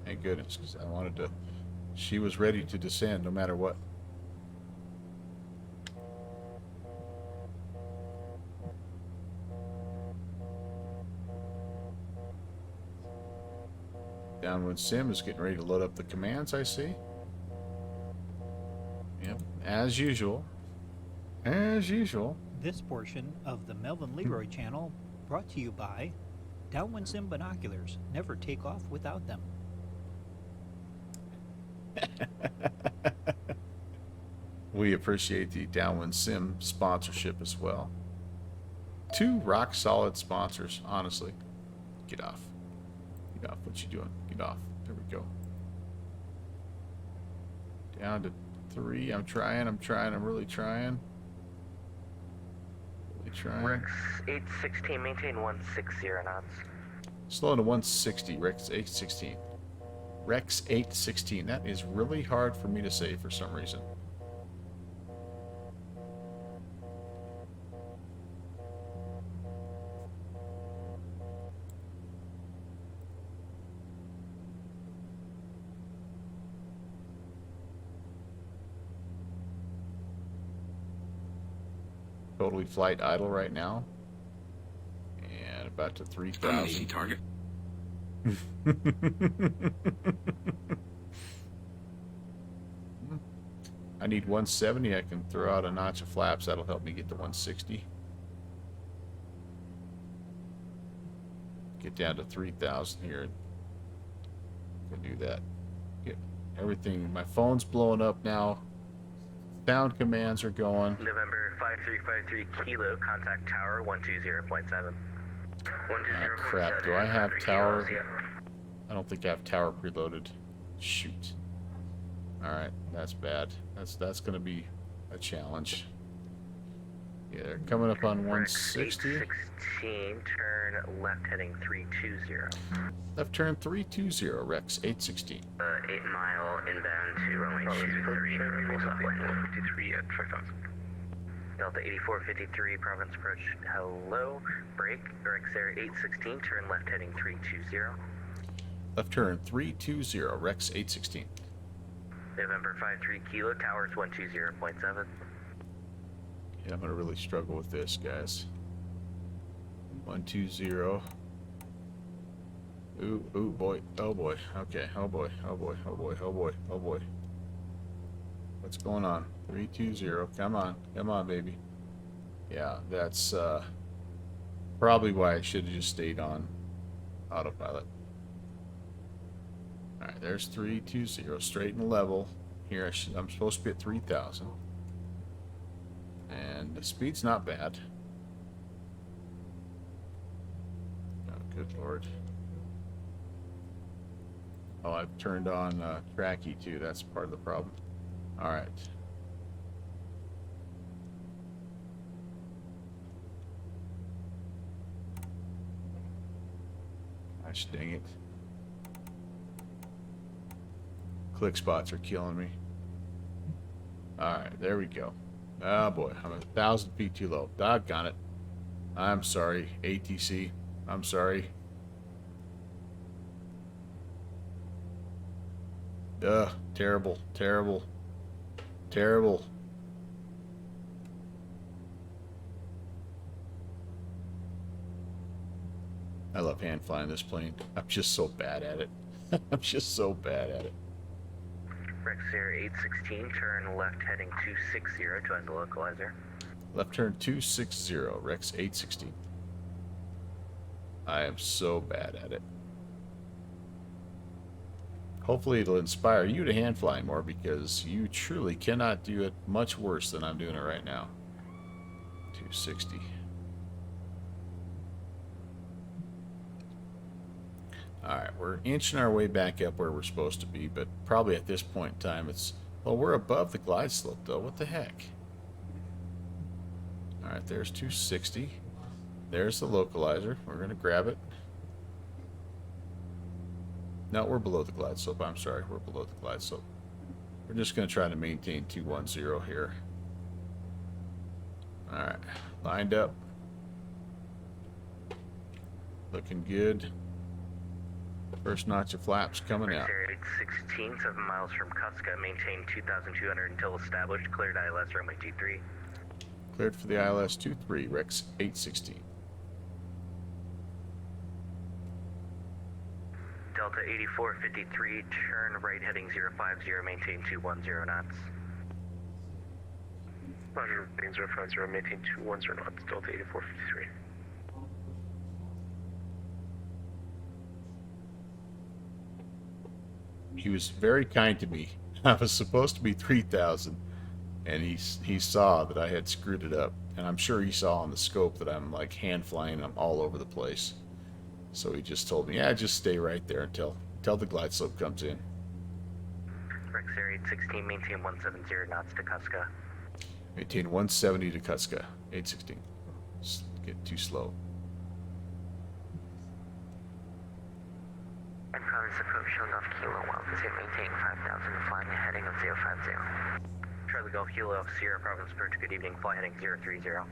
Thank goodness, because I wanted to... She was ready to descend no matter what. Downwind Sim is getting ready to load up the commands, I see. Yep, as usual. As usual. This portion of the Melvin Leroy channel brought to you by Downwind Sim Binoculars. Never take off without them. We appreciate the Downwind Sim sponsorship as well. 2 rock solid sponsors, honestly. Get off. Get off. What you doing? Get off. There we go. Down to 3. I'm trying. I'm really trying. Rex 816, maintain 160 knots. Slow to 160, Rex 816. Rex 816. That is really hard for me to say for some reason. Totally flight idle right now. And about to 3,000. Target. I need 170. I can throw out a notch of flaps. That'll help me get to 160. Get down to 3,000 here. Can do that. Get everything. My phone's blowing up now. Sound commands are going. November 5353 Kilo, contact tower 120.7. Crap. Do I have tower? I don't think I have tower preloaded. Shoot. Alright, that's bad. That's gonna be a challenge. Yeah, they're coming up on 160. 816, turn left heading 320. Left turn 320, Rex 816. 8 mile inbound to runway 23 for full stop line 53 at 5,000. Delta 8453, Providence approach, hello, break, Rex Air 816, turn left heading 320. Left turn 320, Rex 816. November 53 Kilo, towers 120.7. Yeah, I'm gonna really struggle with this, guys. 120. Ooh, boy. Oh boy. Okay. Oh boy. What's going on? 320. Come on, baby. Yeah, that's probably why I should have just stayed on autopilot. Alright, there's 320. Straight and level. Here, I'm supposed to be at 3,000. And the speed's not bad. Good Lord. Oh, I've turned on Tracky too. That's part of the problem. All right. Gosh dang it. Click spots are killing me. Alright, there we go. Oh boy, I'm 1,000 feet too low. Doggone it. I'm sorry, ATC. I'm sorry. Ugh, terrible, terrible, terrible. I love hand flying this plane. I'm just so bad at it. I'm just so bad at it. Rex Air 816, turn left heading 260 to end the localizer. Left turn 260, Rex 816. I am so bad at it. Hopefully it'll inspire you to hand fly more, because you truly cannot do it much worse than I'm doing it right now. 260. Alright, we're inching our way back up where we're supposed to be, but probably at this point in time it's... Well, we're above the glide slope, though. What the heck? Alright, there's 260. There's the localizer. We're going to grab it. No, we're below the glide slope. I'm sorry. We're below the glide slope. We're just going to try to maintain 210 here. Alright, lined up. Looking good. First notch of flaps coming out. 16, 7 miles from Cuska, maintain 2,200 until established, cleared ILS runway 23. Cleared for the ILS 23, Rex 816. Delta 8453, turn right heading 050, maintain 210 knots. Roger, heading 050, maintain 210 knots, Delta 8453. He was very kind to me. I was supposed to be 3,000, and he saw that I had screwed it up, and I'm sure he saw on the scope that I'm like hand flying. I'm all over the place, so he just told me, yeah, just stay right there until the glide slope comes in. Rex Air 816, maintain 170 knots to Cuska. Maintain 170 to Cuska 816. Just get too slow. And Province approach Golf Kilo Alpha Zero, maintain 5,000, flying a heading of 050. Charlie Golf Kilo Alpha Sierra, Province approach, good evening, fly heading 030. Flying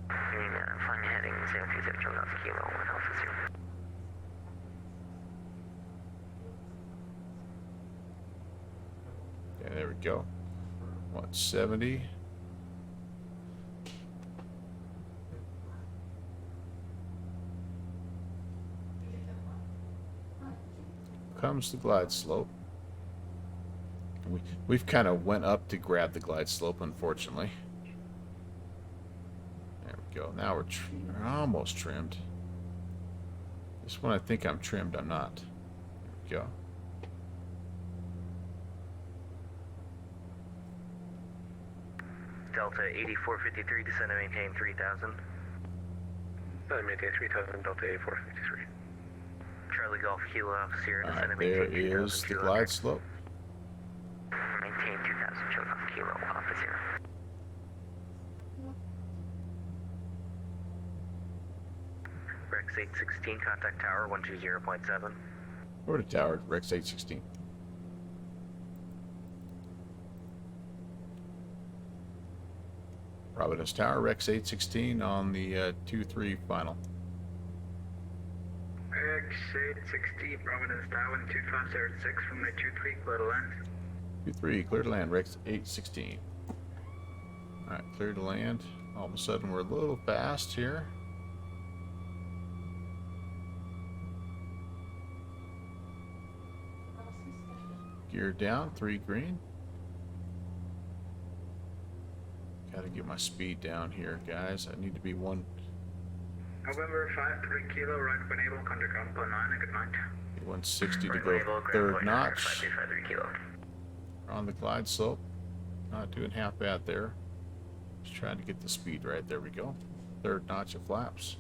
a heading 030, Charlie Golf Kilo Alpha Zero. Yeah, there we go. 170. Comes the glide slope. We've kind of went up to grab the glide slope, unfortunately. There we go. Now we're almost trimmed. This one I think I'm trimmed. I'm not. There we go. Delta 8453, descend and maintain 3,000. Maintain 3,000, Delta 8453. Charlie Golf Kilo Alpha Sierra, descend and There maintain 2,000. is the glide slope. Maintain 2,000, Charlie Golf Kilo Alpha Zero. Rex 816, contact tower 120.7. Over to tower, Rex 816. Providence Tower, Rex 816 on the 2-3 final. Rex 816, Providence Tower, 2506 from the 23, clear to land. 2-3, clear to land, Rex 816. Alright, clear to land. All of a sudden we're a little fast here. Gear down, 3 green. Gotta get my speed down here, guys. I need to be one. November 53 kilo, right when able, contact ground per 9 and good night. 160 to go third notch. On the glide slope. Not doing half bad there. Just trying to get the speed right. There we go. Third notch of flaps.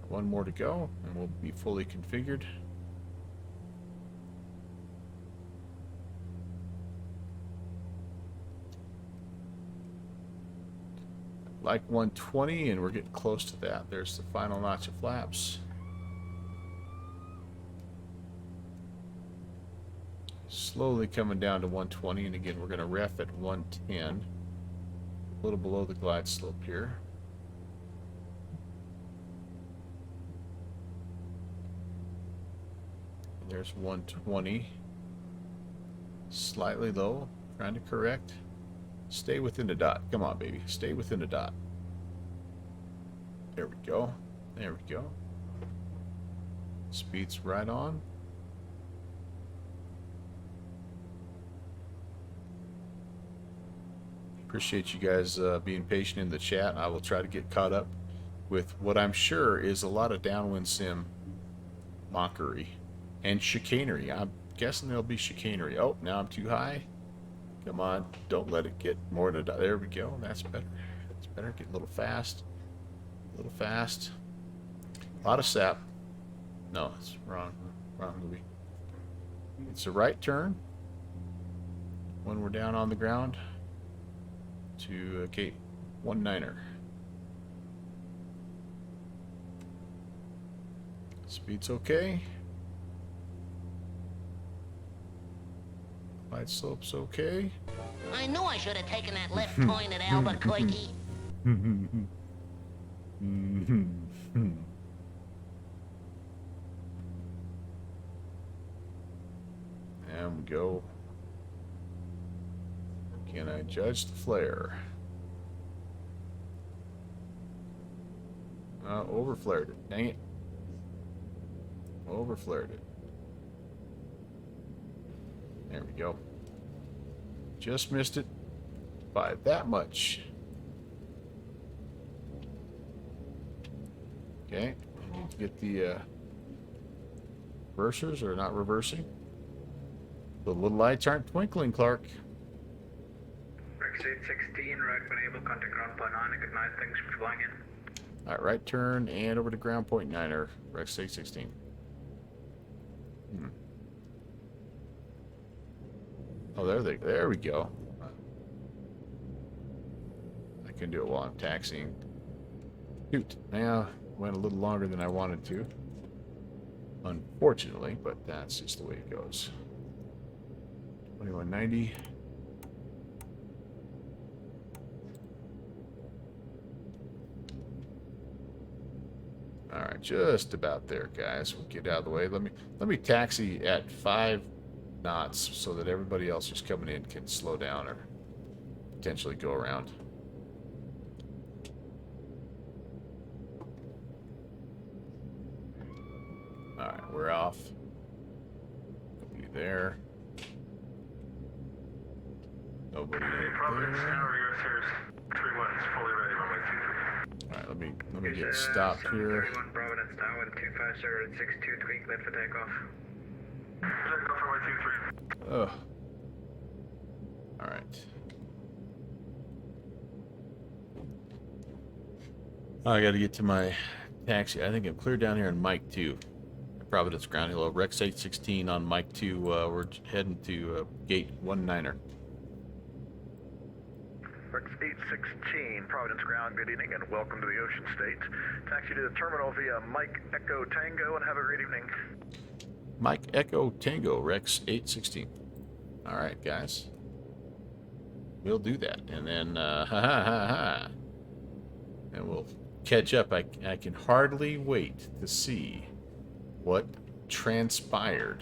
One more to go, and we'll be fully configured. Like 120, and we're getting close to that. There's the final notch of flaps. Slowly coming down to 120, and again, we're going to ref at 110. A little below the glide slope here. There's 120. Slightly low, trying to correct. Stay within the dot. Come on, baby. Stay within the dot. There we go. There we go. Speed's right on. Appreciate you guys being patient in the chat. I will try to get caught up with what I'm sure is a lot of downwind sim mockery and chicanery. I'm guessing there'll be chicanery. Oh, now I'm too high. Come on, don't let it get more than a... There we go. That's better. That's better. Get a little fast. A little fast. A lot of sap. No, it's wrong. Wrong movie. It's a right turn when we're down on the ground to gate 19er. Speed's okay. Glide slope's okay. I knew I should have taken that left point at Albuquerque. And we go. Can I judge the flare? Overflared it. Dang it. Overflared it. There we go. Just missed it by that much. Okay. I need to get the reversers, or not reversing. The little lights aren't twinkling, Clark. Rex 816, right when able, contact ground point 9, good night, thanks for flying in. Alright, right turn and over to ground point 9er, Rex 816. Oh, there we go. I can do it while I'm taxiing. Shoot, now went a little longer than I wanted to. Unfortunately, but that's just the way it goes. 2190. All right, just about there, guys. We'll get out of the way. Let me taxi at 5 knots so that everybody else who's coming in can slow down or potentially go around. All right, we're off. Nobody there. Nobody there. Alright, let me get stopped here. 31 Providence now with 250 at 62 tweak, left for takeoff. Takeoff for 123. Ugh. Alright. I gotta get to my taxi. I think I'm clear down here in Mike 2. Providence ground. Hello, Rex 816 on Mike 2. We're heading to gate 19er. Rex 816, Providence ground, good evening and welcome to the Ocean State. Taxi to the terminal via Mike Echo Tango and have a great evening. Mike Echo Tango, Rex 816. Alright, guys. We'll do that. And then, and we'll catch up. I can hardly wait to see what transpired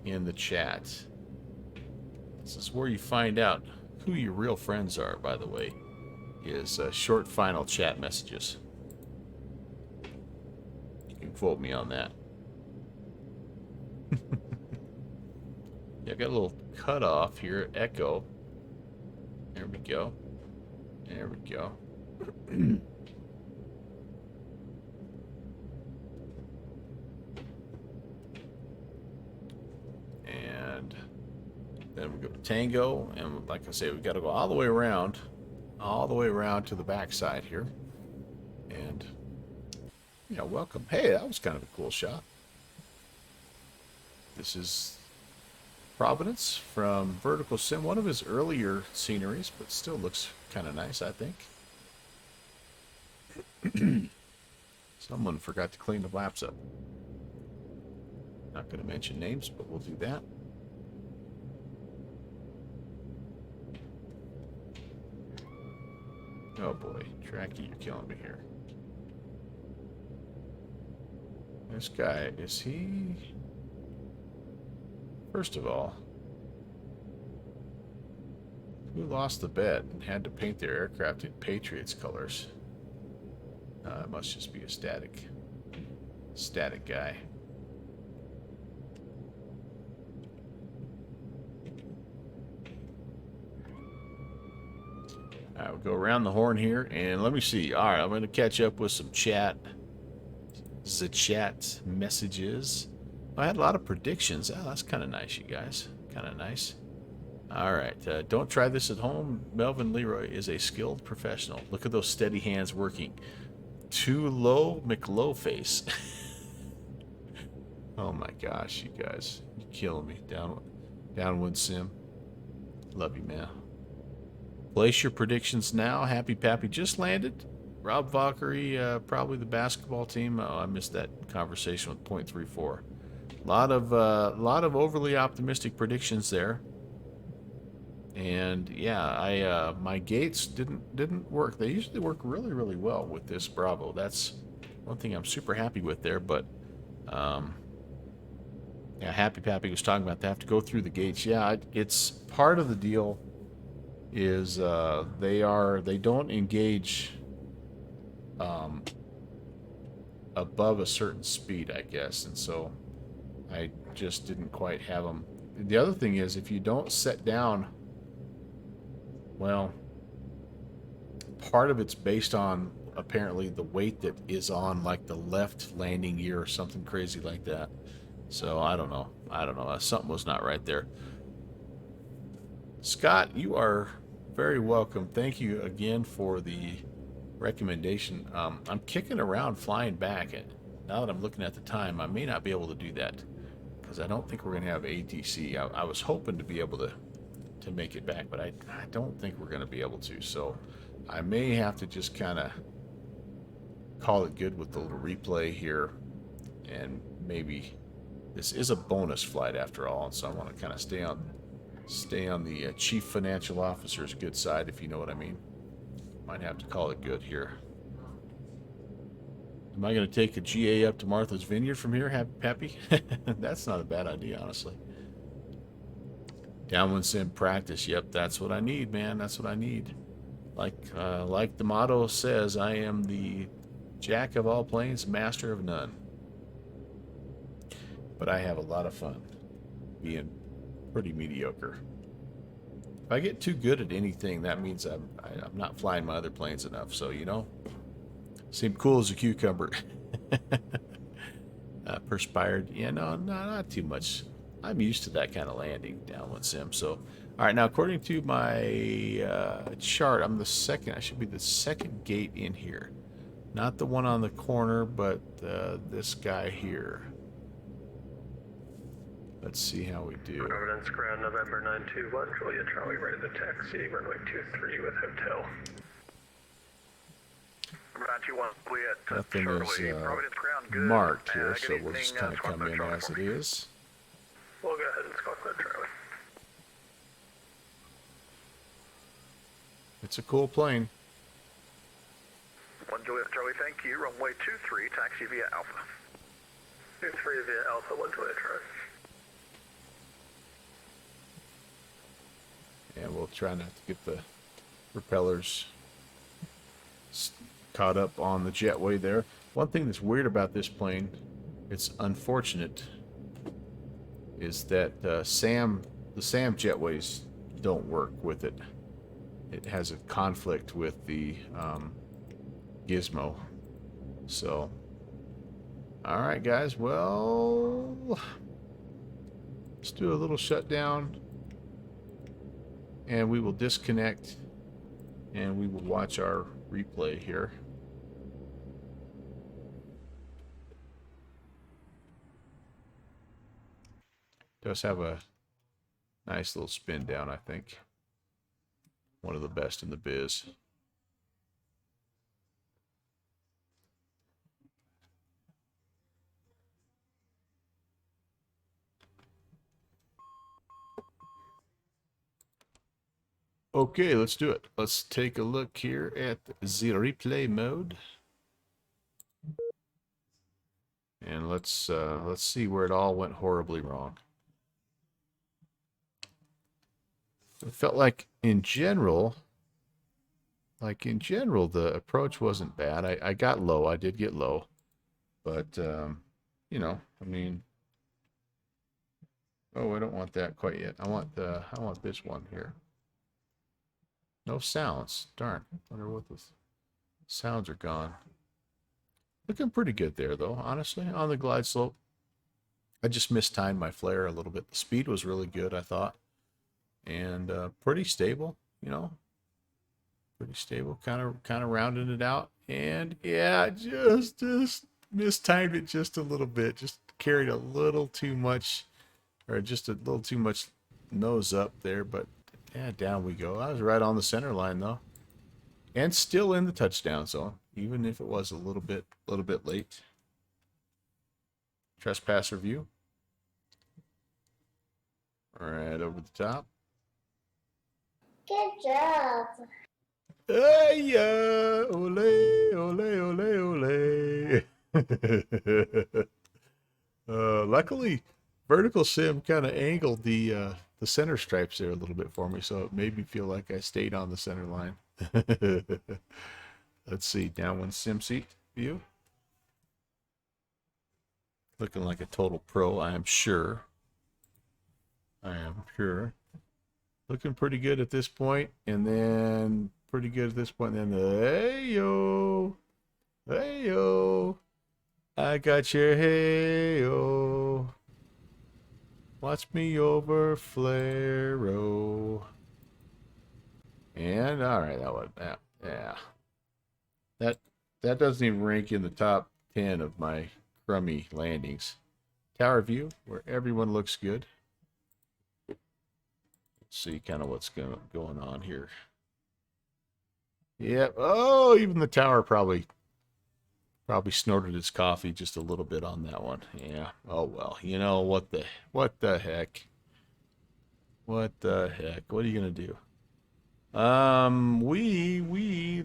in the chat. This is where you find out who your real friends are, by the way, is short final chat messages. You can quote me on that. Yeah, I got a little cutoff here. Echo. There we go. There we go. And then we go to Tango, and like I say, we got to go all the way around to the back side here. And Yeah, welcome. Hey, that was kind of a cool shot. This is Providence from Vertical Sim, one of his earlier sceneries, but still looks kind of nice, I think. Someone forgot to clean the laps up. Not going to mention names, but we'll do that. Oh boy, Tracky, you're killing me here. This guy, is he... First of all, who lost the bet and had to paint their aircraft in Patriots colors? It must just be a static guy. Alright, we'll go around the horn here, and let me see. Alright, I'm going to catch up with some chat. The chat messages. I had a lot of predictions. Oh, that's kind of nice, you guys. Kind of nice. Alright, don't try this at home. Melvin Leroy is a skilled professional. Look at those steady hands working. Too low, McLow face. Oh my gosh, you guys. You're killing me. Downwind Sim. Love you, man. Place your predictions now. Happy Pappy just landed. Rob Valkyrie, probably the basketball team. Oh, I missed that conversation with .34. A lot of overly optimistic predictions there. And yeah, my gates didn't work. They usually work really, really well with this Bravo. That's one thing I'm super happy with there. But yeah, Happy Pappy was talking about they have to go through the gates. Yeah, it's part of the deal. Is they don't engage above a certain speed, I guess, and so I just didn't quite have them. The other thing is, if you don't set down, well, part of it's based on apparently the weight that is on like the left landing gear or something crazy like that. So I don't know. Something was not right there. Scott, you are very welcome. Thank you again for the recommendation. I'm kicking around flying back. Now that I'm looking at the time, I may not be able to do that because I don't think we're going to have ATC. I was hoping to be able to make it back, but I don't think we're going to be able to. So I may have to just kind of call it good with the little replay here, and maybe this is a bonus flight after all, and so I want to kind of stay on the chief financial officer's good side, if you know what I mean. Might have to call it good here. Am I going to take a GA up to Martha's Vineyard from here, Happy? That's not a bad idea, honestly. Downwind Sim practice. Yep, that's what I need, man. That's what I need. Like the motto says, I am the jack of all planes, master of none. But I have a lot of fun being pretty mediocre. If I get too good at anything, that means I'm not flying my other planes enough. So, you know, seem cool as a cucumber. Perspired. Yeah, no, not too much. I'm used to that kind of landing, Downwind Sim. So, all right, now according to my chart, I'm the second. I should be the second gate in here. Not the one on the corner, but this guy here. Let's see how we do. Providence ground November 921, Julia Charlie, ready to taxi, runway 23 with hotel. Number 921, Juliet, Nothing Charlie, is Providence ground, good. marked here, Good so we'll evening, just kind of come in as it is. We'll go ahead and squawk that Charlie. It's a cool plane. 1 Juliet, Charlie, thank you. Runway 23, taxi via Alpha. 23 via Alpha, 1 Juliet, Charlie. And we'll try not to get the propellers caught up on the jetway there. One thing that's weird about this plane, it's unfortunate, is that the SAM jetways don't work with it. It has a conflict with the Gizmo. So, all right, guys. Well, let's do a little shutdown. And we will disconnect and we will watch our replay here. Does have a nice little spin down, I think. One of the best in the biz. Okay, let's do it. Let's take a look here at the replay mode. And let's see where it all went horribly wrong. It felt like in general, the approach wasn't bad. I got low. I did get low. But you know, I mean, oh, I don't want that quite yet. I want this one here. No sounds. Darn. Wonder what the sounds are gone. Looking pretty good there, though, honestly, on the glide slope. I just mistimed my flare a little bit. The speed was really good, I thought. And pretty stable, you know. Pretty stable. Kind of rounding it out. And, yeah, just mistimed it just a little bit. Just carried a little too much, or just a little too much nose up there, but yeah, down we go. I was right on the center line though, and still in the touchdown zone, even if it was a little bit late. Trespasser view. All right, over the top. Good job. Hey, ole, ole, ole, ole. Luckily, Vertical Sim kind of angled the center stripes there a little bit for me, so it made me feel like I stayed on the center line. Let's see, downwind sim seat view. Looking like a total pro, I am sure. Looking pretty good at this point, and then pretty good at this point, and then the hey yo, I got your hey yo. Watch me over Flaro. And all right, that was that. Yeah, that doesn't even rank in the top 10 of my crummy landings. Tower view, where everyone looks good. Let's see kind of what's going on here. Yep. Oh, even the tower probably snorted his coffee just a little bit on that one. Yeah. Oh well. You know what the heck? What the heck? What are you gonna do?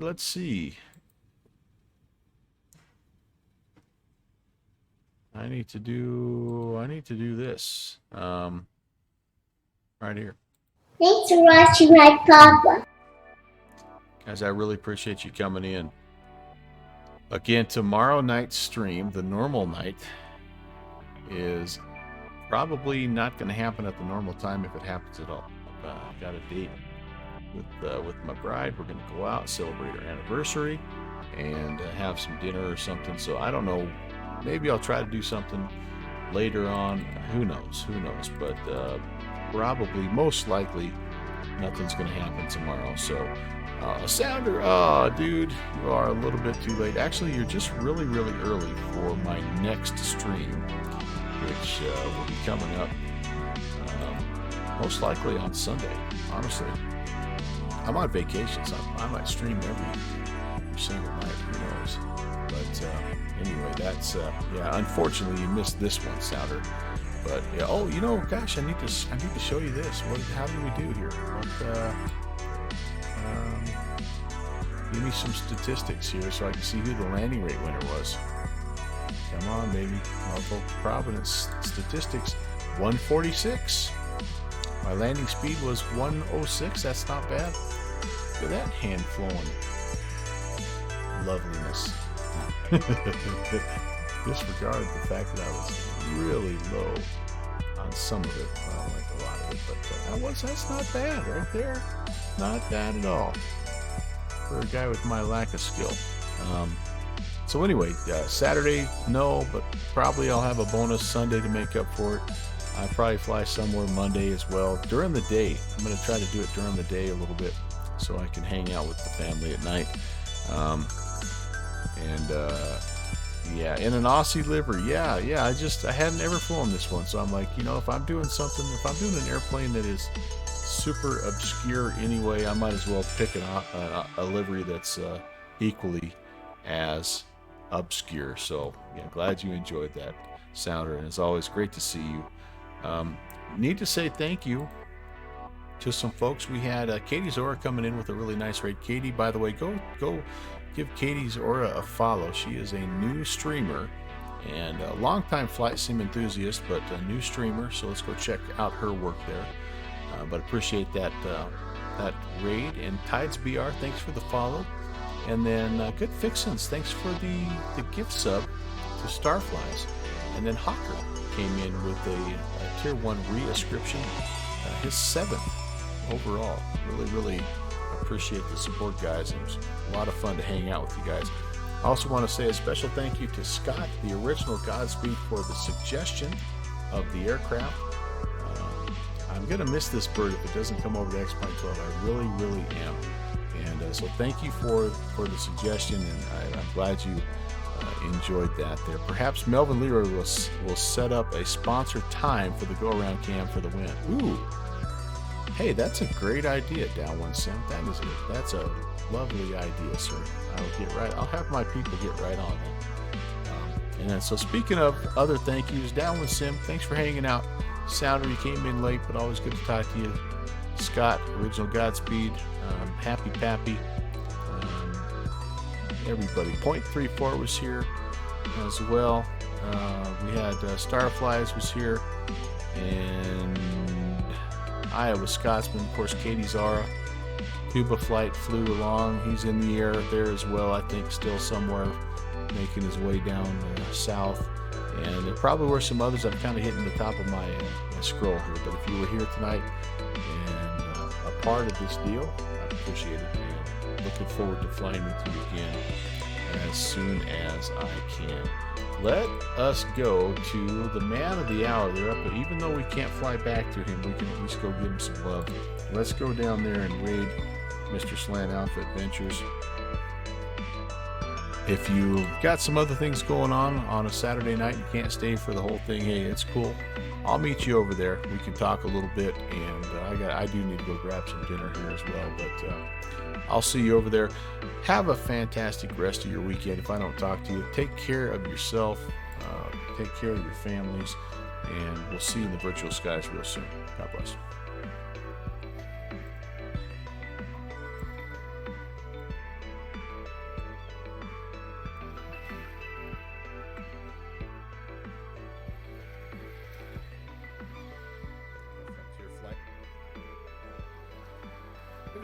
Let's see. I need to do this. Right here. Thanks for watching my papa. Guys, I really appreciate you coming in. Again, tomorrow night's stream, the normal night, is probably not going to happen at the normal time if it happens at all. I've got a date with my bride. We're going to go out, celebrate our anniversary, and have some dinner or something. So I don't know. Maybe I'll try to do something later on. Who knows? But probably, most likely, nothing's going to happen tomorrow. So. Sounder, oh, dude, you are a little bit too late. Actually, you're just really, really early for my next stream, which will be coming up most likely on Sunday. Honestly, I'm on vacation, so I might stream every single night. Who knows? But anyway, that's yeah. Unfortunately, you missed this one, Sounder. But yeah. Oh, you know, gosh, I need to show you this. How do we do here? Give me some statistics here so I can see who the landing rate winner was. Come on, baby. Norfolk Providence statistics, 146. My landing speed was 106. That's not bad. Look at that hand flowing. Loveliness. Disregard the fact that I was really low on some of it. I don't like a lot of it, but that's not bad right there. Not bad at all. For a guy with my lack of skill. So anyway, Saturday, no, but probably I'll have a bonus Sunday to make up for it. I'll probably fly somewhere Monday as well. During the day, I'm going to try to do it during the day a little bit so I can hang out with the family at night. Yeah, in an Aussie livery. Yeah. I hadn't ever flown this one, so I'm like, if I'm doing an airplane that is super obscure anyway, I might as well pick a livery that's equally as obscure. So yeah, glad you enjoyed that, Sounder, and it's always great to see you. Need to say thank you to some folks. We had Katie Zora coming in with a really nice raid. Katie, by the way, go give Katie Zora a follow. She is a new streamer and a longtime flight sim enthusiast, but a new streamer. So let's go check out her work there. But appreciate that raid. And Tides BR, thanks for the follow. And then Good Fixins, thanks for the gift sub to Starflies. And then Hawker came in with a tier 1 re-ascription, his 7th overall. Really appreciate the support, guys. It was a lot of fun to hang out with you guys. I also want to say a special thank you to Scott, the original Godspeed, for the suggestion of the aircraft. I'm going to miss this bird if it doesn't come over to X-Plane 12. I really am. And so thank you for the suggestion, and I'm glad you enjoyed that there. Perhaps Melvin Leroy will set up a sponsored time for the go-around cam for the win. Ooh. Hey, that's a great idea, Down One Sim. That's a lovely idea, sir. I'll have my people get right on that. And then, so speaking of other thank yous, Down One Sim, thanks for hanging out. Sounder, you came in late, but always good to talk to you. Scott, original Godspeed, Happy Pappy, everybody. Point 34 was here as well. We had Starflies was here, and Iowa Scotsman, of course. Katie Zara, Cuba Flight flew along. He's in the air there as well, I think, still somewhere making his way down south. And there probably were some others. I'm kind of hitting the top of my scroll here. But if you were here tonight and a part of this deal, I appreciate it, man. Looking forward to flying with you again as soon as I can. Let us go to the man of the hour. They're up, but even though we can't fly back to him, we can at least go give him some love. Let's go down there and raid Mr. Slant Alpha Adventures. If you've got some other things going on a Saturday night and can't stay for the whole thing, hey, it's cool. I'll meet you over there. We can talk a little bit, and I do need to go grab some dinner here as well, but I'll see you over there. Have a fantastic rest of your weekend. If I don't talk to you, take care of yourself, take care of your families, and we'll see you in the virtual skies real soon. God bless.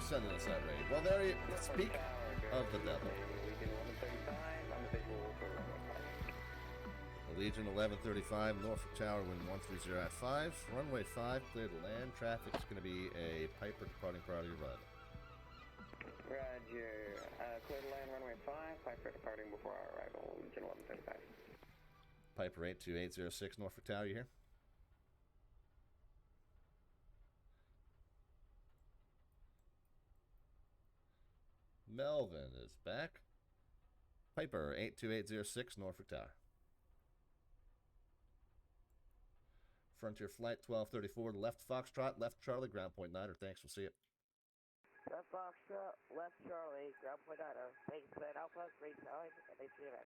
Sending us that raid. Well, there you speak of the devil. The Legion 1135, Norfolk Tower, wind 130 at 5. Runway 5, clear to land. Traffic is going to be a Piper departing prior to your arrival. Roger. Clear to land, runway 5. Piper departing before our arrival. Legion 1135. Piper 82806, Norfolk Tower, you here? Melvin is back. Piper 82806, Norfolk Tower. Frontier Flight 1234, left Foxtrot, left Charlie, ground point 9. Thanks, we'll see you. Left Foxtrot, left Charlie, ground point 9. Thanks, Alpha, great time, and they see you.